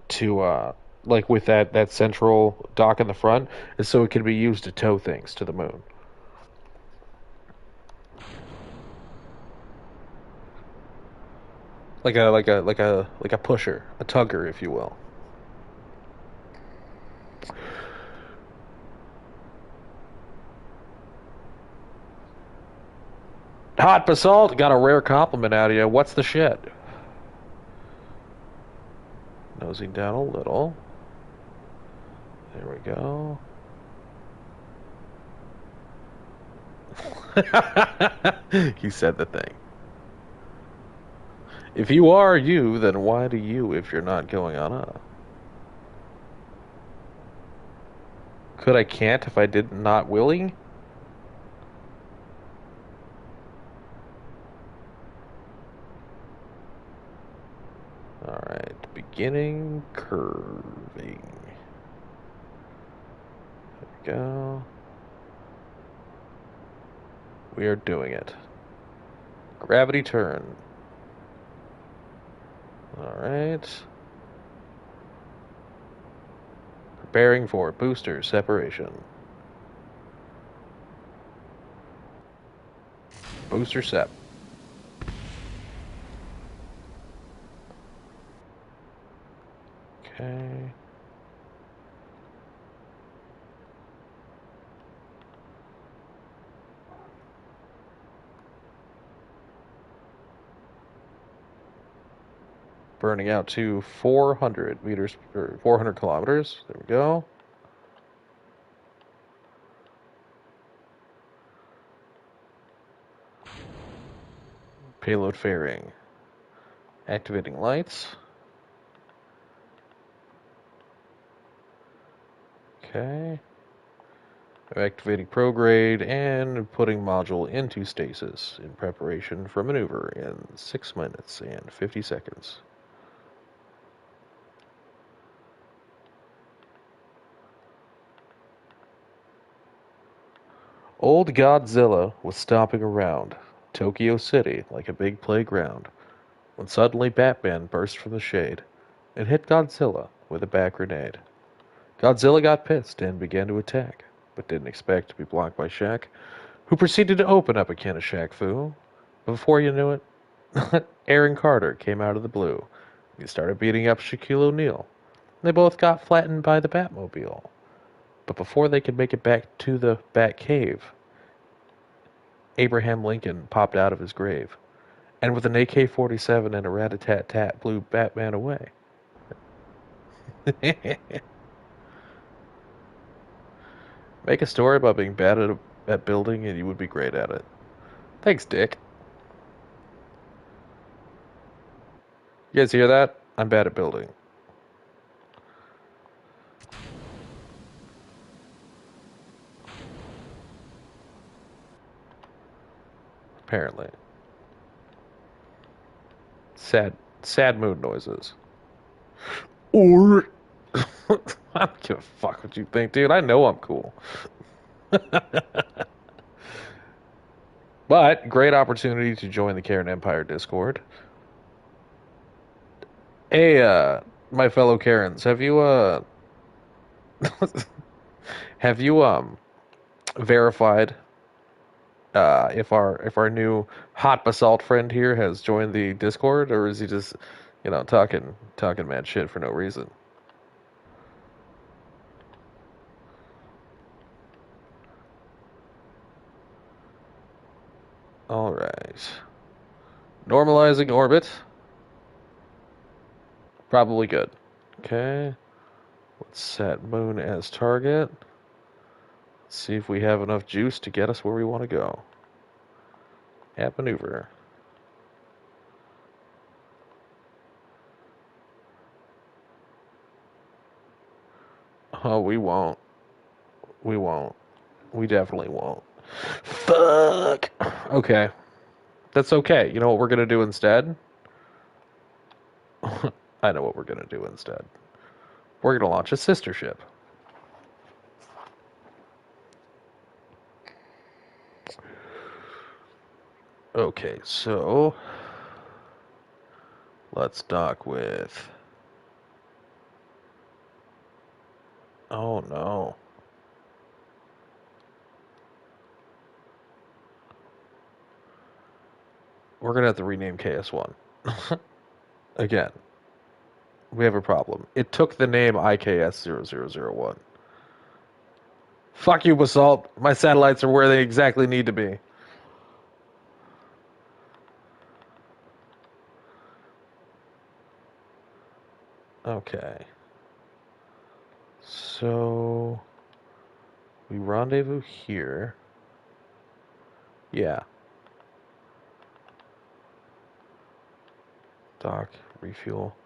S1: to like with that central dock in the front is so it can be used to tow things to the moon. Like a pusher, a tugger, if you will. Hot basalt, got a rare compliment out of you. What's the shit? Nosing down a little. There we go. He said the thing. If you are you, then why do you if you're not going on up? Could I can't if I did not willing? Alright, beginning curving. There we go. We are doing it. Gravity turn. Alright. Preparing for booster separation. Booster sep. Okay. Burning out to 400 meters, or 400 kilometers. There we go. Payload fairing. Activating lights. Okay. Activating prograde and putting module into stasis in preparation for maneuver in 6 minutes and 50 seconds. Old Godzilla was stomping around Tokyo City like a big playground when suddenly Batman burst from the shade and hit Godzilla with a bat grenade. Godzilla got pissed and began to attack, but didn't expect to be blocked by Shaq, who proceeded to open up a can of Shaq Fu. Before you knew it, Aaron Carter came out of the blue. He started beating up Shaquille O'Neal. They both got flattened by the Batmobile. But before they could make it back to the Bat Cave, Abraham Lincoln popped out of his grave, and with an AK-47 and a rat-a-tat-tat blew Batman away. Make a story about being bad at building, and you would be great at it. Thanks, Dick. You guys hear that? I'm bad at building. Apparently. Sad mood noises. Or I don't give a fuck what you think, dude. I know I'm cool. But great opportunity to join the Kerran Empire Discord. Hey, my fellow Karens, have you verified if our new hot basalt friend here has joined the Discord, or is he just, talking mad shit for no reason? All right. Normalizing orbit. Probably good. Okay. Let's set moon as target. Let's see if we have enough juice to get us where we want to go. At maneuver. Oh, we won't. We won't. We definitely won't. Fuck. Okay. That's okay. You know what we're going to do instead? I know what we're going to do instead. We're going to launch a sister ship. Okay, so let's dock with... Oh no. We're going to have to rename KS-1. Again, we have a problem. It took the name IKS-0001. Fuck you, Basalt. My satellites are where they exactly need to be. Okay. So we rendezvous here. Yeah. Dock, refuel.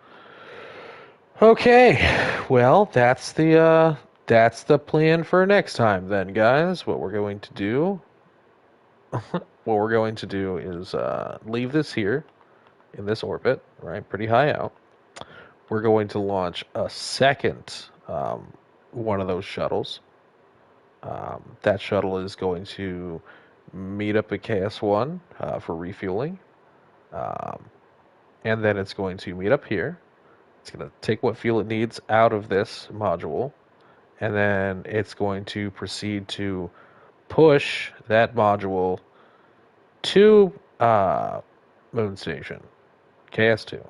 S1: Okay. Well, that's the plan for next time then, guys. What we're going to do is leave this here in this orbit, right? Pretty high out. We're going to launch a second one of those shuttles. That shuttle is going to meet up at KS-1 for refueling. And then it's going to meet up here. It's going to take what fuel it needs out of this module. And then it's going to proceed to push that module to Moon Station. KS-2.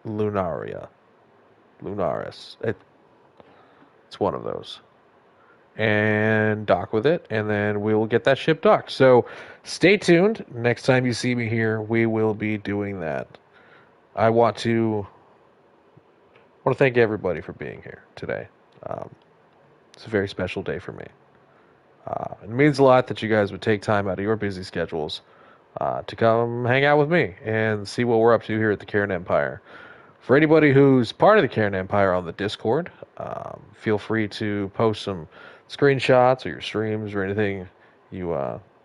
S1: Lunaris. It's one of those. And dock with it, and then we will get that ship docked. So stay tuned. Next time you see me here, we will be doing that. I want to thank everybody for being here today. It's a very special day for me. It means a lot that you guys would take time out of your busy schedules to come hang out with me and see what we're up to here at the Kerran Empire. For anybody who's part of the Kerran Empire on the Discord, feel free to post some screenshots or your streams or anything you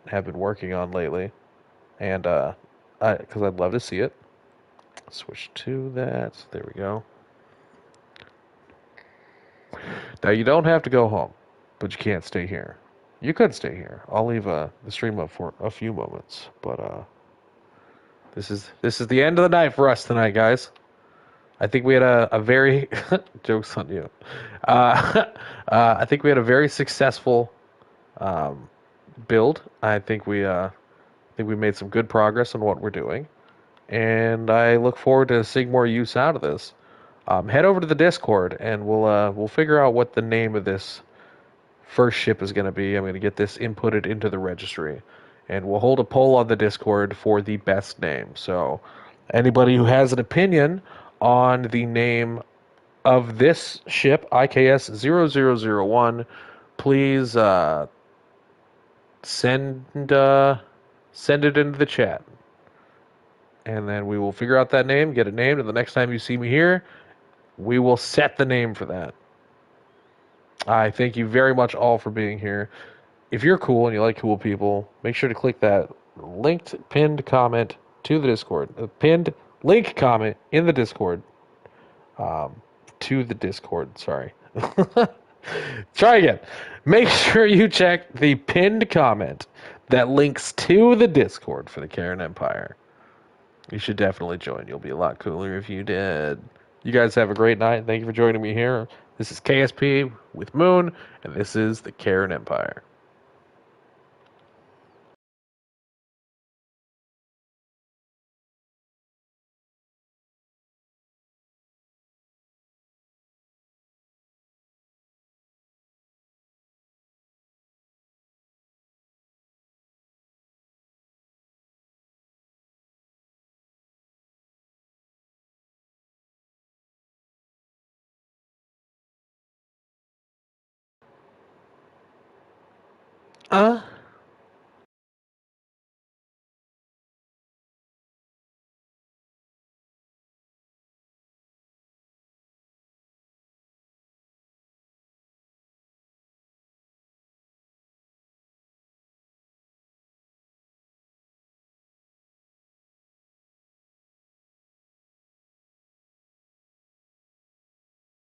S1: have been working on lately, and because I'd love to see it. Switch to that. There we go. Now you don't have to go home, but you can't stay here. You could stay here. I'll leave the stream up for a few moments, but this is the end of the night for us tonight, guys. I think we had a very jokes on you. Uh, I think we had a very successful um, build. I think we made some good progress on what we're doing, and I look forward to seeing more use out of this. Head over to the Discord, and we'll figure out what the name of this first ship is going to be. I'm going to get this inputted into the registry, and we'll hold a poll on the Discord for the best name. So, anybody who has an opinion on the name of this ship, IKS-0001, please send send it into the chat, and then we will figure out that name, get it named, and the next time you see me here, we will set the name for that. I thank you very much all for being here. If you're cool and you like cool people, make sure to click that linked pinned comment to the Discord. The pinned link comment in the Discord. To the Discord, sorry. Try again. Make sure you check the pinned comment that links to the Discord for the Kerran Empire. You should definitely join. You'll be a lot cooler if you did. You guys have a great night. Thank you for joining me here. This is KSP with Moon, and this is the Kerran Empire.